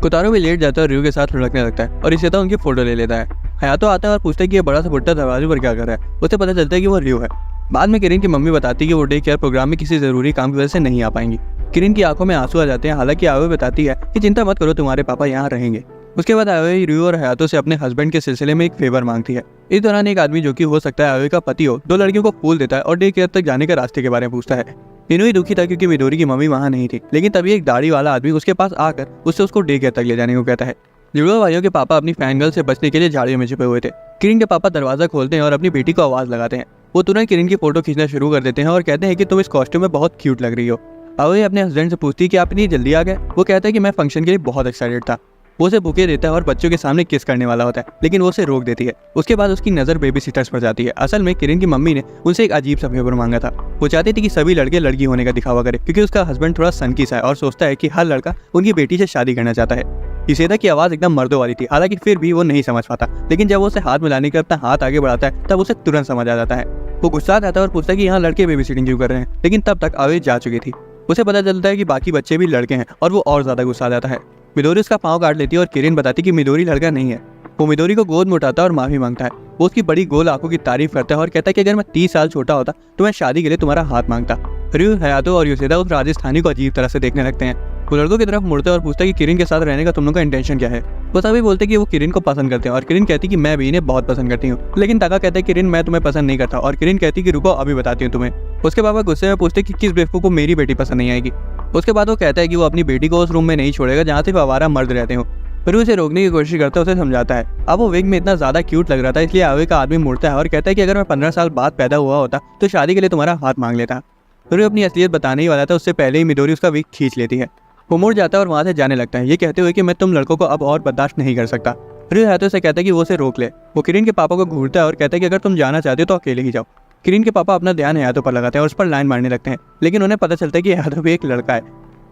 Speaker 1: कोतारो भी लेट जाता है और रियो के साथ लुढ़कने लगता है और इशिता उनकी फोटो ले लेता है। हयातो आता है और पूछता है कि ये बड़ा सा भुट्टा दरवाजे पर क्या कर रहा है। उसे पता चलता है कि वो रियो है। बाद में किरिन की मम्मी बताती है कि वो डे केयर प्रोग्राम में किसी जरूरी काम की वजह से नहीं आ पाएंगी। किरिन की आंखों में आंसू आ जाते हैं। हालांकि आवे बताती है कि चिंता मत करो, तुम्हारे पापा यहाँ रहेंगे। उसके बाद आवे रियो और हयातो से अपने हस्बैंड के सिलसिले में एक फेवर मांगती है। इस दौरान एक आदमी जो कि हो सकता है आवे का पति हो, 2 लड़कियों को फूल देता है और डे केयर तक जाने के रास्ते के बारे में पूछता है। इनुई दुखी था क्योंकि मिडोरी की मम्मी वहाँ नहीं थी, लेकिन तभी एक दाढ़ी वाला आदमी उसके पास आकर उससे उसको डे केयर तक ले जाने को कहता है। जुड़वा भाइयों के पापा अपनी फैन गर्ल से बचने के लिए झाड़ियों में छिपे हुए थे। किरिन के पापा दरवाजा खोलते हैं और अपनी बेटी को आवाज लगाते हैं। वो तुरंत किरिन की फोटो खींचना शुरू कर देते हैं और कहते हैं कि तुम इस कॉस्ट्यूम में बहुत क्यूट लग रही हो। आवे अपने हस्बैंड से पूछती है कि आप इतनी जल्दी आ गए। वो कहता है कि मैं फंक्शन के लिए बहुत एक्साइटेड था। वो उसे बुके देता है और बच्चों के सामने किस करने वाला होता है, लेकिन वो उसे रोक देती है। उसके बाद उसकी नजर बेबी सिटर्स पर जाती है। असल में किरिन की मम्मी ने उनसे एक अजीब सा फेवर मांगा था। वो चाहती थी कि सभी लड़के लड़की होने का दिखावा करे, क्योंकि उसका हस्बैंड थोड़ा सनकी सा है और सोचता है कि हर लड़का उनकी बेटी से शादी करना चाहता है। इशिता की आवाज एकदम मर्दों वाली थी, हालांकि फिर भी वो नहीं समझ पाता, लेकिन जब वो उसे हाथ मिलाने का अपना हाथ आगे बढ़ाता है तब उसे तुरंत समझ आ जाता है। वो गुस्सा आता है और पूछता है कि यहाँ लड़के बेबी सिटिंग क्यों कर रहे हैं, लेकिन तब तक आवे जा चुकी थी। उसे पता चलता है कि बाकी बच्चे भी लड़के हैं और वो और ज्यादा गुस्सा आ जाता है। मिडोरी उसका पाँव काट लेती है और किरिन बताती कि मिडोरी लड़का नहीं है। वो मिडोरी को गोद में उठाता है और माफी मांगता है। वो उसकी बड़ी गोल आंखों की तारीफ करता है और कहता है कि अगर मैं 30 साल छोटा होता तो मैं शादी के लिए तुम्हारा हाथ मांगता। रियो, हयातो और यूसेदा उस राजस्थानी को अजीब तरह से देखने लगते हैं। वो लड़कों की तरफ मुड़ते और पूछता है कि किरिन के साथ रहने का तुम लोगों का इंटेंशन क्या है। वो सभी बोलते हैं कि वो किरिन को पसंद करते हैं और किरिन कहती कि मैं भी इन्हें बहुत पसंद करती हूँ, लेकिन ताका कहता है किरिन मैं तुम्हें पसंद नहीं करता, और किरिन कहती कि रुको अभी बताती हूँ तुम्हें। उसके पापा गुस्से में पूछते कि किस बेवकूफ को मेरी बेटी पसंद नहीं आएगी। उसके बाद वो कहता है कि वो अपनी बेटी को उस रूम में नहीं छोड़ेगा जहाँ सिर्फ आवारा मर्द रहते हो। फिर उसे रोकने की कोशिश करता है, उसे समझाता है। अब वो विग में इतना ज्यादा क्यूट लग रहा था, इसलिए आवे का आदमी मुड़ता है और कहता है कि अगर मैं 15 साल बाद पैदा हुआ होता तो शादी के लिए तुम्हारा हाथ मांग लेता। फिर वो अपनी असलियत बताने ही वाला था, उससे पहले ही मिडोरी उसका विग खींच लेती है। वो मुड़ जाता है और वहाँ से जाने लगता है, ये कहते हुए कि मैं तुम लड़कों को अब और बर्दाश्त नहीं कर सकता। फिर हयातो से कहता है कि वो उसे रोक ले। वो किरिन के पापा को घूरता है और कहता है कि अगर तुम जाना चाहते हो तो अकेले ही जाओ। किरिन के पापा अपना ध्यान हयातो पर लगाते हैं और उस पर लाइन मारने लगते हैं, लेकिन उन्हें पता चलता है कि हयातो भी एक लड़का है।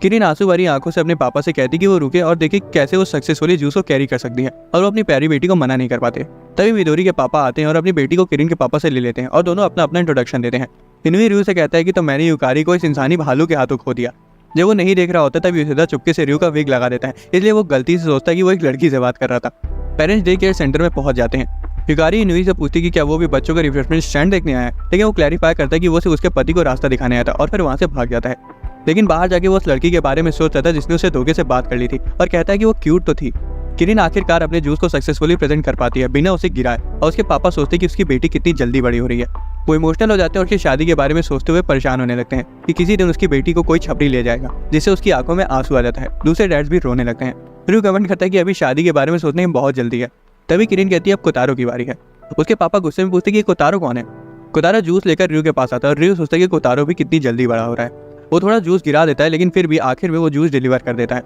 Speaker 1: किरिन आंसू भरी आंखों से अपने पापा से कहती कि वो रुके और देखे कैसे वो सक्सेसफुली जूस को कैरी कर सकती है, और वो अपनी प्यारी बेटी को मना नहीं कर पाते। तभी मिडोरी के पापा आते हैं और अपनी बेटी को किरिन के पापा से ले लेते हैं और दोनों अपना अपना इंट्रोडक्शन देते हैं। इनुई रियो से कहता है कि तो मैंने युकारी को इस इंसानी भालू के हाथों खो दिया। जब वो नहीं देख रहा होता तब यूसेदा चुपके से रियो का विग लगा देता है, इसलिए वो गलती से सोचता है कि वो एक लड़की से बात कर रहा था। पेरेंट्स डे केयर सेंटर में पहुंच जाते हैं। युकारी इनुई से पूछती कि क्या वो भी बच्चों का रिफ्रेशमेंट स्टैंड देखने आया है, लेकिन वो क्लैरिफाई करता है कि वो सिर्फ उसके पति को रास्ता दिखाने आया था और फिर वहाँ से भाग जाता है। लेकिन बाहर जाके वो उस लड़की के बारे में सोच रहा था जिसने उसे धोखे से बात कर ली थी, और कहता है कि वो क्यूट तो थी, किरण आखिरकार अपने जूस को सक्सेसफुली प्रेजेंट कर पाती है बिना उसे गिराए, और उसके पापा सोचते हैं कि उसकी बेटी कितनी जल्दी बड़ी हो रही है। वो इमोशनल हो जाते हैं और उसकी शादी के बारे में सोचते हुए परेशान होने लगते हैं कि किसी दिन उसकी बेटी को कोई छपरी ले जाएगा, जिससे उसकी आंखों में आंसू आ जाता है। दूसरे डैड्स भी रोने लगते हैं। रू कमेंट करता है कि अभी शादी के बारे में सोचने में बहुत जल्दी है। तभी किरण कहती है अब कोतारो की बारी है। उसके पापा गुस्से में पूछते कि कोतारो कौन है। कोतारो जूस लेकर रू के पास आता है और रू सोचता है कि कोतारो भी कितनी जल्दी बड़ा हो रहा है। वो थोड़ा जूस गिरा देता है, लेकिन फिर भी आखिर में वो जूस डिलीवर कर देता है।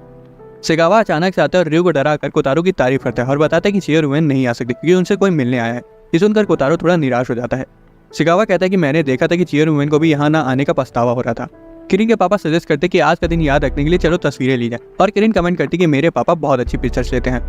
Speaker 1: सेगावा अचानक से आता है और रू को डरा कर कोतारो की तारीफ करता है और बताता है कि चेयर वुमेन नहीं आ सकती क्योंकि उनसे कोई मिलने आया है। ये सुनकर कोतारो थोड़ा निराश हो जाता है। सेगावा कहता है कि मैंने देखा था कि चेयर वुमेन को भी यहाँ ना आने का पछतावा हो रहा था। किरण के पापा सजेस्ट करते कि आज का दिन याद रखने के लिए चलो तस्वीरें ली जाए, और किरण कमेंट करती कि मेरे पापा बहुत अच्छी पिक्चर्स लेते हैं।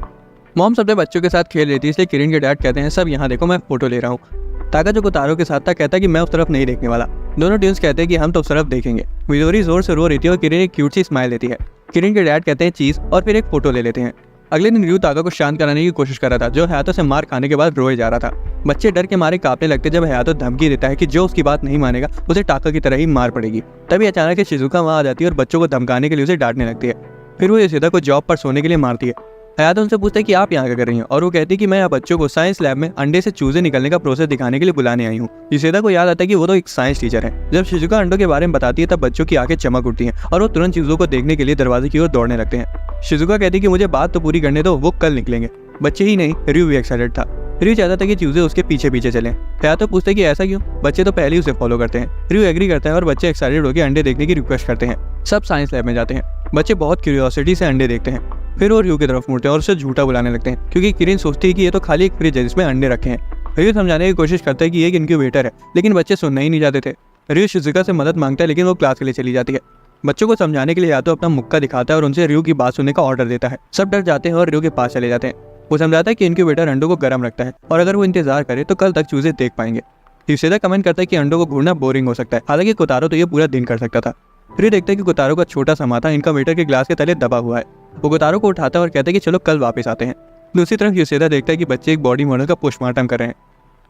Speaker 1: मॉम अपने बच्चों के साथ खेल रही थी, इसलिए किरण के डैड कहते हैं सब यहाँ देखो मैं फोटो ले रहा हूँ। ताका जो कोतारो के साथ था कहता है कि मैं उस तरफ नहीं देखने वाला। दोनों ट्विंस कहते हैं कि हम तो उस तरफ देखेंगे। मिडोरी जोर से रो रही थी और किरण एक क्यूट सी स्माइल देती है। किरण के डैड कहते हैं चीज और फिर एक फोटो ले लेते हैं। अगले दिन रू ताका को शांत कराने की कोशिश कर रहा था, जो हयातो से मार खाने के बाद रोए जा रहा था। बच्चे डर के मारे कांपने लगते जब हयातो धमकी देता है कि जो उसकी बात नहीं मानेगा उसे टाका की तरह ही मार पड़ेगी। तभी अचानक से शिजुका वहां आ जाती है और बच्चों को धमकाने के लिए उसे डांटने लगती है। फिर वो योशिदा को जॉब पर सोने के लिए मारती है। हयातो उनसे पूछता है कि आप यहाँ क्या कर रही हैं, और वो कहती है कि मैं यहाँ बच्चों को साइंस लैब में अंडे से चूजे निकलने का प्रोसेस दिखाने के लिए बुलाने आई हूँ। योशिदा को याद आता है कि वो तो एक साइंस टीचर है। जब शिजुका अंडों के बारे में बताती है तब बच्चों की आंखें चमक उठती हैं और वो तुरंत चीजों को देखने के लिए दरवाजे की ओर दौड़ने लगते हैं। शिजुका कहती है कि मुझे बात तो पूरी करने दो, वो कल निकलेंगे। बच्चे ही नहीं, र्यू भी एक्साइटेड था। र्यू चाहता था कि चूजे उसके पीछे पीछे चले। हयातो पूछते कि ऐसा क्यों, बच्चे तो पहले ही उसे फॉलो करते हैं। र्यू एग्री करता है और बच्चे एक्साइटेड होकर अंडे देखने की रिक्वेस्ट करते हैं। सब साइंस लैब में जाते हैं। बच्चे बहुत क्यूरियोसिटी से अंडे देखते हैं। फिर वो र्यू की तरफ मुड़ते हैं और उसे झूठा बुलाने लगते हैं, क्योंकि किरण सोचती है कि ये तो खाली एक फ्रिज है जिसमें अंडे रखे हैं। र्यू समझाने की कोशिश करता है कि ये एक इनक्यूबेटर है, लेकिन बच्चे सुनना ही नहीं चाहते थे। र्यू शिजुका से मदद मांगता है, लेकिन वो क्लास के लिए चली जाती है। बच्चों को समझाने के लिए या तो अपना मुक्का दिखाता है और उनसे र्यू की बात सुनने का ऑर्डर देता है। सब डर जाते हैं और र्यू के पास चले जाते हैं। वो समझाता है कि इनक्यूबेटर अंडों को गर्म रखता है और अगर वो इंतजार करे तो कल तक चूजे देख पाएंगे। योशिदा कमेंट करता है कि अंडों को घूरना बोरिंग हो सकता है, हालांकि कोतारो तो ये पूरा दिन कर सकता था। फिर देखते हैं कि कोतारो का छोटा सा माथा इनक्यूबेटर के ग्लास के तले दबा हुआ है। वो कोतारो को उठाता है और कहता है कि चलो कल वापस आते हैं। दूसरी तरफ योशिदा देखता है कि बच्चे एक बॉडी मॉडल का पोस्टमार्टम कर रहे हैं।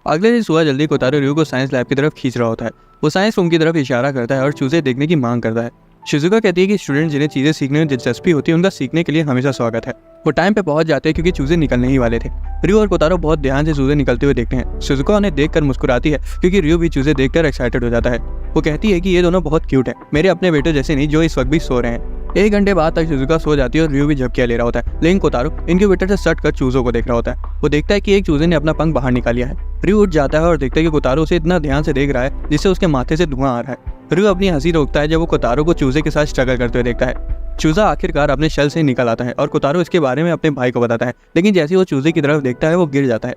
Speaker 1: अगले दिन सुबह जल्दी कोतारो र्यू को साइंस लैब की तरफ खींच रहा होता है। वो साइंस रूम की तरफ इशारा करता है और चूजे देखने की मांग करता है। शिजुका कहती है कि स्टूडेंट जिन्हें चीजें सीखने में दिलचस्पी होती है उनका सीखने के लिए हमेशा स्वागत है। वो टाइम पे पहुंच जाते हैं क्योंकि चूजे निकलने ही वाले थे। र्यू और कोतारो बहुत ध्यान से चूजे निकलते हुए देखते हैं। शिजुका उन्हें देखकर मुस्कुराती है क्योंकि र्यू भी चूजे देखकर एक्साइटेड हो जाता है। वो कहती है कि ये दोनों बहुत क्यूट है, मेरे अपने बेटे जैसे नहीं जो इस वक्त भी सो रहे हैं। 1 घंटे बाद तक शिजुका सो जाती है और र्यू भी झपकियां ले रहा होता है, लेकिन कोतारो इनक्यूबेटर से सट कर चूजों को देख रहा होता है। वो देखता है कि एक चूजे ने अपना पंख बाहर निकाल लिया है। र्यू उठ जाता है और देखता है कि कोतारो उसे इतना ध्यान से देख रहा है जिससे उसके माथे से धुआं आ रहा है। र्यू अपनी हंसी रोकता है जब वो कोतारो को चूजे के साथ स्ट्रगल करते हुए देखता है। चूजा आखिरकार अपने शेल से निकल आता है और कोतारो इसके बारे में अपने भाई को बताता है, लेकिन जैसे ही वो चूजे की तरफ देखता है वो गिर जाता है।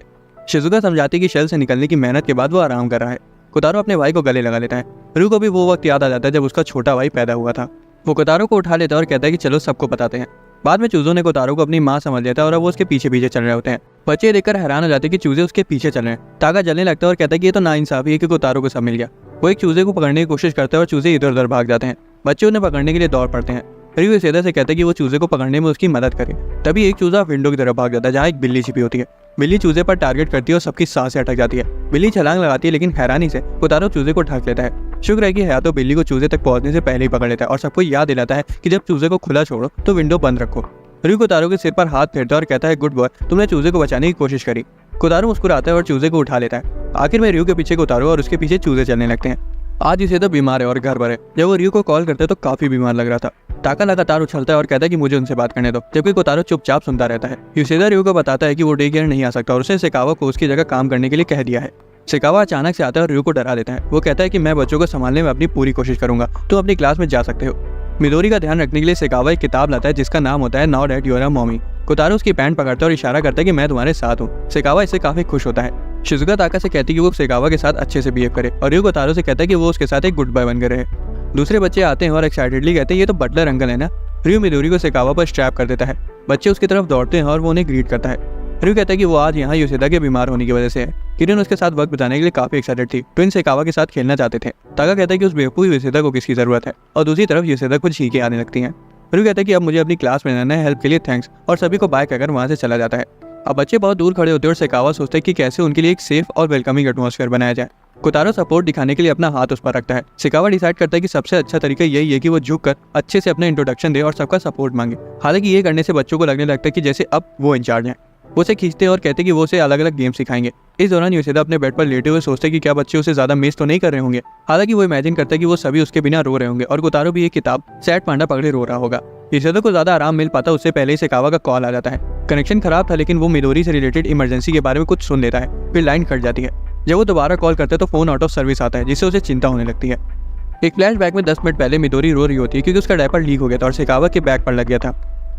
Speaker 1: शिजुका समझाती है कि शेल से निकलने की मेहनत के बाद वो आराम कर रहा है। कोतारो अपने भाई को गले लगा लेता है। र्यू को भी वो वक्त याद आ जाता है जब उसका छोटा भाई पैदा हुआ था। वो कोतारो को उठा लेता है और कहता है कि चलो सबको बताते हैं। बाद में चूजों ने कोतारो को अपनी माँ समझ लेता है और अब वो उसके पीछे पीछे चल रहे होते हैं। बच्चे देखकर हैरान हो जाते हैं कि चूजे उसके पीछे चल रहे हैं। ताका जलने लगता है और कहता है कि ये तो नाइंसाफी है कि कोतारो को सब मिल गया। वो एक चूजे को पकड़ने की कोशिश करता है और चूजे इधर उधर भाग जाते हैं। बच्चे उन्हें पकड़ने के लिए दौड़ पड़ते हैं। र्यू योशिदा से कहता है कि वो चूजे को पकड़ने में उसकी मदद करे। तभी एक चूजा विंडो की तरफ भाग जाता है जहाँ एक बिल्ली छिपी होती है। बिल्ली चूजे पर टारगेट करती है और सबकी सांसें अटक जाती है। बिल्ली छलांग लगाती है, लेकिन हैरानी से कोतारो चूजे को ढक लेता है। शुक्र है कि हयातो बिल्ली को चूजे तक पहुंचने से पहले ही पकड़ लेता है और सबको याद दिलाता है कि जब चूजे को खुला छोड़ो तो विंडो बंद रखो। र्यू कोतारो के सिर पर हाथ फेरता है और कहता है गुड बॉय, तुमने चूजे को बचाने की कोशिश करी। कोतारो मुस्कुराता है और चूजे को उठा लेता है। आखिर में र्यू के पीछे कोतारो और उसके पीछे चूजे चलने लगते हैं। आज इसे तो बीमार है और घर पर है। जब वो र्यू को कॉल करते हैं तो काफी बीमार लग रहा था। टाका लगातार उछलता है और कहता है कि मुझे उनसे बात करने दो, जबकि कोतारो चुपचाप सुनता रहता है। योशिदा र्यू को बताता है कि वो डे केयर नहीं आ सकता और उसे सेकावा को उसकी जगह काम करने के लिए कह दिया है। सेकावा अचानक से आता है और र्यू को डरा देता है। वो कहता है कि मैं बच्चों को संभालने में अपनी पूरी कोशिश करूंगा, तुम अपनी क्लास में जा सकते हो। मिडोरी का ध्यान रखने के लिए सेकावा एक किताब लाता है जिसका नाम होता है now that you are a mommy. Kotaro उसकी पैंट पकड़ता है और इशारा करता है कि मैं तुम्हारे साथ हूँ। सेकावा इससे काफी खुश होता है। शिजुका ताका से कहती है कि वो सेकावा के साथ अच्छे से बिहेव करे और र्यू कोतारो से कहता है कि वो उसके साथ एक गुड बॉय बनकर रहे। दूसरे बच्चे आते हैं और एक्साइटेडली कहते हैं ये तो बटलर अंकल है ना। र्यू मिडोरी को सेकावा पर स्ट्रैप कर देता है। बच्चे उसकी तरफ दौड़ते हैं और वो उन्हें ग्रीट करता है। र्यू कहता है कि वो आज यहाँ योशिदा के बीमार होने की वजह से है। किरण उसके साथ वक्त बिताने के लिए काफी एक्साइटेड थी। ट्विन सेकावा के साथ खेलना चाहते थे। ताका कहता है कि उस बेवकूफ योशिदा को किसकी जरूरत है, और दूसरी तरफ योशिदा कुछ छींकें आने लगती हैं। र्यू कहता है कि अब मुझे अपनी क्लास में रहना है, हेल्प के लिए थैंक्स, और सभी को बाय कहकर वहां से चला जाता है। अब बच्चे बहुत दूर खड़े होते हैं और सेकावा सोचते हैं कि कैसे उनके लिए एक सेफ और वेलकमिंग एटमॉस्फेयर बनाया जाए। कोतारो सपोर्ट दिखाने के लिए अपना हाथ उस पर रखता है। शिकावा डिसाइड करता है कि सबसे अच्छा तरीका यही है कि वो झुक कर अच्छे से अपना इंट्रोडक्शन दे और सबका सपोर्ट मांगे। हालांकि ये करने से बच्चों को लगने लगता है कि जैसे अब वो इंचार्ज हैं। वो उसे खींचते हैं और कहते हैं कि वो उसे अलग अलग गेम सिखाएंगे। इस दौरान योशिदा अपने बेड पर लेटे हुए सोचते हैं कि क्या बच्चे उसे ज्यादा मिस तो नहीं कर रहे होंगे। हालांकि वो इमेजिन करता है कि वो सभी उसके बिना रो रहे होंगे और कोतारो भी ये किताब सैड पांडा पकड़े रो रहा होगा। योशिदा को ज्यादा आराम मिल पाता उससे पहले ही शिकावा का कॉल आ जाता है। कनेक्शन खराब था लेकिन वो मिडोरी से रिलेटेड इमरजेंसी के बारे में कुछ सुन लेता है, फिर लाइन कट जाती है। जब वो दोबारा कॉल करता है तो फोन आउट ऑफ सर्विस आता है, जिससे उसे चिंता होने लगती है। एक फ्लैशबैक में 10 मिनट पहले मिडोरी रो रही होती है क्योंकि उसका डायपर लीक हो गया था और शिकावा के बैग पर लग गया था।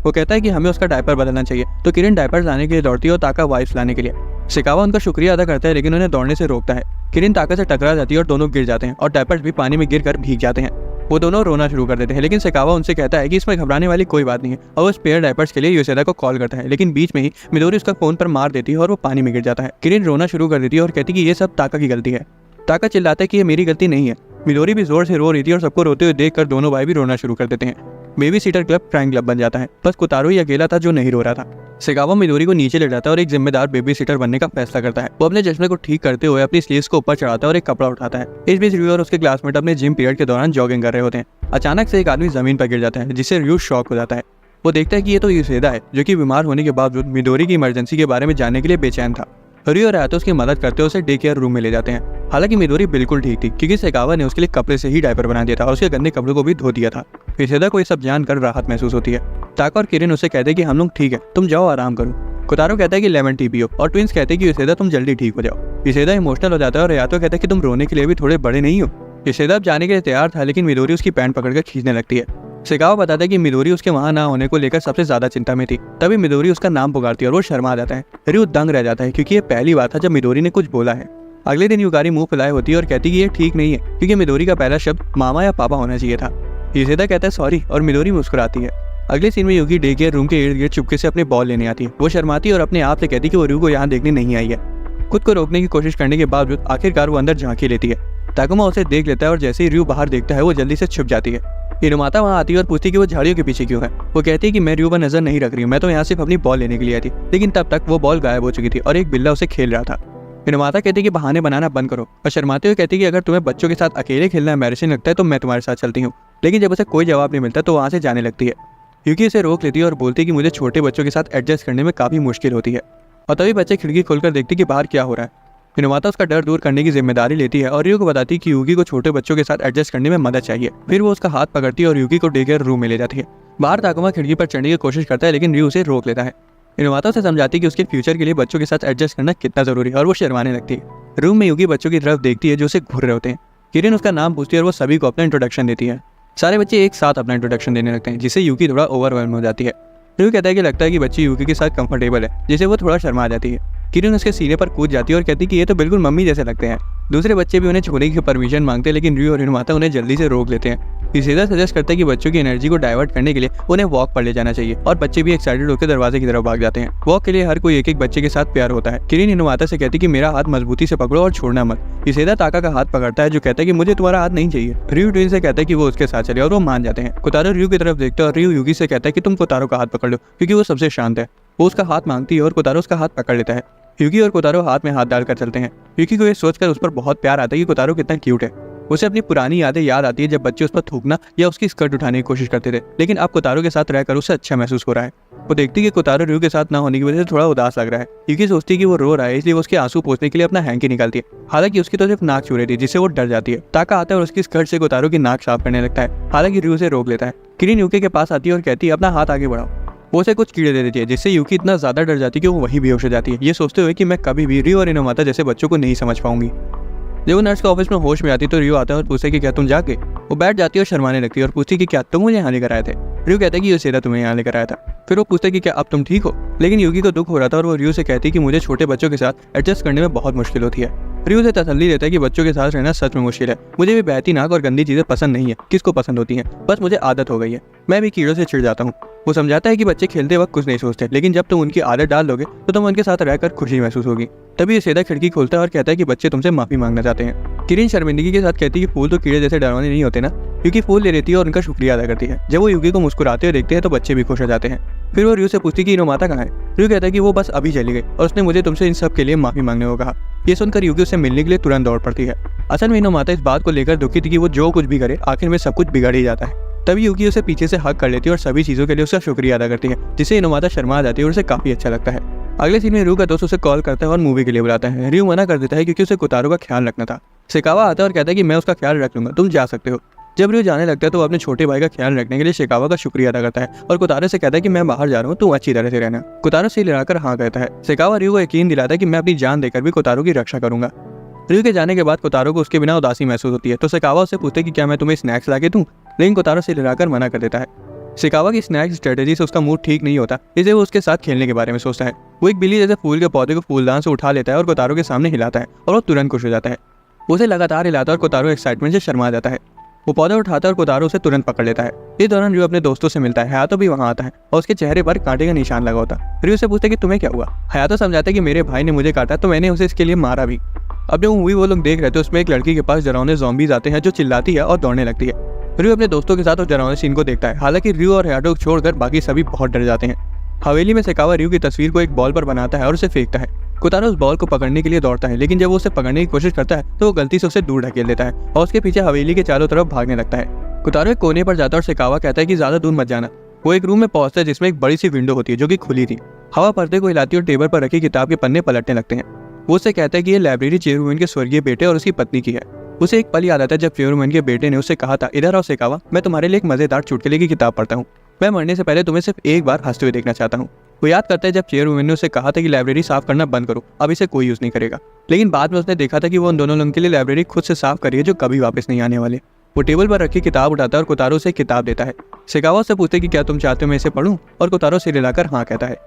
Speaker 1: वो कहता है कि हमें उसका डायपर बदलना चाहिए, तो किरण डायपर लाने के लिए दौड़ती है और ताका वाइप्स लाने के लिए। शिकावा उनका शुक्रिया अदा करता है लेकिन उन्हें दौड़ने से रोकता है। किरण ताका से टकरा जाती है और दोनों गिर जाते हैं और डायपर्स भी पानी में गिरकर भीग जाते हैं। वो दोनों रोना शुरू कर देते हैं लेकिन शिकावा उनसे कहता है कि इसमें घबराने वाली कोई बात नहीं है और वो स्पेयर डायपर्स के लिए योशिदा को कॉल करता है। लेकिन बीच में ही मिडोरी उसका फोन पर मार देती है और वो पानी में गिर जाता है। किरण रोना शुरू कर देती है और कहती है कि ये सब ताका की गलती है। ताका चिल्लाता है कि ये मेरी गलती नहीं है। मिडोरी भी जोर से रो रही थी और सबको रोते हुए देखकर दोनों भाई भी रोना शुरू कर देते हैं। Baby seater club crime club बन जाता है। बस कोतारो ही अकेला था जो नहीं रो रहा था। शिकावा मिडोरी को नीचे ले जाता है और एक जिम्मेदार बेबी सीटर बनने का फैसला करता है। वो अपने चश्मे को ठीक करते हुए अपनी स्लीव्स को ऊपर चढ़ाता है और एक कपड़ा उठाता है। इस बीच रियो और उसके क्लासमेट अपने जिम पीरियड के दौरान जॉगिंग कर रहे होते हैं। अचानक से एक आदमी जमीन पर गिर जाता है जिससे रियो शॉक हो जाता है। वो देखता है कि ये तो योशिदा है जो कि बीमार होने के बावजूद मिडोरी की इमरजेंसी के बारे में जानने के लिए बेचैन था। रियो और आयातो उसकी मदद करते हुए उसे डे केयर रूम में ले जाते हैं। हालांकि मिडोरी बिल्कुल ठीक थी क्योंकि शिकावा ने उसके लिए कपड़े से ही डायपर बना दिया था और उसके गंदे कपड़ों को भी धो दिया था। योशिदा को ये सब जानकर राहत महसूस होती है। ताका और किरण उसे कहते हैं कि हम लोग ठीक है, तुम जाओ आराम करो। कोतारो कहता है कि लेमन टी पियो और ट्विंस कहते हैं कि योशिदा तुम जल्दी ठीक हो जाओ। योशिदा इमोशनल हो जाता है और आयातो कहता है कि तुम रोने के लिए भी थोड़े बड़े नहीं हो। योशिदा अब जाने के लिए तैयार था लेकिन मिडोरी उसकी पैंट पकड़कर खींचने लगती है। शिकावा बताता है कि मिडोरी उसके वहां ना होने को लेकर सबसे ज्यादा चिंता में थी। तभी मिडोरी उसका नाम पुकारती है और वो शर्मा जाता है। रियो दंग रह जाता है क्योंकि ये पहली बार था जब मिडोरी ने कुछ बोला है। अगले दिन युकारी मुंह फुलाए होती है और कहती है कि ये ठीक नहीं है क्योंकि मिडोरी का पहला शब्द मामा या पापा होना चाहिए था। योशिदा कहता है सॉरी और मिडोरी मुस्कुराती है। अगले सीन में युकी डे केयर रूम के इर्द गिर्द चुपके से अपने बॉल लेने आती है। वो शर्माती है और अपने आप से कहती है कि वो रियो को यहाँ देखने नहीं आई है। खुद को रोकने की कोशिश करने के बावजूद आखिरकार वो अंदर झांकी लेती है। ताकुमा उसे देख लेता है और जैसे ही रियो बाहर देखता है वो जल्दी से छुप जाती है। इनुमाता वहाँ आती है और पूछती है कि वो झाड़ियों के पीछे क्यों है। वो कहती है कि मैं रियो पर नजर नहीं रख रही हूँ, मैं तो यहाँ सिर्फ अपनी बॉल लेने के लिए आई थी। लेकिन तब तक वो बॉल गायब हो चुकी थी और एक बिल्ला उसे खेल रहा था। इनुमाता कहती है कि बहाने बनाना बंद करो और शर्माते हुए कहती है कि अगर तुम्हें बच्चों के साथ अकेले खेलना एम्बैरेसिंग लगता है तो मैं तुम्हारे साथ चलती हूँ। लेकिन जब उसे कोई जवाब नहीं मिलता तो वहाँ से जाने लगती है। युकी इसे रोक लेती है और बोलती है कि मुझे छोटे बच्चों के साथ एडजस्ट करने में काफी मुश्किल होती है। और तभी बच्चे खिड़की खोलकर देखते कि बाहर क्या हो रहा है। इनुमाता उसका डर दूर करने की जिम्मेदारी लेती है और रियो को बताती है कि युकी को छोटे बच्चों के साथ एडजस्ट करने में मदद चाहिए। फिर वो उसका हाथ पकड़ती है और युकी को डे केयर रूम में ले जाती है। बाहर ताकुमा खिड़की पर चढ़ने की कोशिश करता है लेकिन रियो उसे रोक लेता है। इनुमाता उसे समझाती है कि उसके फ्यूचर के लिए बच्चों के साथ एडजस्ट करना कितना जरूरी है और वो शर्माने लगती है। रूम में युकी बच्चों की तरफ देखती है जो उसे घूर रहे होते हैं। किरण उसका नाम पूछती है और वो सभी को अपना इंट्रोडक्शन देती है। सारे बच्चे एक साथ अपना इंट्रोडक्शन देने लगते हैं जिससे युकी थोड़ा ओवरवेल्म हो जाती है। रियो कहता है कि लगता है कि बच्ची युकी के साथ कंफर्टेबल है, जिससे वो थोड़ा शर्मा जाती है। किरण उसके सीने पर कूद जाती है और कहती है कि ये तो बिल्कुल मम्मी जैसे लगते हैं। दूसरे बच्चे भी उन्हें छूने की परमिशन मांगते हैं लेकिन रियो और इनुमाता उन्हें जल्दी से रोक लेते हैं। योशिदा सजेस्ट करता है कि बच्चों की एनर्जी को डाइवर्ट करने के लिए उन्हें वॉक पर ले जाना चाहिए और बच्चे भी एक्साइटेड होकर दरवाजे की तरफ भाग जाते हैं। वॉक के लिए हर कोई एक एक बच्चे के साथ प्यार होता है। किरण इनुमाता से कहती है कि मेरा हाथ मजबूती से पकड़ो और छोड़ना मत। योशिदा ताका का हाथ पकड़ता है जो कहता है कि मुझे तुम्हारा हाथ नहीं चाहिए। रियो ट्विन से कहता है कि वो उसके साथ चले और वो मान जाते हैं। कोतारो रियो की तरफ देखता है और रियो युकी से कहता है कि तुम कोतारो का हाथ पकड़ लो क्योंकि वो सबसे शांत है। वो उसका हाथ मांगती है और कोतारो उसका हाथ पकड़ लेता है। युकी और कोतारो हाथ में हाथ डालकर चलते हैं। युकी को ये सोचकर उस पर बहुत प्यार आता है कि कोतारो कितना क्यूट है। उसे अपनी पुरानी यादें याद आती है जब बच्चे उस पर थूकना या उसकी स्कर्ट उठाने की कोशिश करते थे, लेकिन अब कोतारो के साथ रहकर उसे अच्छा महसूस हो रहा है। वो देखती है कि कोतारो रियो के साथ ना होने की वजह से थोड़ा उदास लग रहा है। युकी सोचती है कि वो रो रहा है इसलिए वो उसके आंसू पोंछने के लिए अपना हैंकी निकालती है। हालांकि उसकी तो सिर्फ नाक छू रही थी जिससे वो डर जाती है। ताका आता है और उसकी स्कर्ट से कोतारो की नाक साफ करने लगता है। हालांकि रियो उसे रोक लेता है। किरण युकी के पास आती है और कहती है अपना हाथ आगे बढ़ाओ। वो उसे कुछ कीड़े दे देती है जिससे युकी इतना ज्यादा डर जाती है कि वो वहीं बेहोश हो जाती है, ये सोचते हुए कि मैं कभी भी रियो और इनुमाता जैसे बच्चों को नहीं समझ पाऊंगी। जब वो नर्स के ऑफिस में होश में आती तो रियो आता है और पूछते कि क्या तुम जाके। वो बैठ जाती है और शर्माने लगती है और पूछती कि क्या तुम मुझे यहाँ लेकर आए थे। रियो कहता है कि योशिदा तुम्हें यहाँ लेकर आया था। फिर वो पूछते कि क्या अब तुम ठीक हो, लेकिन युकी को दुख हो रहा था और वो रियो से कहती है कि मुझे छोटे बच्चों के साथ एडजस्ट करने में बहुत मुश्किल होती है। रियो से तसल्ली देता है कि बच्चों के साथ रहना सच में मुश्किल है। मुझे भी बहती नाक और गंदी चीजें पसंद नहीं है, किसको पसंद होती हैं, बस मुझे आदत हो गई है। मैं भी कीड़ों से चिढ़ जाता हूँ। वो समझाता है कि बच्चे खेलते वक्त कुछ नहीं सोचते, लेकिन जब तुम उनकी आदत डाल लोगे तो तुम उनके साथ रहकर खुशी महसूस होगी। तभी योशिदा खिड़की खोलता है और कहता है कि बच्चे तुमसे माफी मांगना चाहते हैं। किरण शर्मिंदगी के साथ कहती है कि फूल तो कीड़े जैसे डरावने नहीं होते ना। युकी फूल ले लेती है और उनका शुक्रिया अदा करती है। जब वो युकी को मुस्कुराते हुए देखते हैं तो बच्चे भी खुश हो जाते हैं। फिर वो रियो से पूछती कि इनुमाता कहाँ है। रियो कहता है कि वो बस अभी चली गई और उसने मुझे तुमसे इन सब के लिए माफी मांगने को कहा। ये सुनकर यूकी उससे मिलने के लिए तुरंत दौड़ पड़ती है। असल में इनोमाता इस बात को लेकर दुखी थी कि वो जो कुछ भी करे आखिर में सब कुछ बिगड़ ही जाता है। तभी यूकी उसे पीछे से हक कर लेती है और सभी चीज़ों के लिए उसका शुक्रिया अदा करती है, जिससे इनोमाता शर्मा जाती है और उसे काफ़ी अच्छा लगता है। अगले सीन में रयू का दोस्त उसे कॉल करता है और मूवी के लिए बुलाता है। रयू मना कर देता है क्योंकि उसे कोतारो का ख्याल रखना था। शिकावा आता है और कहता है कि मैं उसका ख्याल रख लूंगा, तुम जा सकते हो। जब रयू जाने लगता है तो वो अपने छोटे भाई का ख्याल रखने के लिए शिकावा का शुक्रिया अदा करता है और कोतारो से कहता है कि मैं बाहर जा रहा हूँ, तुम अच्छी तरह से रहना। कोतारो से लड़ाकर हाँ कहता है। शिकावा रयू को यकीन दिलाता है कि मैं अपनी जान देकर भी कोतारो की रक्षा करूंगा। रयू के जाने के बाद कोतारो को उसके बिना उदासी महसूस होती है, तो शिकावा उससे पूछते कि क्या मैं तुम्हें स्नैक्स ला के दूं, लेकिन कोतारो से लड़ाकर मना कर देता है। शिकावा की स्नैक्स स्ट्रेटेजी से उसका मूड ठीक नहीं होता, इसलिए वो उसके साथ खेलने के बारे में सोचता है। वो एक बिल्ली जैसे फूल के पौधे को फूलदान से उठा लेता है और कोतारो के सामने हिलाता है और वो तुरंत खुश हो जाता है। उसे लगातार हिलाता है और कोतारो एक्साइटमेंट से शर्मा जाता है। वो पौधा उठाता है और कोतारो उसे तुरंत पकड़ लेता है। इस दौरान रयू अपने दोस्तों से मिलता है। हयातो भी वहाँ आता है और उसके चेहरे पर कांटे का निशान लगा होता है। रयू से पूछता है कि तुम्हें क्या हुआ। हयातो समझाता है कि मेरे भाई ने मुझे काटा तो मैंने उसे इसके लिए मारा भी। अब जो मूवी वो लोग देख रहे थे उसमें एक लड़की के पास डरावने ज़ॉम्बीज आते हैं जो चिल्लाती है और दौड़ने लगती है। रयू अपने दोस्तों के साथ उस डरावने सीन को देखता है। हालांकि रयू और हयातो को छोड़कर बाकी सभी बहुत डर जाते हैं। हवेली में शिकावा रयू की तस्वीर को एक बॉल पर बनाता है और उसे फेंकता है। कोतारो उस बॉल को पकड़ने के लिए दौड़ता है, लेकिन जब वो उसे पकड़ने की कोशिश करता है तो वो गलती से उसे दूर ढकेल देता है और उसके पीछे हवेली के चारों तरफ भागने लगता है। कोतारो एक कोने पर जाता है और शिकावा कहता है कि ज्यादा दूर मत जाना। वो एक रूम में पहुंचता है जिसमें एक बड़ी सी विंडो होती है जो कि खुली थी। हवा पर्दे को हिलाती है और टेबल पर रखी किताब के पन्ने पलटने लगते हैं। वो उससे कहता है कि ये लाइब्रेरी चेयरमैन के स्वर्गीय बेटे और उसकी पत्नी की है। उसे एक पल याद आता है जब चेयरमैन के बेटे ने उससे कहा था, इधर आओ शिकावा, मैं तुम्हारे लिए एक मजेदार चुटकुले की किताब पढ़ता हूँ। मैं मरने से पहले तुम्हें सिर्फ एक बार हंसते हुए देखना चाहता हूँ। वो याद करता है जब चेयरमैन ने उसे कहा था कि लाइब्रेरी साफ करना बंद करो, अब इसे कोई यूज नहीं करेगा। लेकिन बाद में उसने देखा था कि वो उन दोनों लोगों के लिए लाइब्रेरी खुद से साफ करी है जो कभी वापस नहीं आने वाले। वो टेबल पर रखी किताब उठाता है और कोतारो से किताब देता है। शिकावा से पूछते कि क्या तुम चाहते हो मैं इसे पढ़ूं, और कोतारो सिर हिलाकर हाँ कहता है।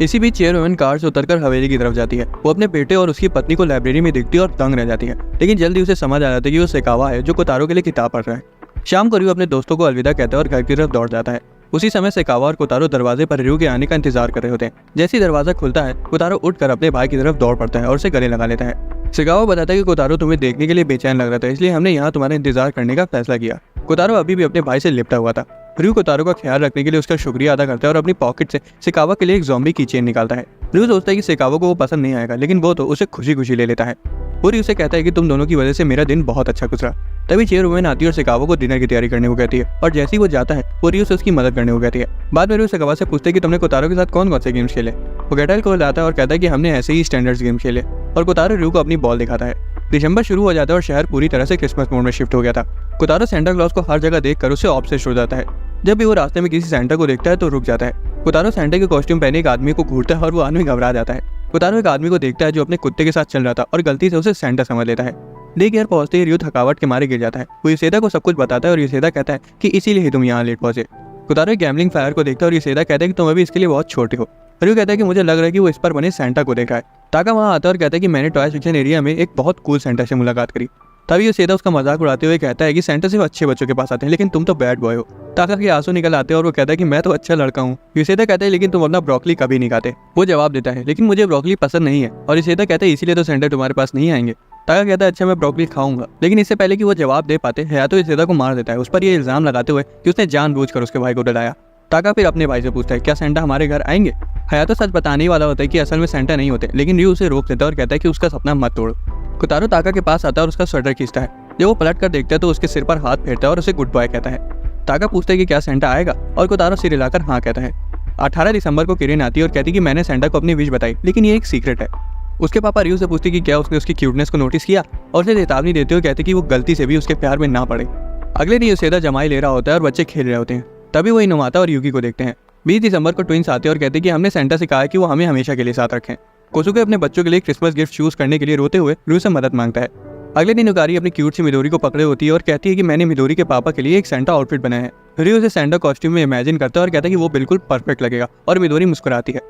Speaker 1: इसी बीच चेयरमैन कार से उतरकर हवेली की तरफ जाती है। वो अपने बेटे और उसकी पत्नी को लाइब्रेरी में देखती है और दंग रह जाती है, लेकिन जल्दी उसे समझ आ जाता है कि वो शिकावा है जो कोतारो के लिए किताब पढ़ रहा है। शाम को रयू अपने दोस्तों को अलविदा कहता है और घर की तरफ दौड़ जाता है। उसी समय शिकावा और कोतारो दरवाजे पर रयू के आने का इंतजार कर रहे होते हैं। जैसे ही दरवाजा खुलता है कोतारो उठकर अपने भाई की तरफ दौड़ पड़ता है और उसे गले लगा लेता है। शिकावा बताता है कि कोतारो तुम्हें देखने के लिए बेचैन लग रहा था, इसलिए हमने यहाँ तुम्हारा इंतजार करने का फैसला किया। कोतारो अभी भी अपने भाई से लिपटा हुआ था। रयू कोतारो का ख्याल रखने के लिए उसका शुक्रिया अदा करता है और अपनी पॉकेट से शिकावा के लिए एक ज़ॉम्बी की चेन निकालता है। रयू सोचता है कि शिकावा को वो पसंद नहीं आएगा, लेकिन वो तो उसे खुशी खुशी ले लेता है। वो रयू से कहता है कि तुम दोनों की वजह से मेरा दिन बहुत अच्छा गुजरा। तभी चेयरवुमन आती है और शिकावा को डिनर की तैयारी करने को कहती है, और जैसे ही वो जाता है वो रयू से उसकी मदद करने को कहती है। बाद में रयू शिकावा से पूछते हैं कि तुमने कोतारो के साथ कौन कौन से गेम्स खेले। वो गेटल को लाता है और कहता है कि हमने ऐसे ही स्टैंडर्ड्स गेम खेले, और कोतारो रयू को अपनी बॉल दिखाता है। दिसंबर शुरू हो जाता है और शहर पूरी तरह से क्रिसमस मोड में शिफ्ट हो गया था। कोतारो सेंटा क्लॉज को हर जगह देखकर उससे ऑब्सेस्ड हो जाता है। जब भी वो रास्ते में किसी सेंटा को देखता है तो रुक जाता है। कोतारो सेंटा के कॉस्ट्यूम पहने एक आदमी को घूरता है और वो आदमी घबरा जाता है। कोतारो एक आदमी को देखता है जो अपने कुत्ते के साथ चल रहा था और गलती से उसे सेंटा समझ लेता है। डे केयर पहुंचते ही रयू थकावट के मारे गिर जाता है। वो यूसेदा को सब कुछ बताता है और यूसेदा कहता है कि इसीलिए ही तुम यहाँ लेट पहुंचे। कोतारो एक गैम्बलिंग फायर को देखता है और यूसेदा कहता है कि तुम अभी इसके लिए बहुत छोटे हो। रयू कहता है कि मुझे लग रहा है कि वो इस पर बने सेंटा को देखा है। ताका वहाँ आता है और कहता है कि मैंने टॉय सेक्शन एरिया में एक बहुत कूल सेंटा से मुलाकात करी। तभी यूसेदा उसका मजाक उड़ाते हुए कहता है कि सेंटा सिर्फ अच्छे बच्चों के पास आते हैं, लेकिन तुम तो बैड बॉय हो। ताका के आंसू निकल आते हैं और वो कहता है कि मैं तो अच्छा लड़का हूँ। यूसेदा कहता है लेकिन तुम अपना ब्रोकली कभी नहीं खाते। वो जवाब देता है लेकिन मुझे ब्रोकली पसंद नहीं है, और यूसेदा कहता है इसीलिए तो सेंटा तुम्हारे पास नहीं आएंगे। ताका कहता है अच्छा मैं ब्रोकली खाऊंगा, लेकिन इससे पहले कि वो जवाब दे पाते हयातो यूसेदा को मार देता है, उस पर यह इल्जाम लगाते हुए कि उसने जानबूझकर उसके भाई को डराया। ताका फिर अपने भाई से पूछता है क्या सेंटा हमारे घर आएंगे। हयातो सच बताने ही वाला होता है कि असल में सेंटा नहीं होते, लेकिन रयू उसे रोक देता है और कहता है कि उसका सपना मत तोड़ो। कोतारो ताका के पास आता है और उसका स्वेटर खींचता है। जब वो पलट कर देखता है तो उसके सिर पर हाथ फेरता है और उसे गुड बाय कहता है। ताका पूछता है कि क्या सेंटा आएगा, और कोतारो सिर हिलाकर हाँ कहता है। 18 दिसंबर को किरण आती है और कहती है कि मैंने सेंटा को अपनी विश बताई, लेकिन ये एक सीक्रेट है। उसके पापा रयू से पूछते कि क्या उसने उसकी क्यूटनेस को नोटिस किया, और उसे चेतावनी देते हुए कहते कि वो गलती से भी उसके प्यार में ना पड़े। अगले दिन यूसेदा जमाई ले रहा होता है और बच्चे खेल रहे होते हैं। तभी वो इनोमाता और यूकी को देखते हैं। 20 दिसंबर को ट्विंस आते हैं और कहते हैं कि हमने सेंटा से कहा है कि वो हमें हमेशा के लिए साथ रखें। कोसुके अपने बच्चों के लिए क्रिसमस गिफ्ट चूज करने के लिए रोते हुए रयू से मदद मांगता है। अगले दिन युकारी अपनी क्यूट सी मिदोरी को पकड़े होती है और कहती है कि मैंने मिदोरी के पापा के लिए एक सेंटा आउटफिट बनाया है। रयू उसे सेंटा कॉस्ट्यूम में इमेजिन करता है और कहता है कि वो बिल्कुल परफेक्ट लगेगा, और मिदोरी मुस्कुराती है।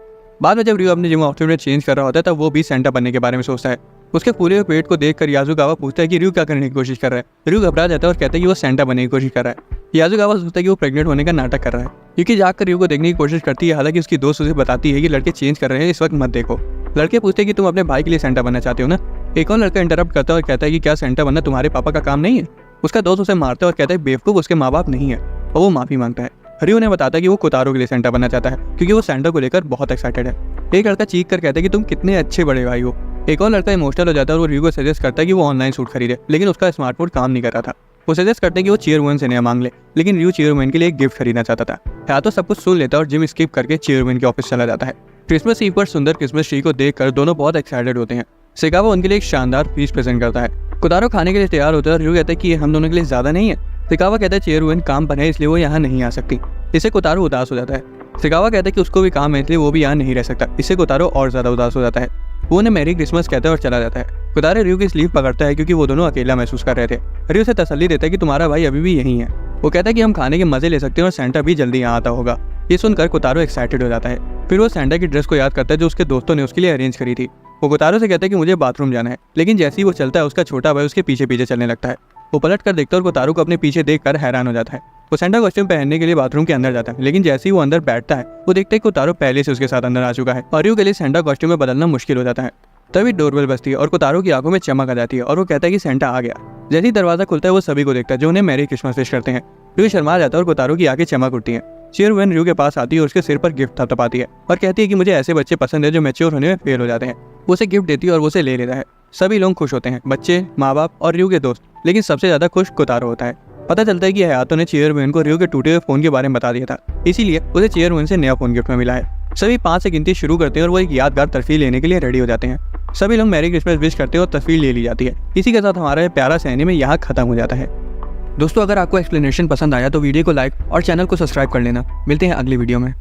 Speaker 1: बाद में जब रयू अपने जिम आउटफिट में चेंज कर रहा होता है तब वो भी सेंटा बनने के बारे में सोचता है। उसके फूले हुए पेट को देखकर याजुगावा पूछता है कि रयू क्या करने की कोशिश कर रहा है। रयू घबरा जाता है और कहता है कि वो सेंटा बनने की कोशिश कर रहा है। याजुगावा सोचता है कि वो प्रेग्नेंट होने का नाटक कर रहा है। यूकी जाकर रयू को देखने की कोशिश करती है, हालांकि उसकी दोस्त उसे बताती है कि लड़के चेंज कर रहे हैं, इस वक्त मत देखो। लड़के पूछते हैं कि तुम अपने भाई के लिए सेंटा बनना चाहते हो ना। एक और लड़का इंटरप्ट करता है और कहता है कि क्या सेंटा बनना तुम्हारे पापा का काम नहीं है। उसका दोस्त उसे मारता है और कहता है बेवकूफ, उसके माँ बाप नहीं है, और वो माफी मांगता है। रयू ने बताता है कि वो कोतारो के लिए सेंटा बनना चाहता है क्योंकि वो सेंटा को लेकर बहुत एक्साइटेड है। एक लड़का चीख कर कहता है कि तुम कितने अच्छे बड़े भाई हो। एक और लड़का इमोशनल हो जाता है और वो रियो को सजेस्ट करता है कि वो ऑनलाइन सूट खरीदे, लेकिन उसका स्मार्टफोन काम नहीं कर रहा था। वो सजेस्ट करते हैं कि वो चेयरवुमन से नया मांग ले, लेकिन रियो चेयरवुमन के लिए एक गिफ्ट खरीदना चाहता था। या तो सब कुछ सुन लेता है और जिम स्किप करके चेयरवुमन के ऑफिस चला जाता है। क्रिसमस ईव पर सुंदर क्रिसमस ट्री को देखकर दोनों बहुत एक्साइटेड होते हैं। सेगावा उनके लिए एक शानदार फीस्ट प्रेजेंट करता है। कोतारो खाने के लिए तैयार होता है और रियो कहता है कि ये हम दोनों के लिए ज्यादा नहीं है। सेगावा कहता है चेयरवुमन काम पर है इसलिए वो यहाँ नहीं आ सकती। इससे कोतारो उदास हो जाता है। सेगावा कहता है कि उसको भी काम है इसलिए वो भी यहाँ नहीं रह सकता। इससे कोतारो और ज्यादा उदास हो जाता है। वो उन्हें मैरी क्रिसमस कहता है और चला जाता है। कोतारो रियो की स्लीव पकड़ता है क्योंकि वो दोनों अकेला महसूस कर रहे थे। रियो से तसल्ली देता है कि तुम्हारा भाई अभी भी यहीं है। वो कहता है कि हम खाने के मजे ले सकते हैं और सेंटा भी जल्दी यहाँ आता होगा। ये सुनकर कोतारो एक्साइटेड हो जाता है। फिर वो सेंटा की ड्रेस को याद करता है जो उसके दोस्तों ने उसके लिए अरेंज करी थी। वो कोतारो से कहता है कि मुझे बाथरूम जाना है, लेकिन जैसे ही वो चलता है उसका छोटा भाई उसके पीछे पीछे चलने लगता है। वो पलट कर देखता है और कोतारो को अपने पीछे देखकर हैरान हो जाता है। वो सेंटा कॉस्ट्यूम पहनने के लिए बाथरूम के अंदर जाता है, लेकिन जैसे ही वो अंदर बैठता है वो देखता है कि कोतारो पहले से उसके साथ अंदर आ चुका है और रियो के लिए सेंटा कॉस्ट्यूम में बदलना मुश्किल हो जाता है। तभी डोरबेल बजती है और कोतारो की आंखों में चमक आ जाती है और वो कहता है कि सेंटा आ गया। जैसे ही दरवाजा खुलता है वो सभी को देखता है जो उन्हें मैरी क्रिसमस विश करते हैं। रियो शर्मा जाता है और कोतारो की आंखें चमक उठती हैं। चेयरवुमन रियो के पास आती है और उसके सिर पर गिफ्ट थपथपाती है और कहती है कि मुझे ऐसे बच्चे पसंद है जो मैच्योर होने में फेल हो जाते हैं। वो उसे गिफ्ट देती है और वो उसे ले लेता है। सभी लोग खुश होते हैं, बच्चे, माँ बाप और रियो के दोस्त, लेकिन सबसे ज्यादा खुश कोतारो होता है। पता चलता है कि हयातो ने चेयरवुमन को रियो के टूटे हुए फोन के बारे में बता दिया था, इसीलिए उसे चेयरवुमन से नया फोन गिफ्ट में मिला है। सभी 5 से गिनती शुरू करते हैं और वो एक यादगार तस्वीर लेने के लिए रेडी हो जाते हैं। सभी लोग मैरी क्रिसमस विश करते हैं और तस्वीर ले ली जाती है। इसी के साथ हमारा प्यारा सा एनीमे यहाँ खत्म हो जाता है। दोस्तों, अगर आपको एक्सप्लेनेशन पसंद आया तो वीडियो को लाइक और चैनल को सब्सक्राइब कर लेना। मिलते हैं अगली वीडियो में।